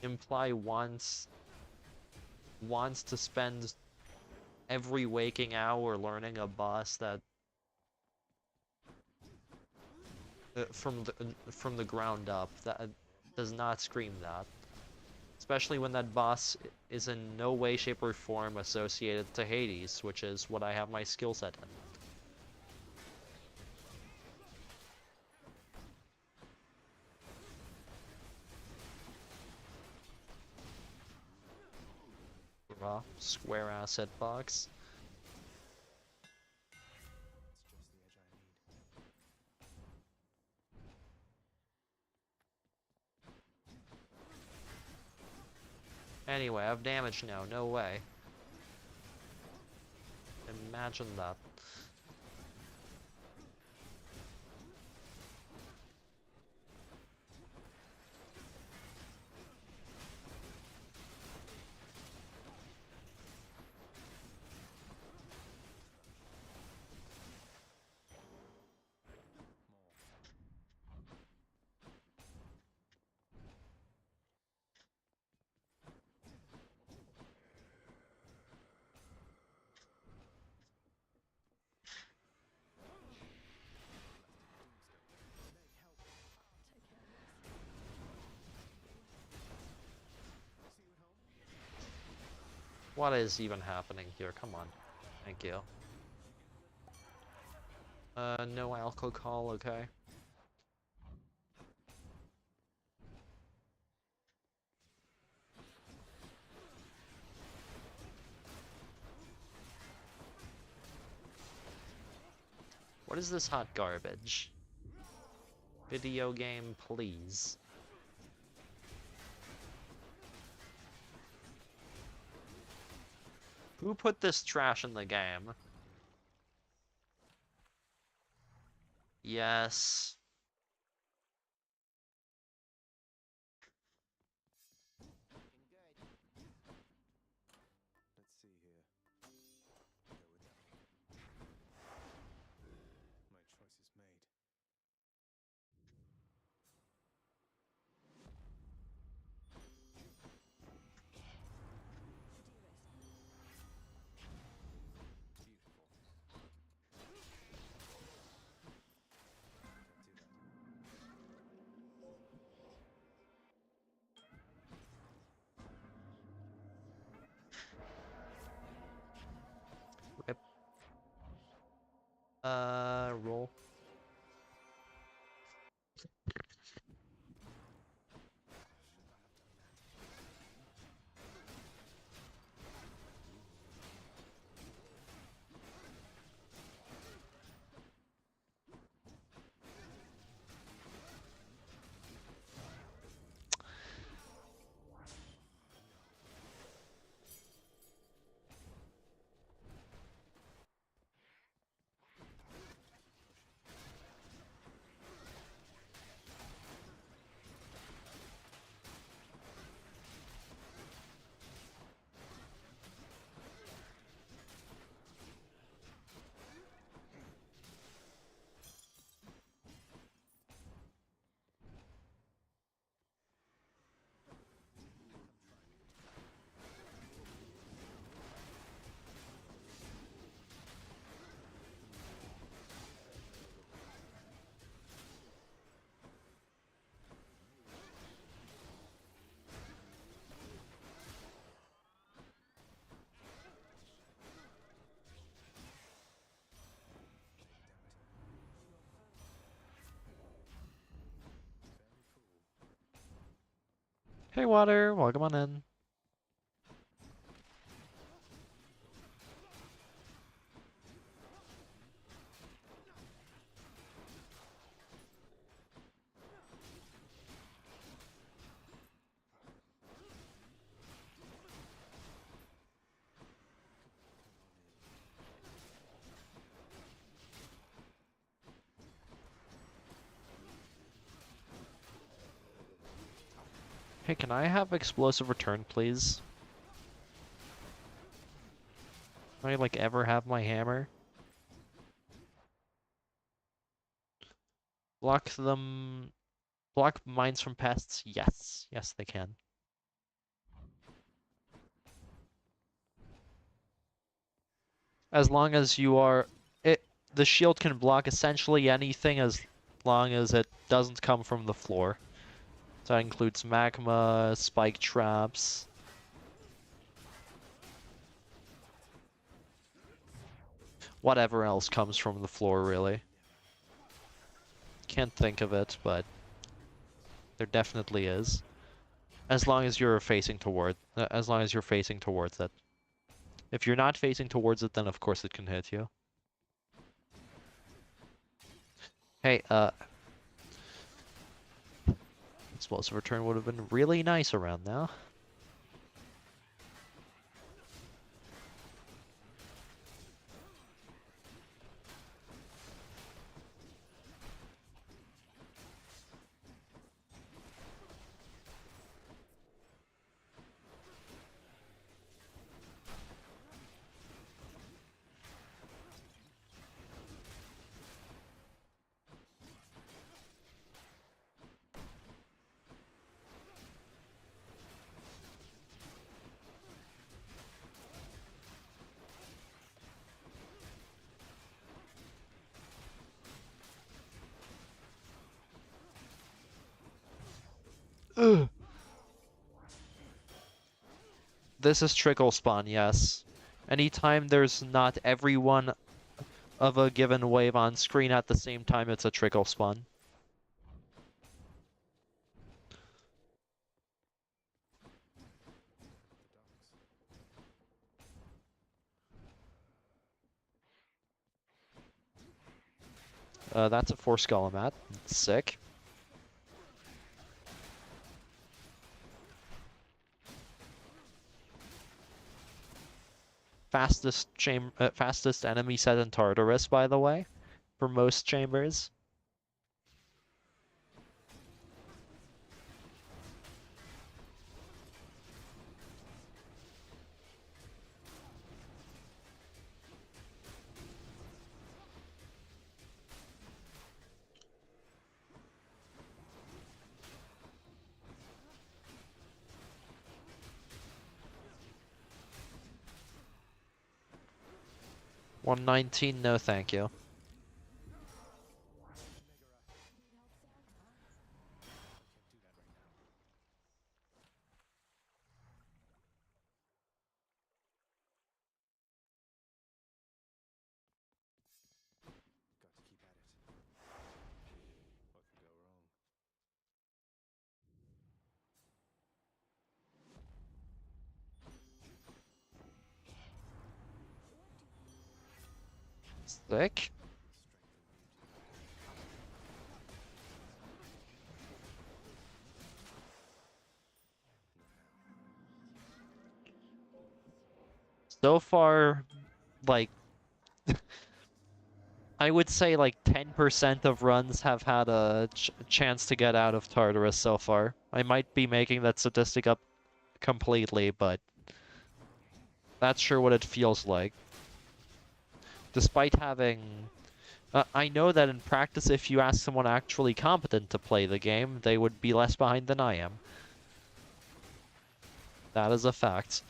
Speaker 1: imply wants to spend every waking hour learning a boss that from the ground up. That does not scream that. Especially when that boss is in no way, shape, or form associated to Hades, which is what I have my skill set in. Raw, square asset box.
Speaker 2: It's just the edge I need.
Speaker 1: Anyway, I have damage now. No way. Imagine that. What is even happening here? Come on. Thank you. No alcohol, okay. What is this hot garbage? Video game, please. Who put this trash in the game? Yes.
Speaker 2: Let's see here. Go with that one. My choice is made. Beautiful.
Speaker 1: Rip. Roll. Hey, Water, welcome on in. Hey, can I have explosive return, please? Can I, like, ever have my hammer? Block them... Block mines from pests? Yes. Yes, they can. As long as you are... the shield can block essentially anything as long as it doesn't come from the floor. So that includes magma, spike traps. Whatever else comes from the floor, really. Can't think of it, but there definitely is. As long as you're facing toward, as long as you're facing towards it. If you're not facing towards it, then of course it can hit you. Hey, explosive return would have been really nice around now. This is trickle spawn, yes. Anytime there's not everyone of a given wave on screen at the same time, it's a trickle spawn. That's a 4 Scalamat. Sick. Fastest enemy set in Tartarus, by the way, for most chambers. $119, no thank you.
Speaker 2: Got to keep at it. What could go wrong?
Speaker 1: Sick. So far, like, I would say like 10% of runs have had a chance to get out of Tartarus so far. I might be making that statistic up completely, but that's sure what it feels like. Despite having... I know that in practice, if you ask someone actually competent to play the game, they would be less behind than I am. That is a fact.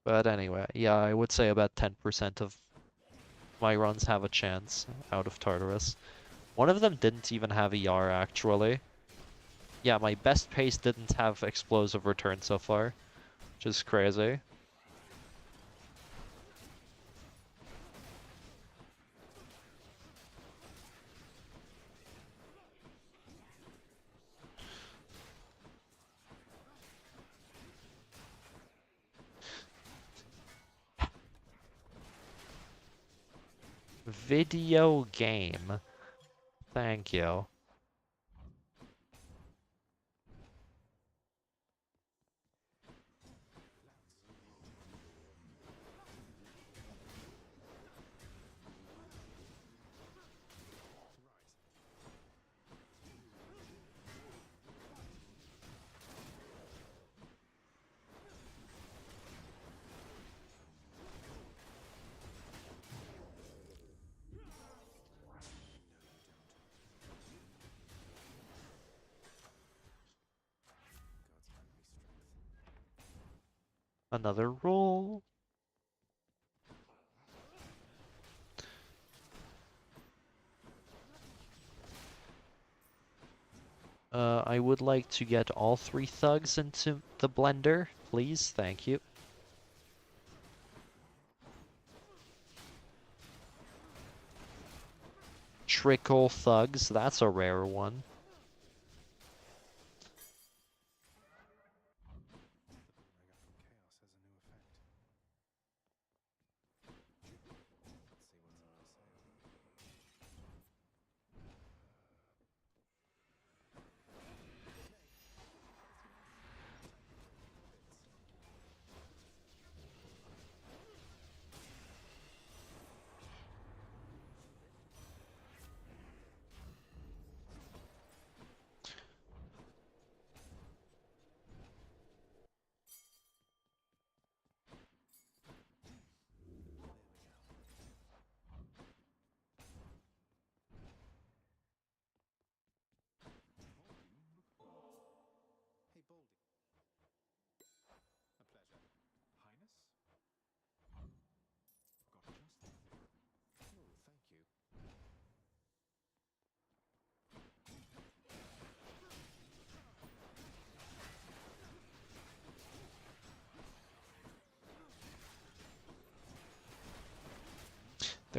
Speaker 1: But anyway, yeah, I would say about 10% of my runs have a chance out of Tartarus. One of them didn't even have ER, actually. Yeah, my best pace didn't have explosive return so far, which is crazy. Video game. Thank you. Another roll. I would like to get all 3 thugs into the blender, please. Thank you. Trickle thugs, that's a rare one.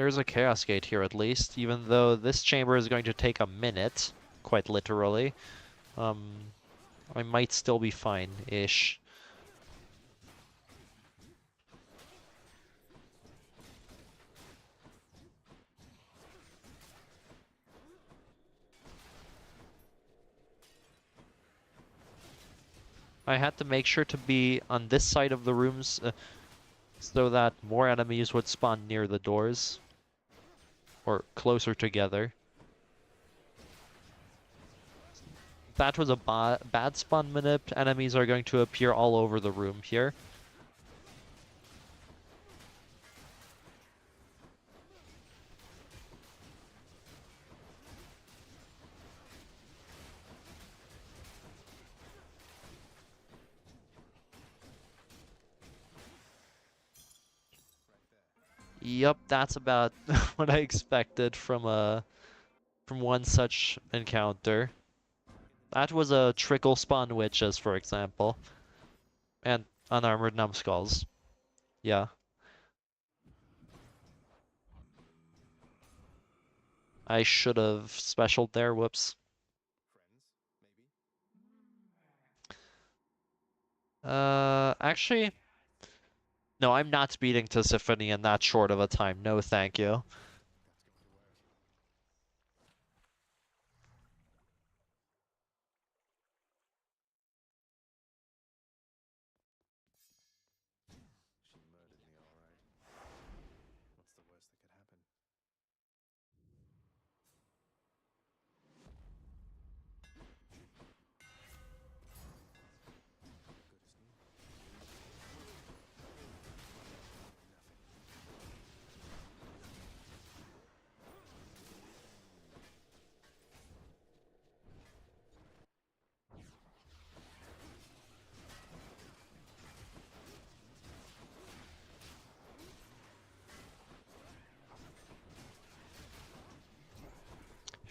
Speaker 1: There's a Chaos Gate here at least, even though this chamber is going to take a minute, quite literally. I might still be fine-ish. I had to make sure to be on this side of the rooms so that more enemies would spawn near the doors. Or closer together. That was a bad spawn manip. Enemies are going to appear all over the room here. Yep, that's about what I expected from one such encounter. That was a trickle spawn witches, for example. And unarmored numbskulls. Yeah. I should have specialed there, whoops. Actually, no, I'm not speeding to Symphony in that short of a time. No, thank you.
Speaker 2: She murdered me, all right. What's the worst that could happen? Goodest new.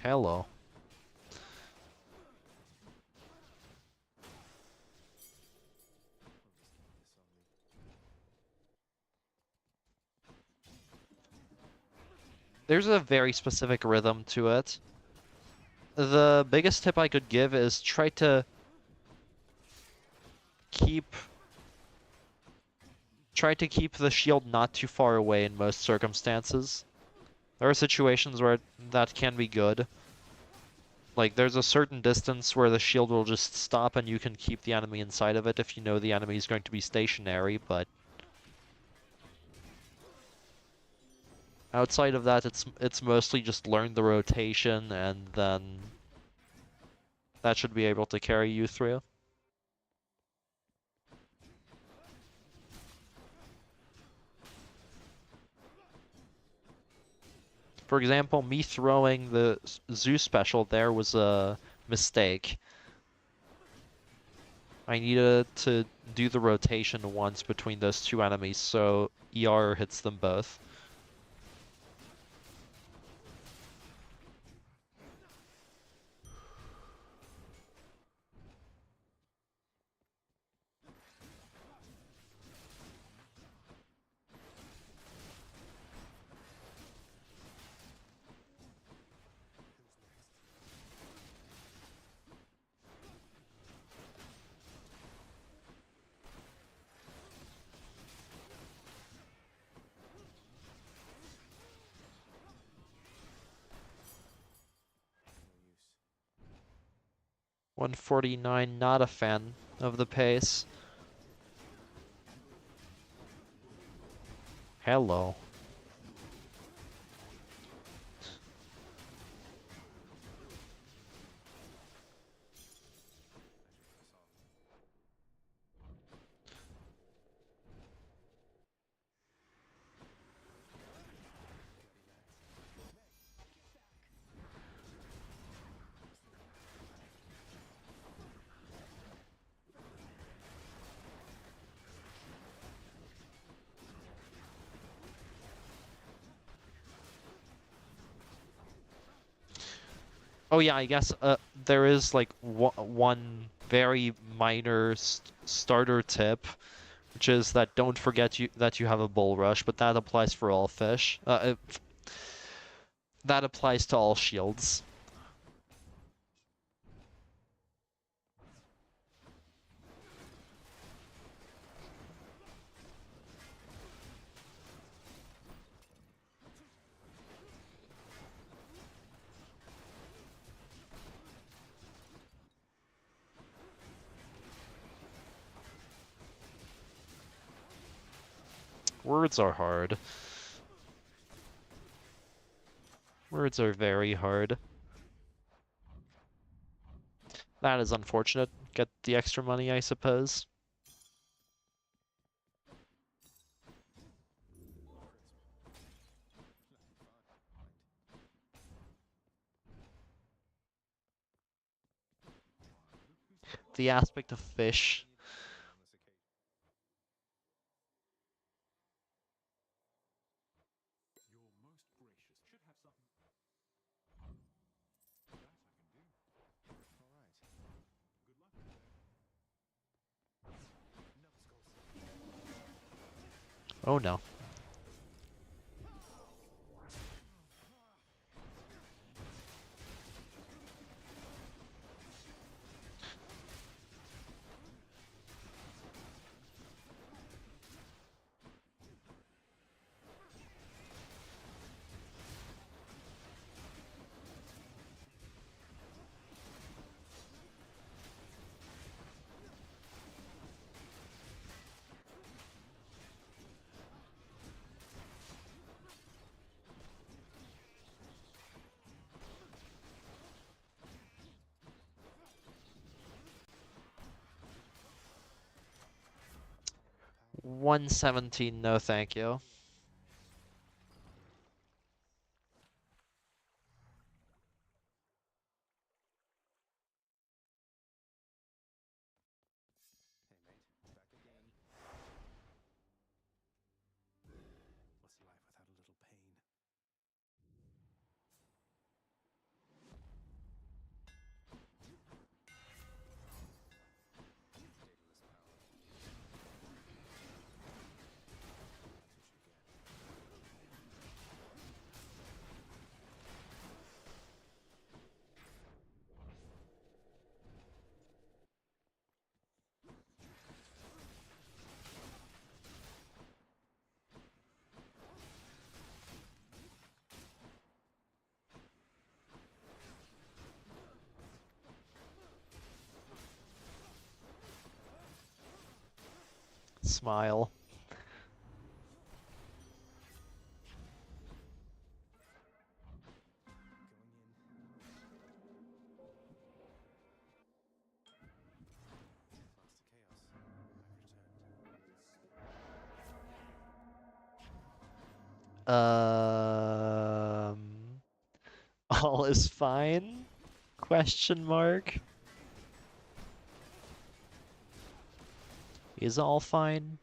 Speaker 1: Hello. There's a very specific rhythm to it. The biggest tip I could give is try to keep the shield not too far away in most circumstances. There are situations where that can be good. Like, there's a certain distance where the shield will just stop and you can keep the enemy inside of it if you know the enemy is going to be stationary, but outside of that, it's mostly just learn the rotation and then that should be able to carry you through. For example, me throwing the Zeus special there was a mistake. I needed to do the rotation once between those two enemies, so ER hits them both.
Speaker 2: No use.
Speaker 1: 149, not a fan of the pace. Hello. Oh yeah, I guess there is like one very minor starter tip, which is that don't forget that you have a bull rush, but that applies for all fish. That applies to all shields. Words are hard. Words are very hard. That is unfortunate. Get the extra money, I suppose. The aspect of fish.
Speaker 3: You're most gracious. Should have something. That I can do.
Speaker 2: All right.
Speaker 3: Good luck with that.
Speaker 2: Numbskulls.
Speaker 1: Oh no. $117, no thank you.
Speaker 2: Hey, mate. Back again. What's life without a little pain? Daedalus power. That's what you get.
Speaker 1: Smile.
Speaker 2: Going in. Class to chaos. I've returned.
Speaker 1: All is fine? Question mark. Is all fine?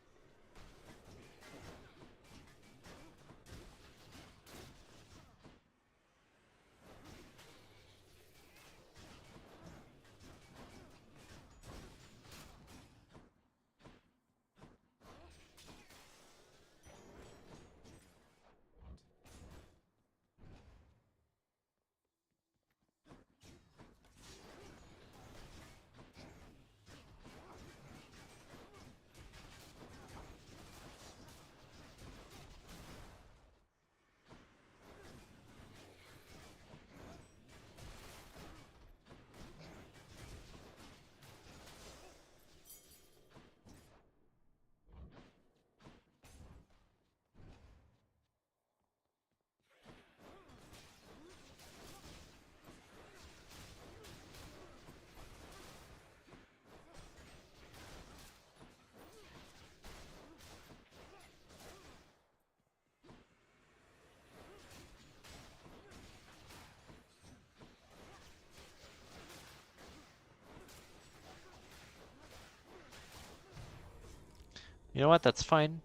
Speaker 1: You know what? That's fine.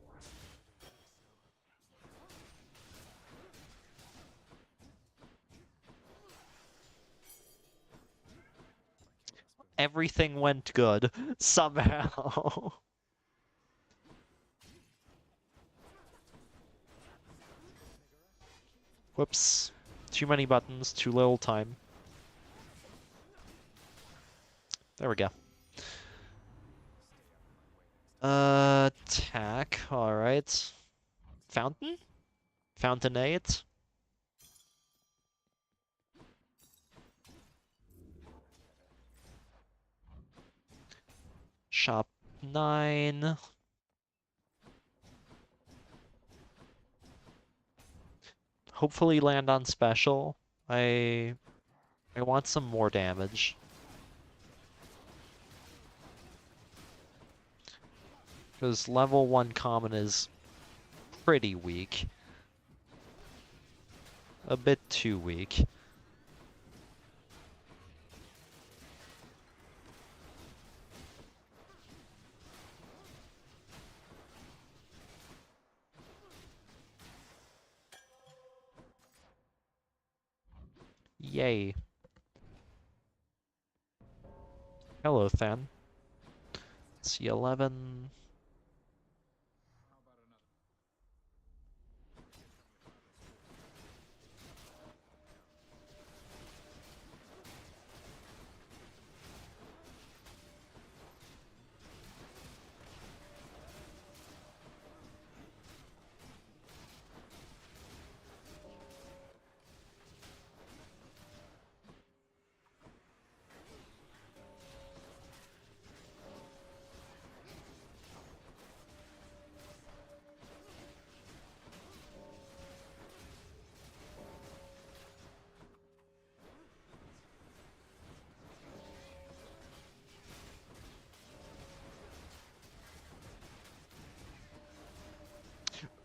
Speaker 1: Everything went good somehow. Whoops. Too many buttons, too little time. There we go. Attack, alright. Fountain? Fountainate? Shop 9. Hopefully land on special. I want some more damage. Because level 1 common is pretty weak. A bit too weak. Yay. Hello, Than. C11.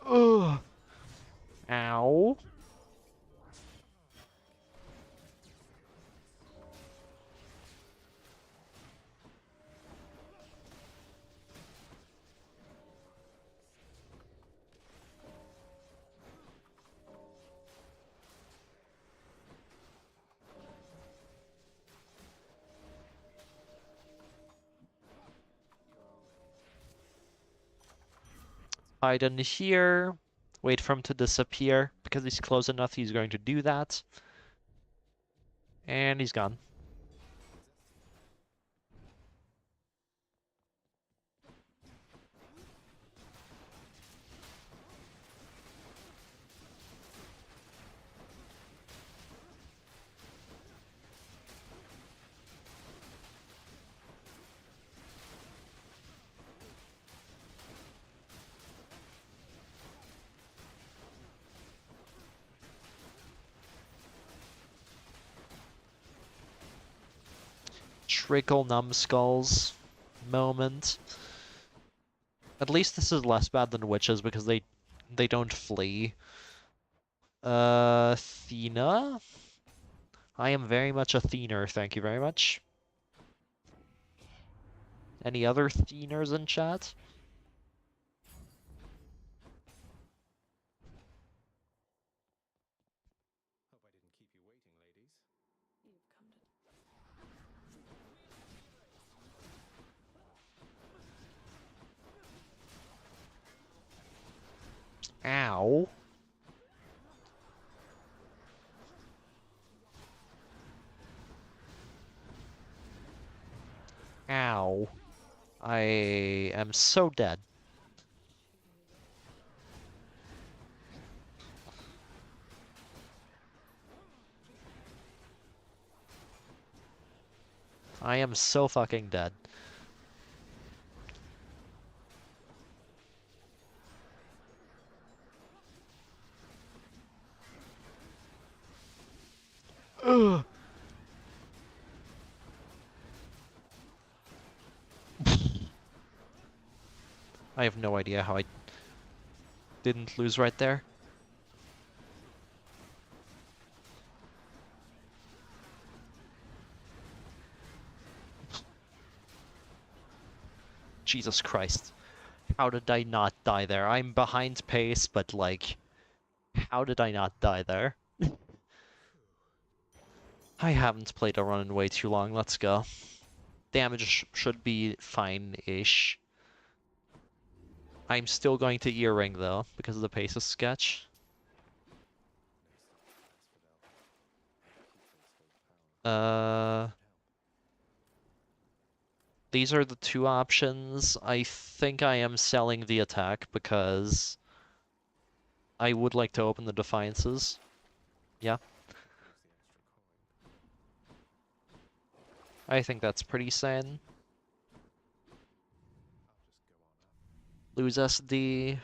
Speaker 1: Ugh. Ow. Hide in here. Wait for him to disappear. Because he's close enough, he's going to do that. And he's gone. Trickle numbskulls moment. At least this is less bad than witches because they don't flee. Athena? I am very much a Thiener, thank you very much. Any other Thieners in chat?
Speaker 2: Hope I didn't keep you waiting, ladies.
Speaker 4: You've come to.
Speaker 1: Ow. Ow. I am so dead. I am so fucking dead. Ugh. I have no idea how I didn't lose right there. Jesus Christ. How did I not die there? I'm behind pace, but like, how did I not die there? I haven't played a run in way too long. Let's go. Damage should be fine-ish. I'm still going to earring though, because of the pace of sketch.
Speaker 2: Next up,
Speaker 1: Uh, these are the two options. I think I am selling the attack because I would like to open the Defiances. Yeah,
Speaker 2: Here's the extra coin.
Speaker 1: I think that's pretty sane.
Speaker 2: I'll just go on up.
Speaker 1: Lose SD.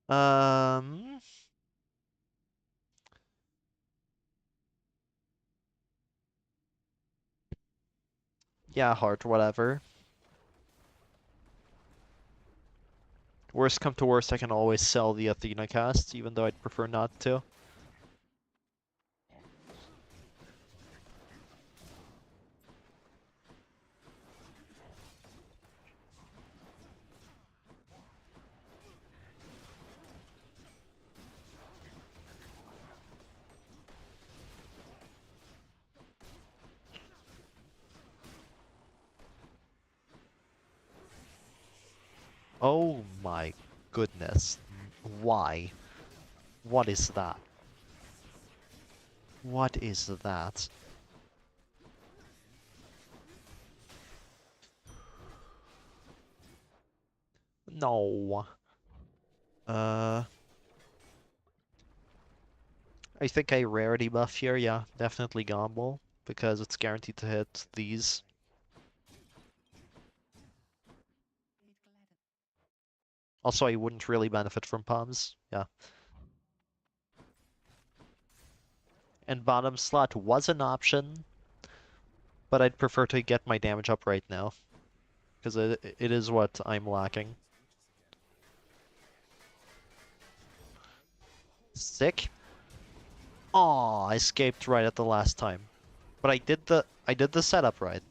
Speaker 1: Um, yeah, heart, whatever. Worst come to worst, I can always sell the Athena cast, even though I'd prefer not to. Oh my goodness. Why? What is that? What is that? No. Uh, I think I rarity buff here, yeah, definitely gamble, because it's guaranteed to hit these. Also, I wouldn't really benefit from palms, yeah. And bottom slot was an option, but I'd prefer to get my damage up right now, because it is what I'm lacking. Sick. Aw, I escaped right at the last time. But I did the setup right.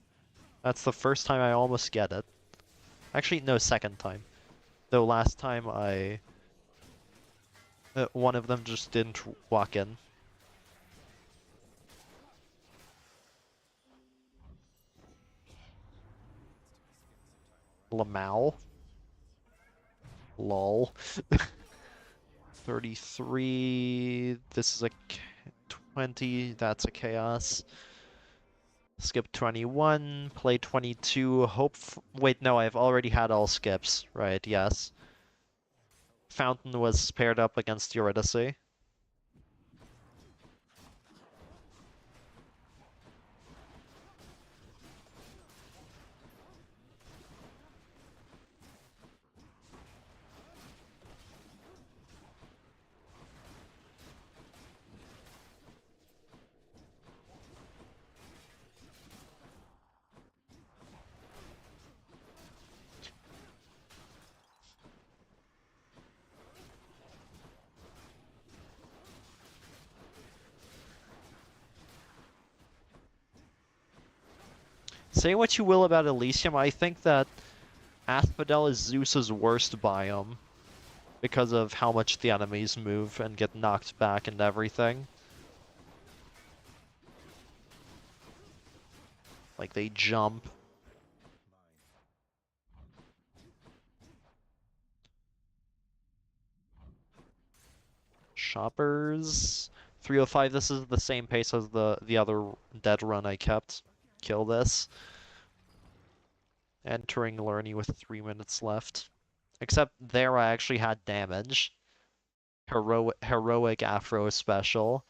Speaker 1: That's the first time I almost get it. Actually, no, second time. Though last time one of them just didn't walk in. Lamau. Lol. 33. This is a 20. That's a chaos. Skip 21. Play 22. Wait, no, I've already had all skips. Right, yes. Fountain was paired up against Eurydice. Say what you will about Elysium, I think that Asphodel is Zeus's worst biome because of how much the enemies move and get knocked back and everything. Like they jump. Shoppers. 305, this is the same pace as the other dead run I kept. Kill this. Entering Lurny with 3 minutes left. Except there I actually had damage. Heroic Afro special.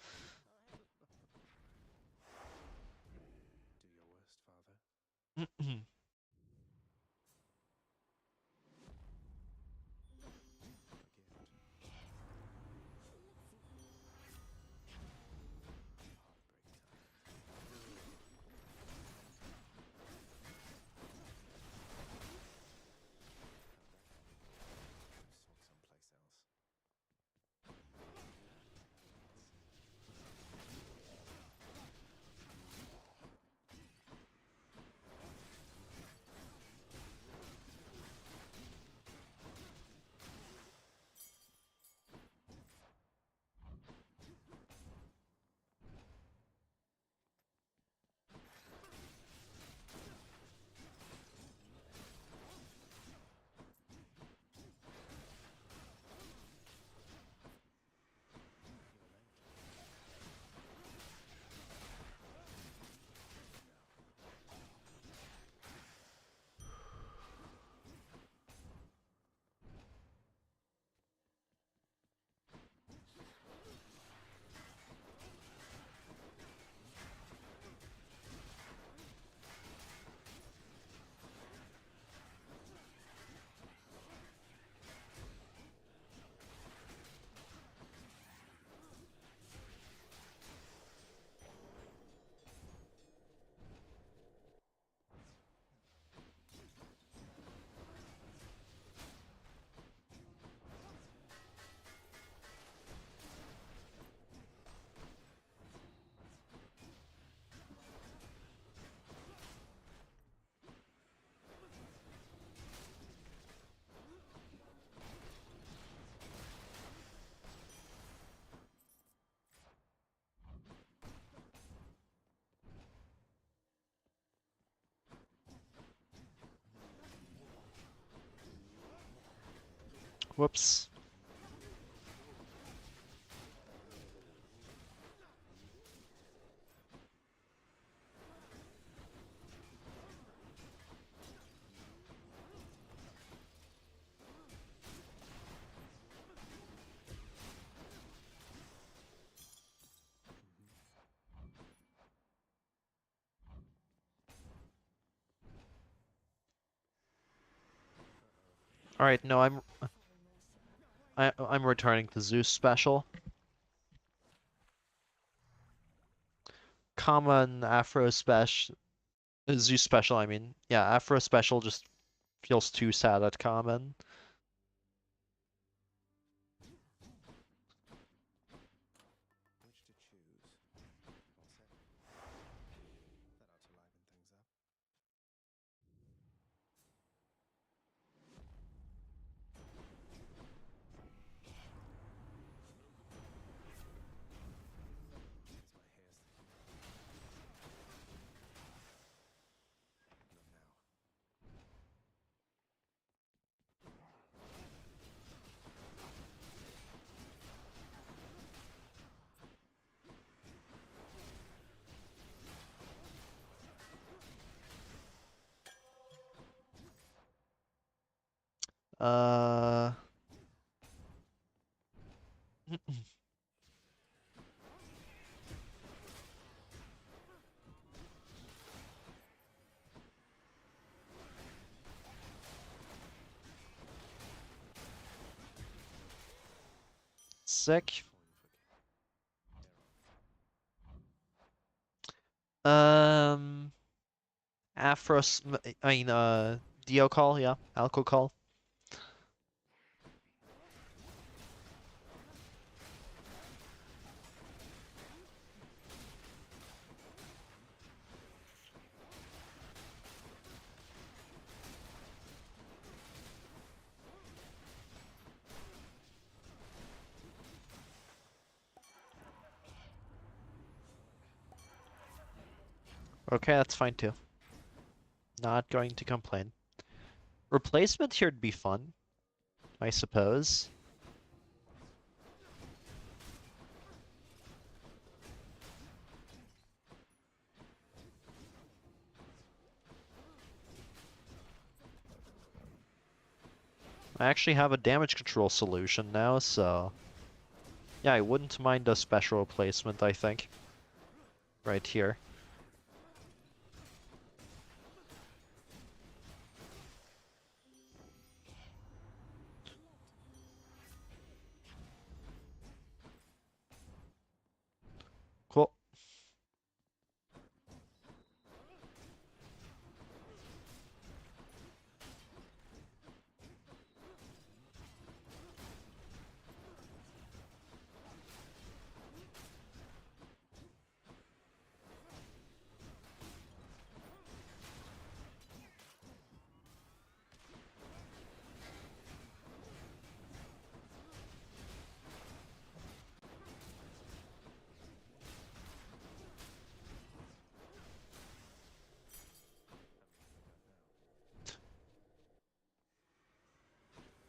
Speaker 1: Whoops. All right, no, I'm returning to Zeus special. Common Afro special, Zeus special. I mean, yeah, Afro special just feels too sad at common.
Speaker 2: Which to choose? All set. That ought to liven things up. Is my hair sticking out? Not now.
Speaker 1: Uh, sick. Um, Afro, I mean, Dio call, yeah, Alco call. Okay, that's fine too. Not going to complain. Replacement here'd be fun, I suppose. I actually have a damage control solution now, so yeah, I wouldn't mind a special replacement, I think. Right here.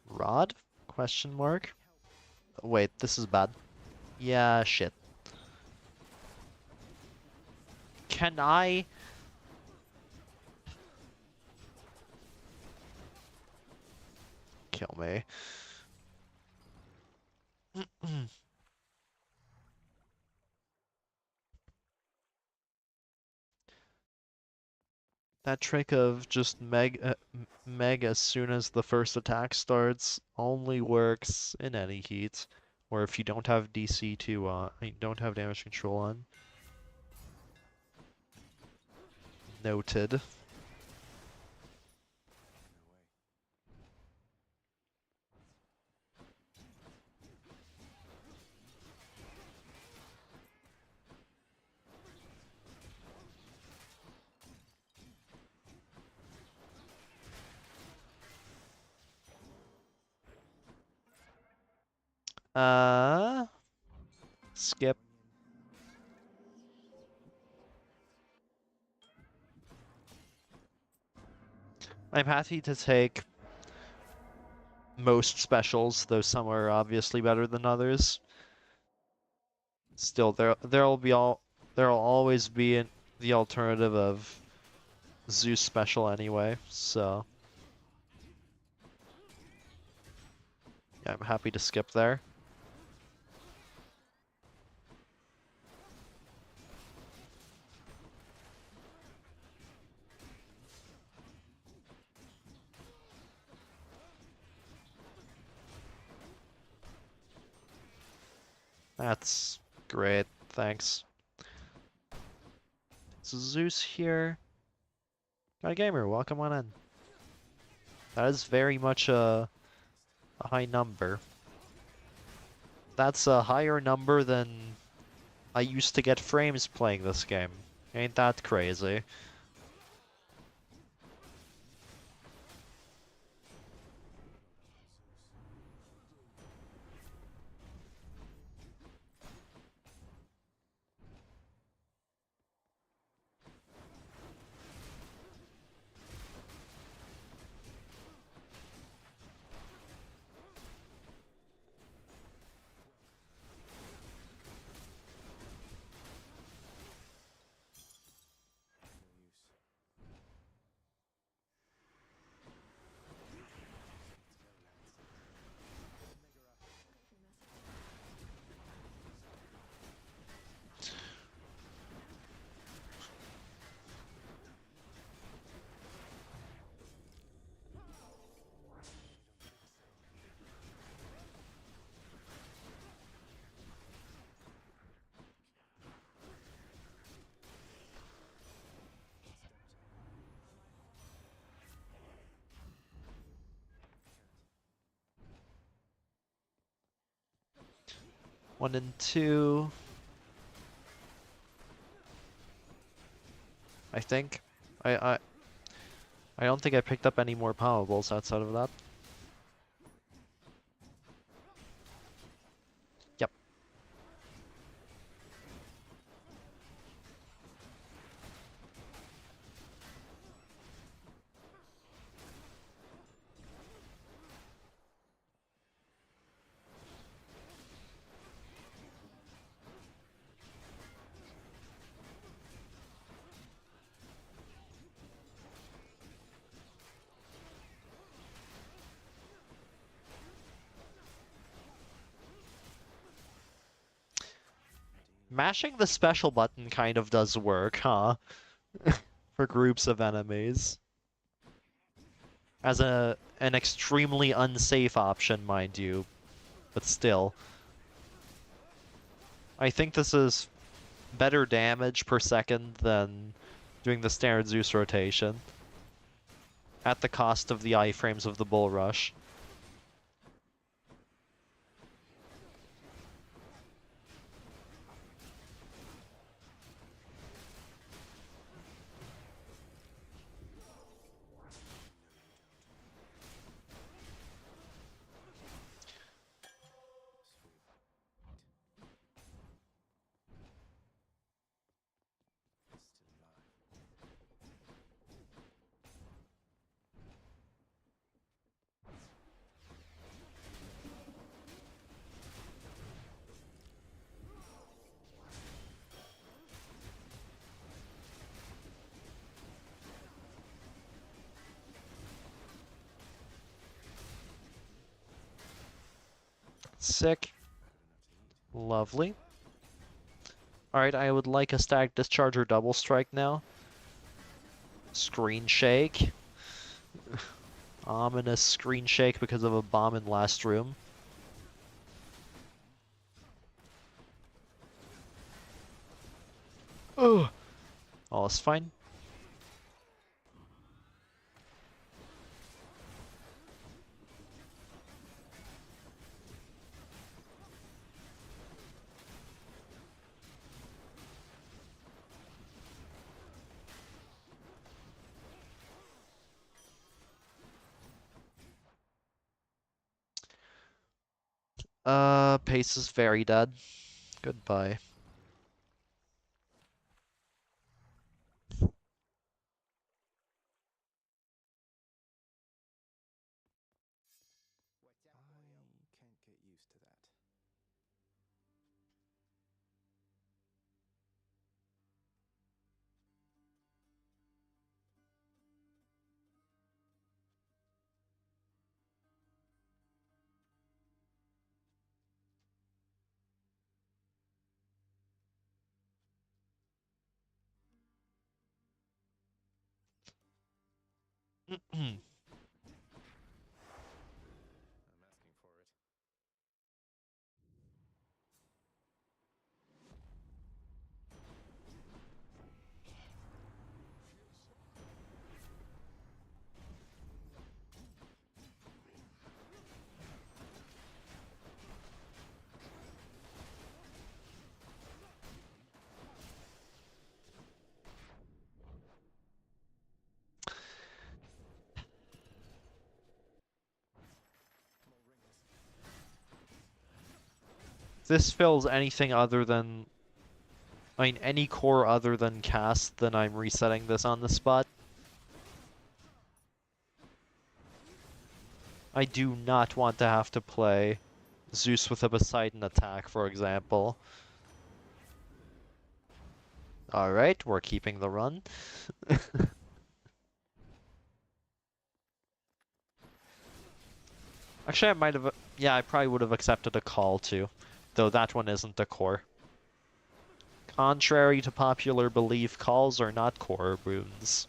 Speaker 1: Rod? Question mark? Wait, this is bad. Yeah, shit. Can I... Kill me. That trick of just meg as soon as the first attack starts only works in any heat, or if you don't have DC to don't have damage control on. Noted. Skip. I'm happy to take most specials, though some are obviously better than others. Still, there'll always be the alternative of Zeus special anyway, so yeah, I'm happy to skip there. That's great, thanks. So Zeus here. Got gamer, welcome on in. That is very much a high number. That's a higher number than I used to get frames playing this game. Ain't that crazy? One and two. I think. I I I don't think I picked up any more pommables outside of that. Yep. Mashing the special button kind of does work, huh? For groups of enemies. As an extremely unsafe option, mind you, but still. I think this is better damage per second than doing the standard Zeus rotation. At the cost of the iframes of the Bull Rush. Sick.
Speaker 2: Better not to eat.
Speaker 1: Lovely. Alright, I would like a stack discharger double strike now. Screen shake. Ominous screen shake because of a bomb in last room. Ugh. All is fine. Pace is very dead. Goodbye.
Speaker 2: I can't get used to that. I'm asking for it.
Speaker 1: This fills anything other than... I mean, any core other than cast, then I'm resetting this on the spot. I do not want to have to play Zeus with a Poseidon attack, for example. Alright, we're keeping the run. Actually, I might have... Yeah, I probably would have accepted a call too. Though that one isn't a core. Contrary to popular belief, calls are not core runes.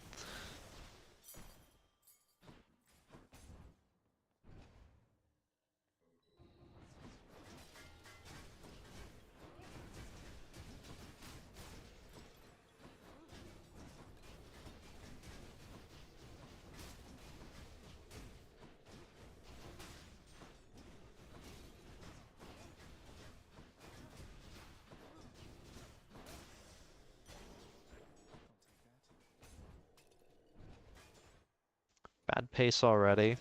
Speaker 1: Bad pace already.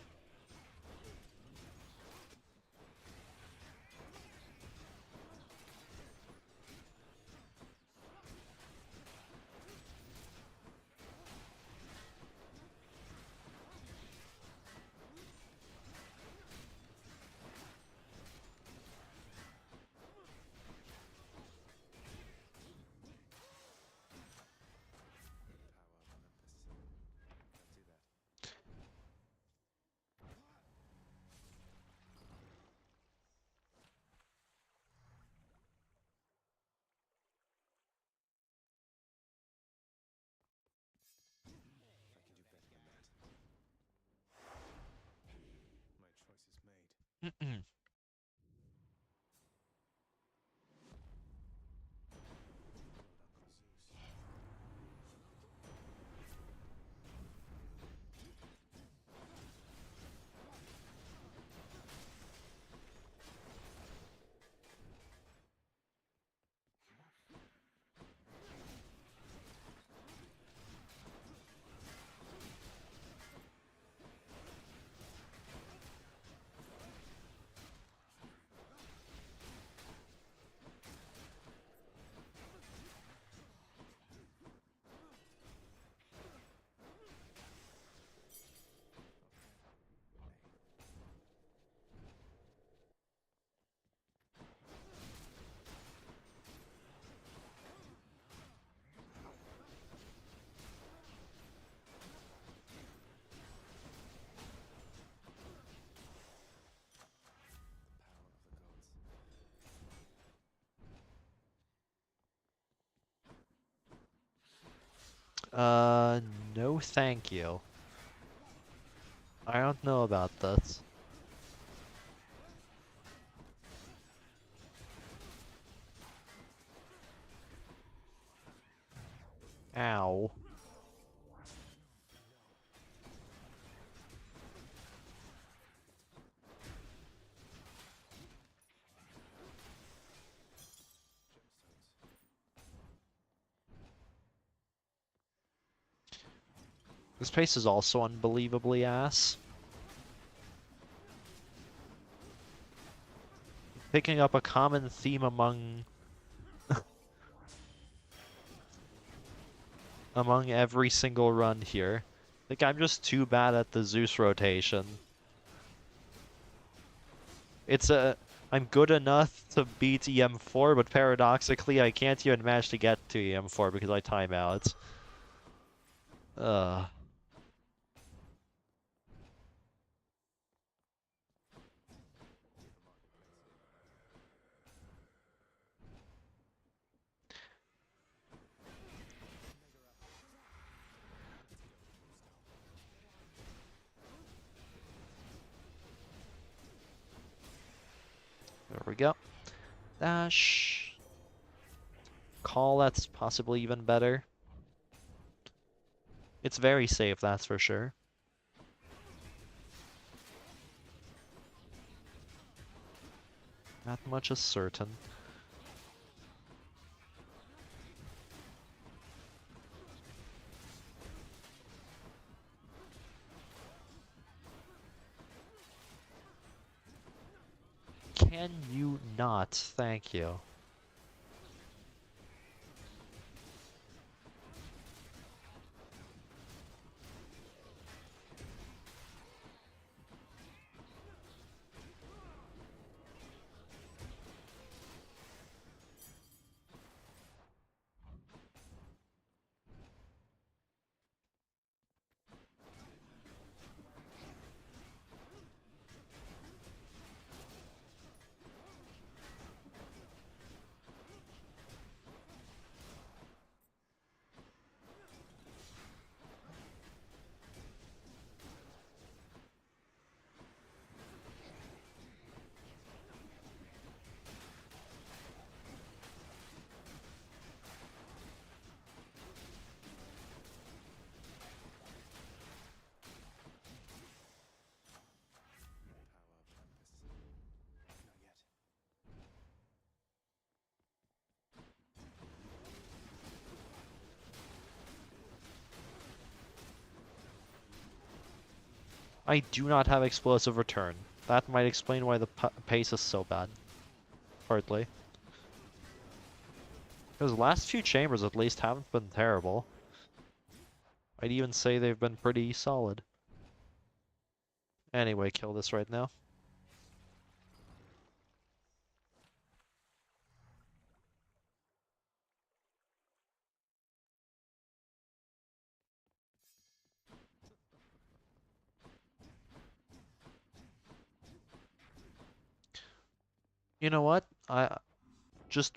Speaker 2: Power Olympus. Can't do that. I can do better than that. My choice is made. Lord Uncle Zeus.
Speaker 1: No thank you. I don't know about this. Ow. This pace is also unbelievably ass. Picking up a common theme among every single run here. I think I'm just too bad at the Zeus rotation. I'm good enough to beat EM4, but paradoxically I can't even manage to get to EM4 because I time out. Ugh. There we go. Dash. Call, that's possibly even better. It's very safe, that's for sure. That much is certain. Can you not? Thank you. I do not have explosive return. That might explain why the pace is so bad. Partly. Because the last few chambers at least haven't been terrible. I'd even say they've been pretty solid. Anyway, kill this right now. You know what? I just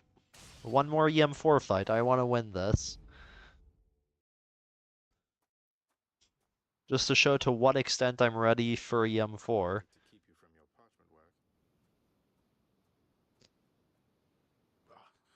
Speaker 1: one more EM4 fight. I want to win this. Just to show to what extent I'm ready for EM4.
Speaker 2: To keep you from your parchment work.
Speaker 3: Darkness.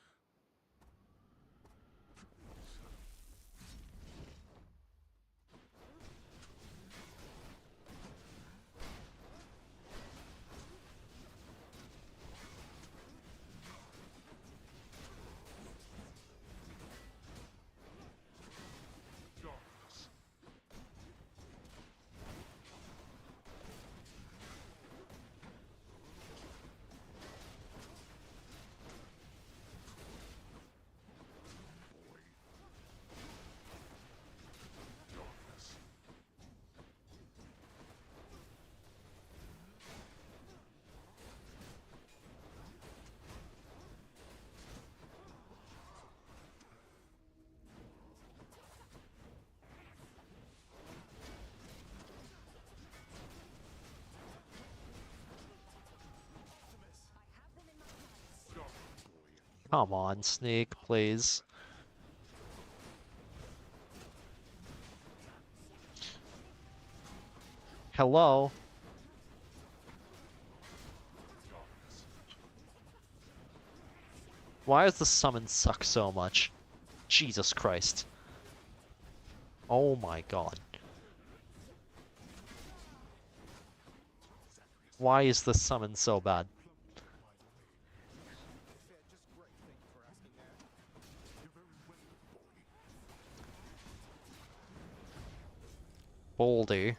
Speaker 3: Wait. Darkness. Darkness, boy.
Speaker 1: Come on, Snake, please. hello? Why does the summon suck so much? Jesus Christ. Oh my god. Why is the summon so bad?
Speaker 2: Fair, just great. Thank you for asking that.
Speaker 3: You're very welcome, boy.
Speaker 1: Boldy.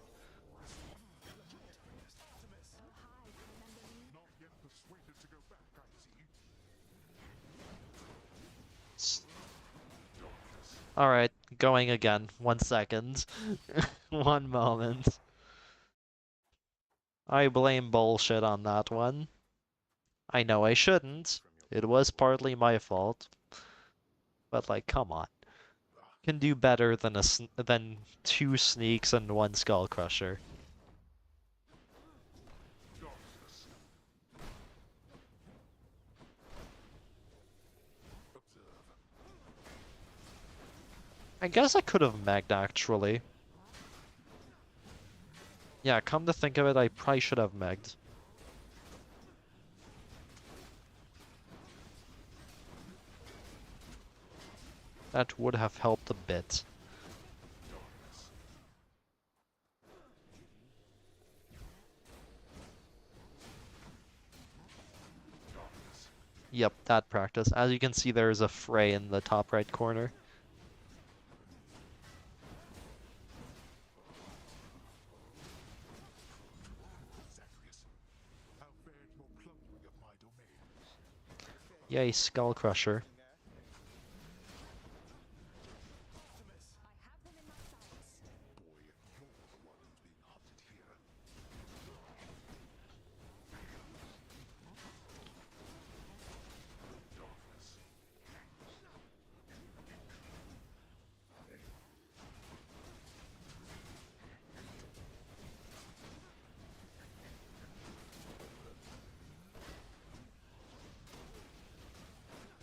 Speaker 3: Not yet persuaded to go back, I see.
Speaker 1: Alright, going again. 1 second. 1 moment. I blame bullshit on that one. I know I shouldn't. It was partly my fault. But like, come on. Can do better than than 2 sneaks and 1 skull crusher.
Speaker 3: Darkness. Observe.
Speaker 1: I guess I could have megged actually. Yeah, come to think of it, I probably should have megged. That would have helped a bit. Yep, that practice. As you can see, there is a Frei in the top right corner.
Speaker 3: Zacharias, how fared your plundering of my domain?
Speaker 1: Yay, Skull Crusher.
Speaker 4: I have them in my sights.
Speaker 3: Boy, you're the one who's being hunted here. Darkness.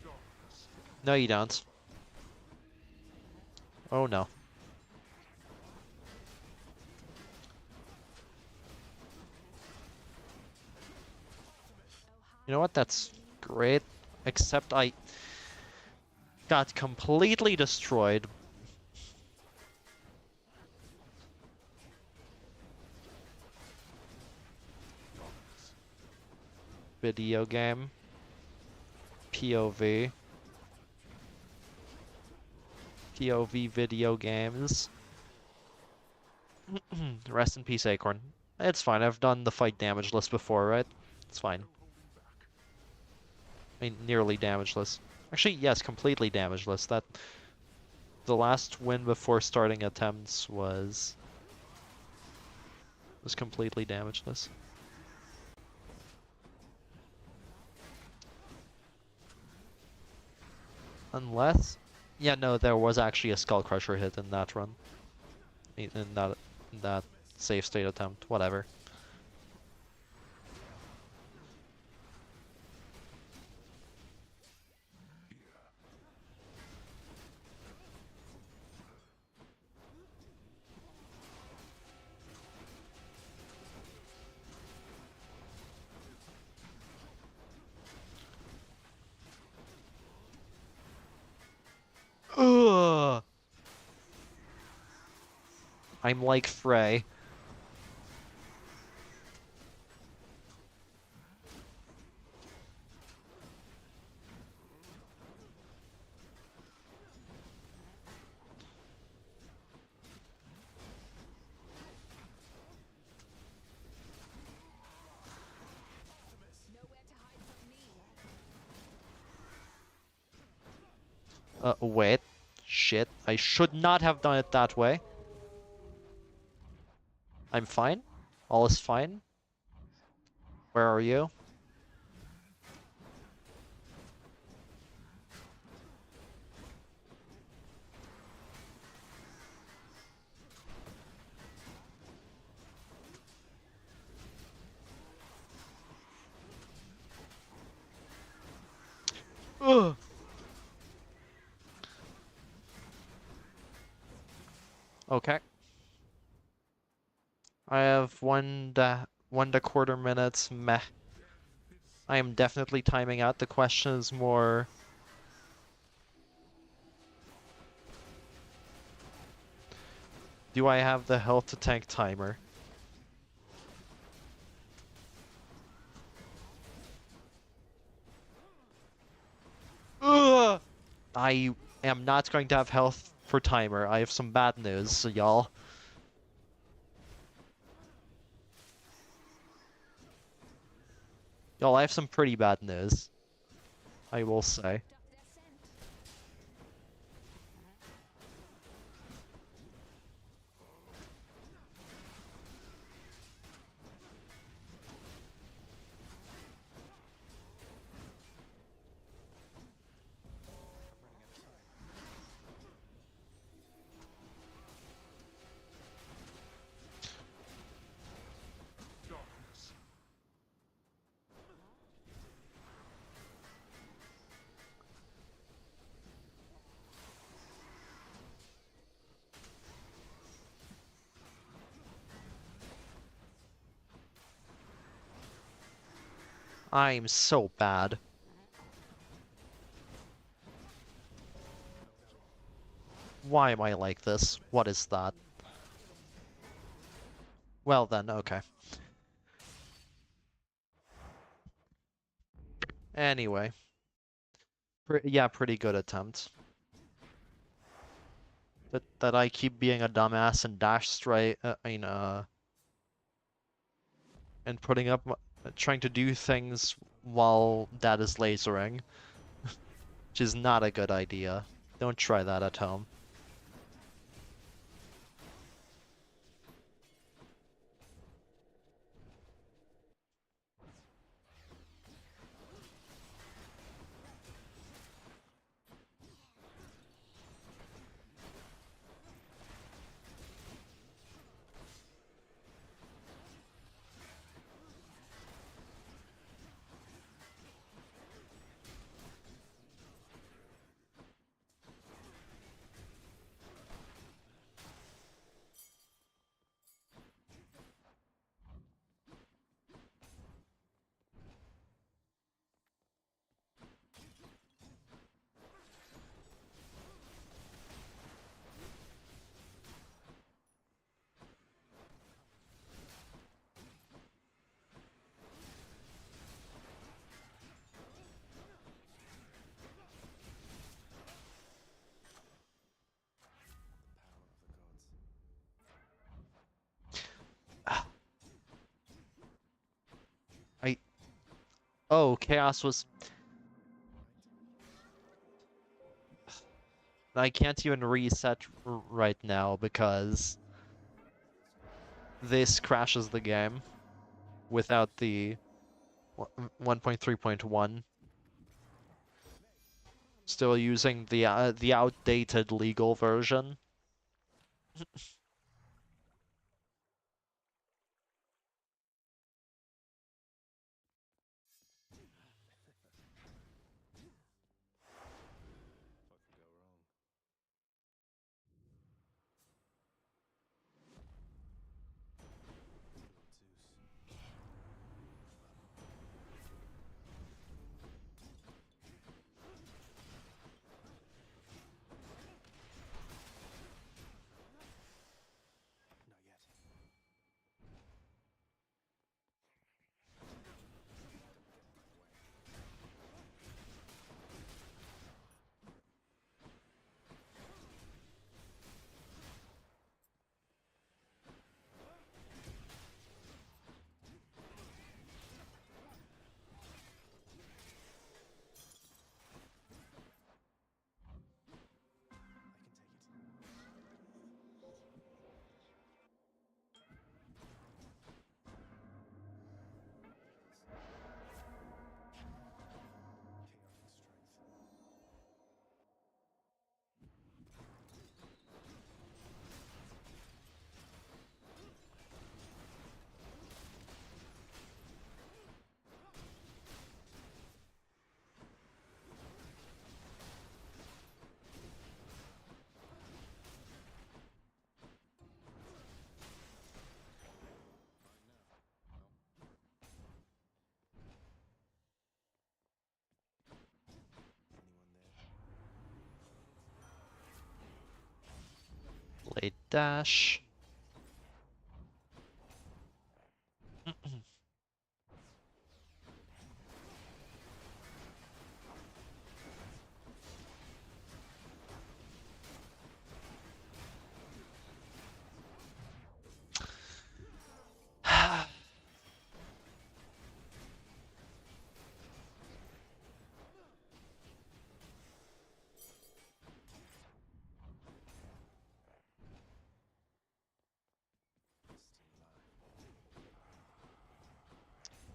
Speaker 3: Darkness.
Speaker 1: No, you don't. Oh no. You know what? That's great. Except I got completely destroyed. Video game. POV. POV video games. Rest in peace, Acorn. It's fine. I've done the fight damage list before, right? It's fine.
Speaker 3: No holding back.
Speaker 1: I mean, nearly damageless. Actually, yes, completely damageless. That the last win before starting attempts was completely damageless. Unless, yeah, no, there was actually a Skull Crusher hit in that run. In that save state attempt. Whatever. Ugh. I'm like Frei.
Speaker 4: Nowhere to hide from me.
Speaker 1: Wait. Shit. I should not have done it that way. I'm fine. All is fine. Where are you? Ugh. Okay. I have 1 to 1/4 minutes. Meh. I am definitely timing out. The question is more. Do I have the health to tank timer? Ugh! I am not going to have health for timer. I have some bad news, y'all. Y'all, I have some pretty bad news. I will say.
Speaker 4: Duck their scent.
Speaker 2: I'm running out of time.
Speaker 3: Darkness.
Speaker 1: I'm so bad. Why am I like this? What is that? Well then, okay. Anyway. Yeah, pretty good attempt. That I keep being a dumbass and dash straight, and putting up, trying to do things while Dad is lasering, which is not a good idea. Don't try that at home.
Speaker 2: Power of the gods.
Speaker 1: I Oh, chaos was. I can't even reset right now because this crashes the game without the 1.3.1. Still using the outdated legal version.
Speaker 2: What could go wrong? Little Zeus.
Speaker 1: dash.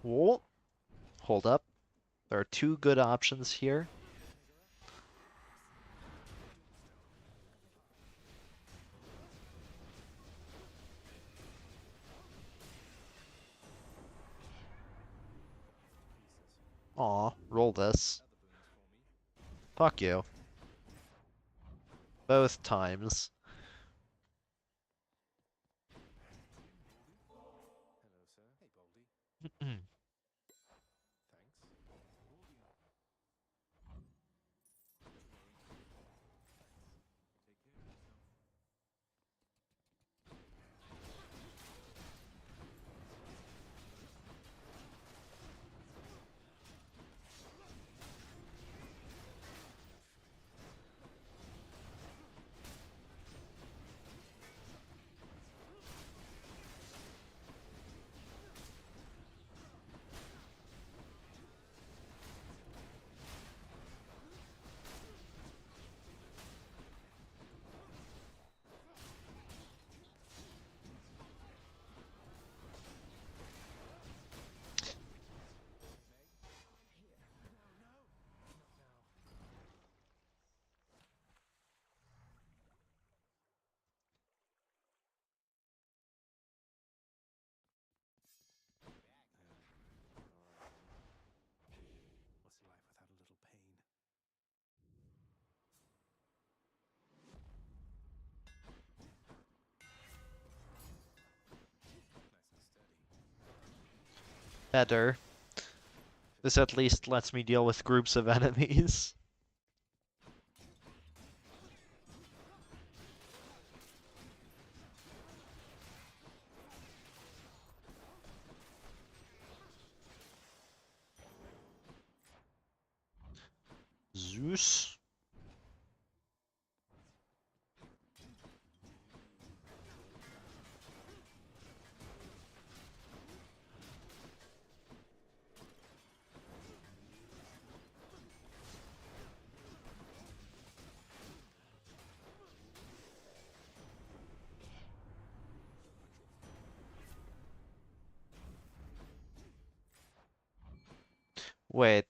Speaker 1: Whoa. Hold up. There are two good options here. Aw, roll this. Fuck you. Both times.
Speaker 2: Hello, sir. Hey, Baldy. Thanks. Take care of yourself. What's life without a little pain? Nice and steady.
Speaker 1: Better. This at least lets me deal with groups of enemies. Zeus. Wait.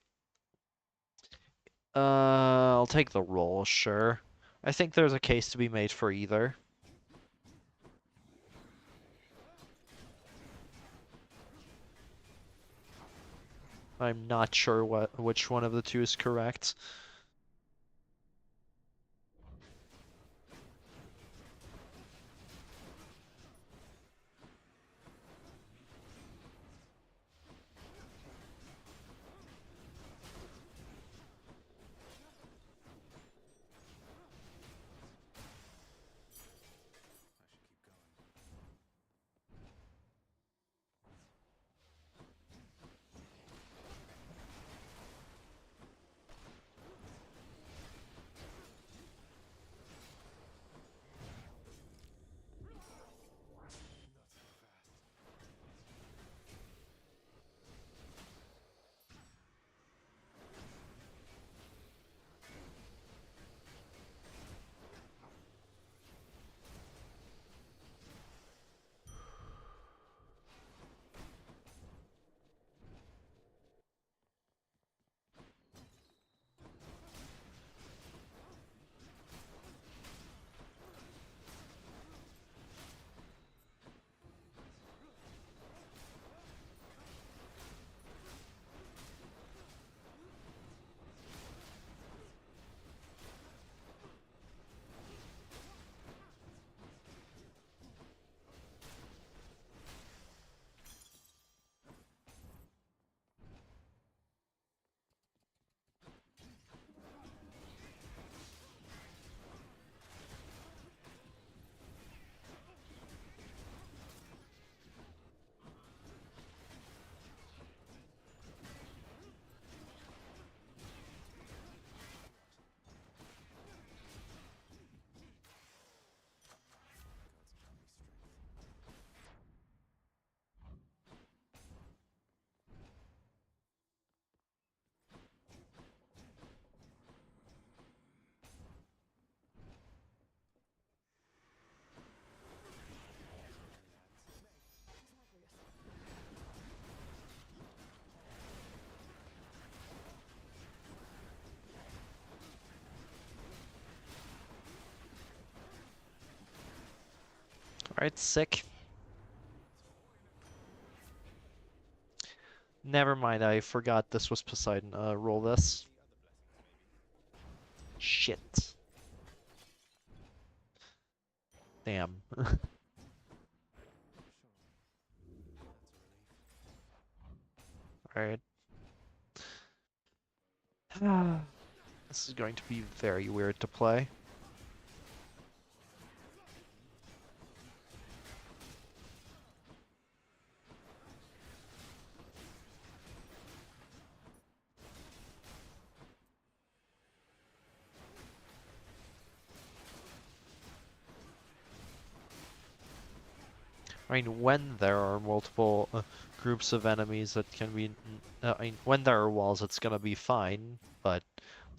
Speaker 1: I'll take the roll, sure. I think there's a case to be made for either. I'm not sure which one of the two is correct.
Speaker 2: I should keep going.
Speaker 1: Alright, sick. Never mind, I forgot this was Poseidon. Roll this. Shit. Damn. Alright. This is going to be very weird to play. I mean, when there are multiple groups of enemies that can be... I mean, when there are walls, it's gonna be fine, but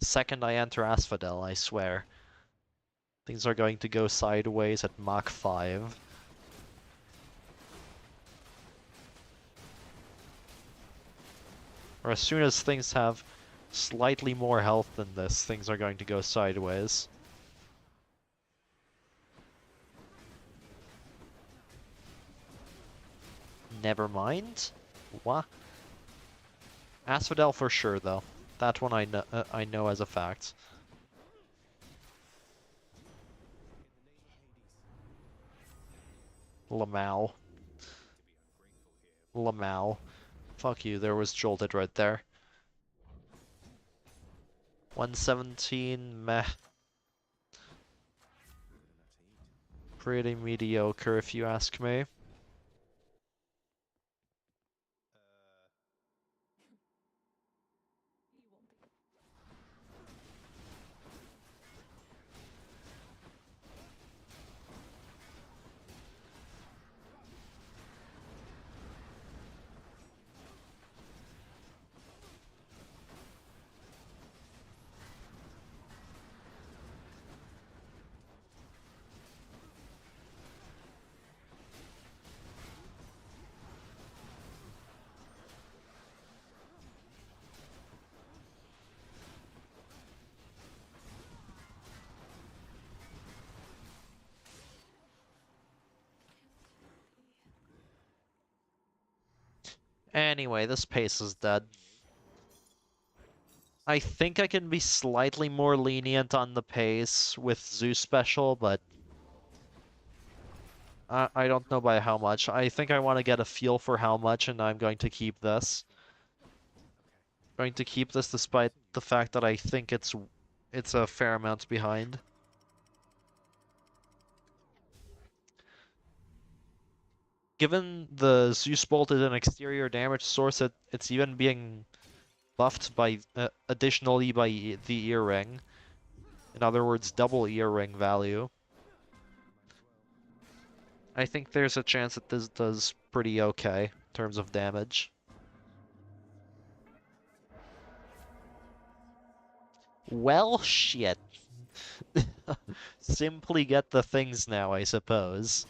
Speaker 1: the second I enter Asphodel, I swear, things are going to go sideways at Mach 5. Or as soon as things have slightly more health than this, things are going to go sideways. Never mind. What? Asphodel for sure, though. That one I know as a fact. Lamau. Lamau. Fuck you, there was jolted right there. 117, meh. Pretty mediocre if you ask me. Anyway, this pace is dead. I think I can be slightly more lenient on the pace with Zeus special, but I don't know by how much. I think I want to get a feel for how much, and I'm going to keep this. Going to keep this despite the fact that I think it's a fair amount behind. Given the Zeus Bolt is an exterior damage source, it's even being buffed by additionally by the earring. In other words, double earring value. I think there's a chance that this does pretty okay in terms of damage. Well, shit. Simply get the things now, I suppose.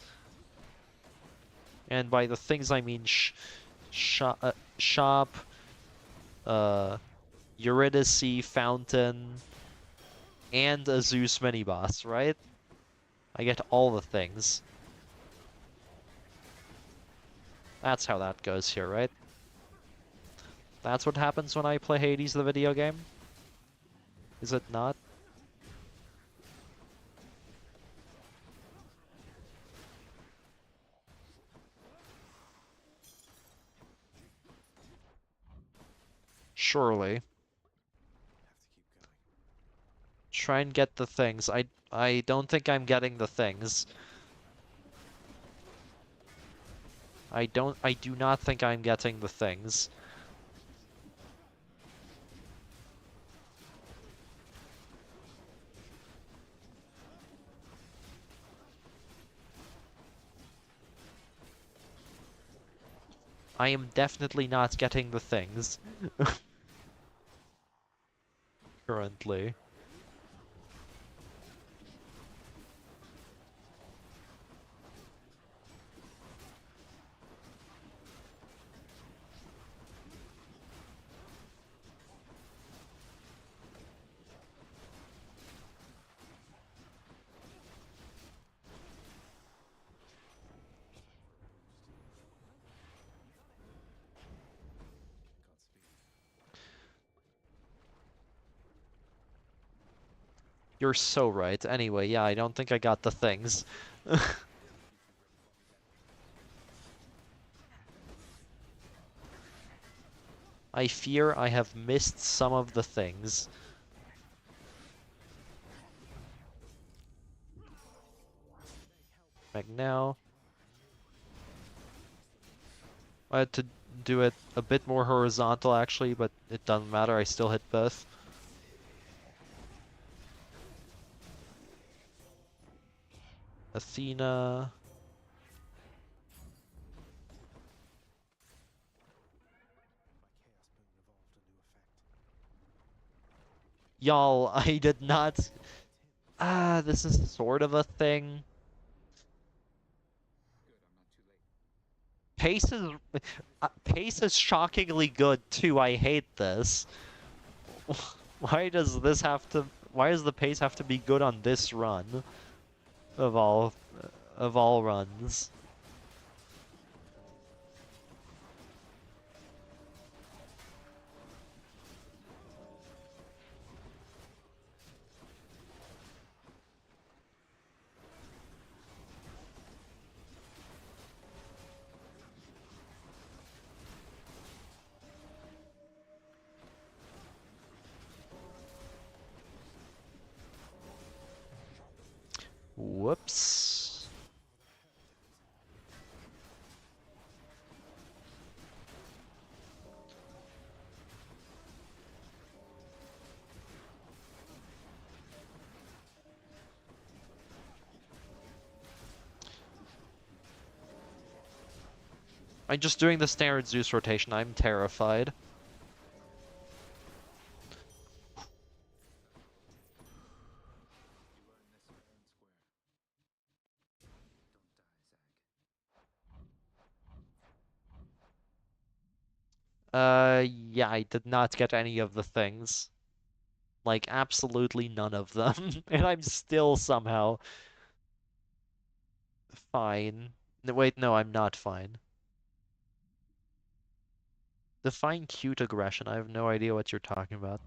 Speaker 1: And by the things I mean shop, Eurydice, Fountain, and a Zeus mini-boss, right? I get all the things. That's how that goes here, right? That's what happens when I play Hades the video game? Is it not? Surely. Try and get the things. I don't think I'm getting the things. I do not think I'm getting the things. I am definitely not getting the things. Currently. You're so right. Anyway, yeah, I don't think I got the things. I fear I have missed some of the things. Back now. I had to do it a bit more horizontal actually, but it doesn't matter, I still hit both. Athena. Y'all, I did not... Ah, this is sort of a thing. Pace is... Pace is shockingly good too, I hate this. Why does this have to... Why does the pace have to be good on this run? Of all... Of all runs. Whoops. I'm just doing the standard Zeus rotation. I'm terrified. Yeah, I did not get any of the things. Like, absolutely none of them. And I'm still somehow fine. Wait, no, I'm not fine. Define cute aggression. I have no idea what you're talking about.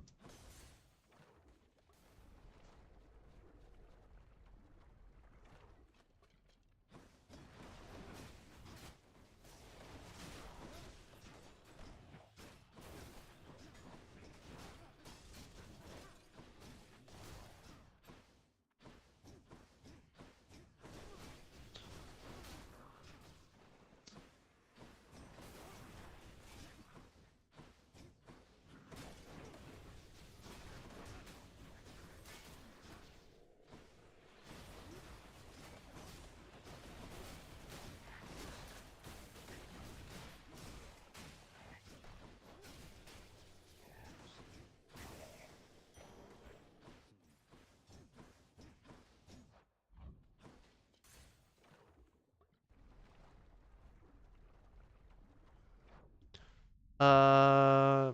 Speaker 1: Uh,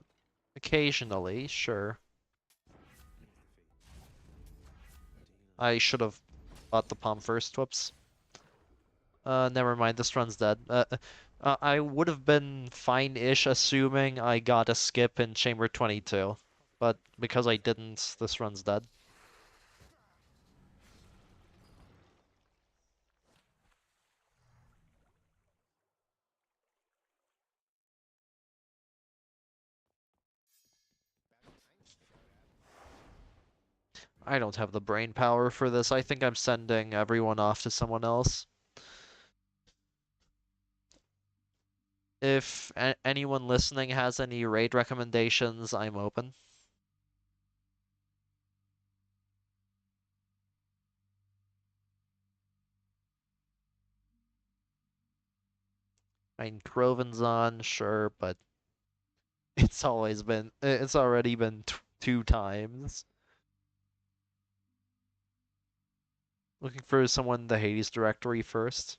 Speaker 1: occasionally, sure. I should have bought the palm first. Whoops. Never mind. This run's dead. I would have been fine-ish assuming I got a skip in Chamber 22. But because I didn't, this run's dead. I don't have the brain power for this. I think I'm sending everyone off to someone else. If anyone listening has any raid recommendations, I'm open. I mean, Kroven's on, sure, but it's already been two times. Looking for someone in the Hades directory first.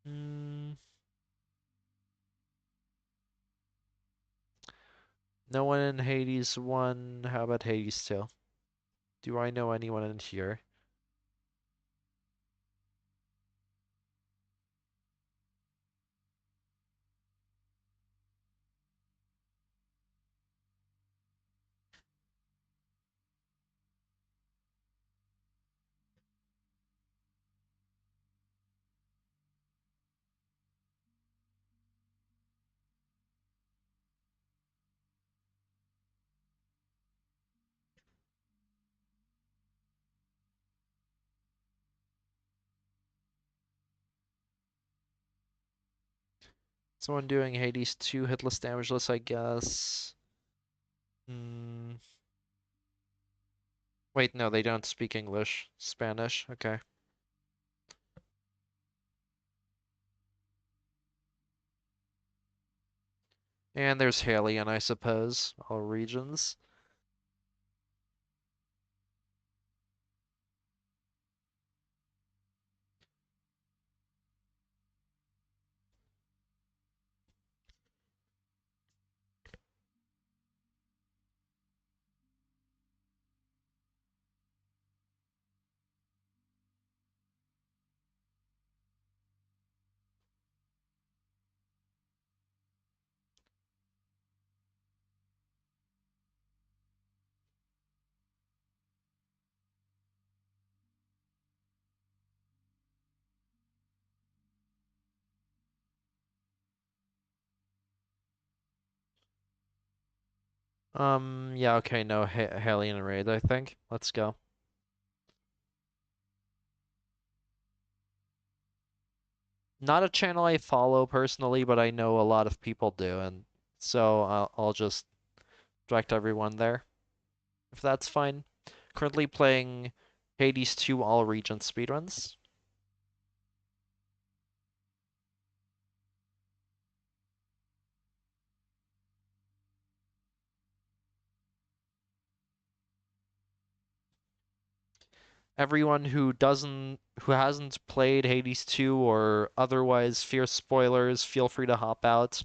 Speaker 1: Hmm. No one in Hades 1. How about Hades 2? Do I know anyone in here? Someone doing Hades 2 hitless damageless, I guess. Hmm. Wait, no, they don't speak English. Spanish, okay. And there's Halion, I suppose. All regions. Yeah, okay, no, Halion raid, I think. Let's go. Not a channel I follow personally, but I know a lot of people do, and so I'll just direct everyone there, if that's fine. Currently playing Hades 2 all region speedruns. Everyone who hasn't played Hades 2 or otherwise fears spoilers, feel free to hop out.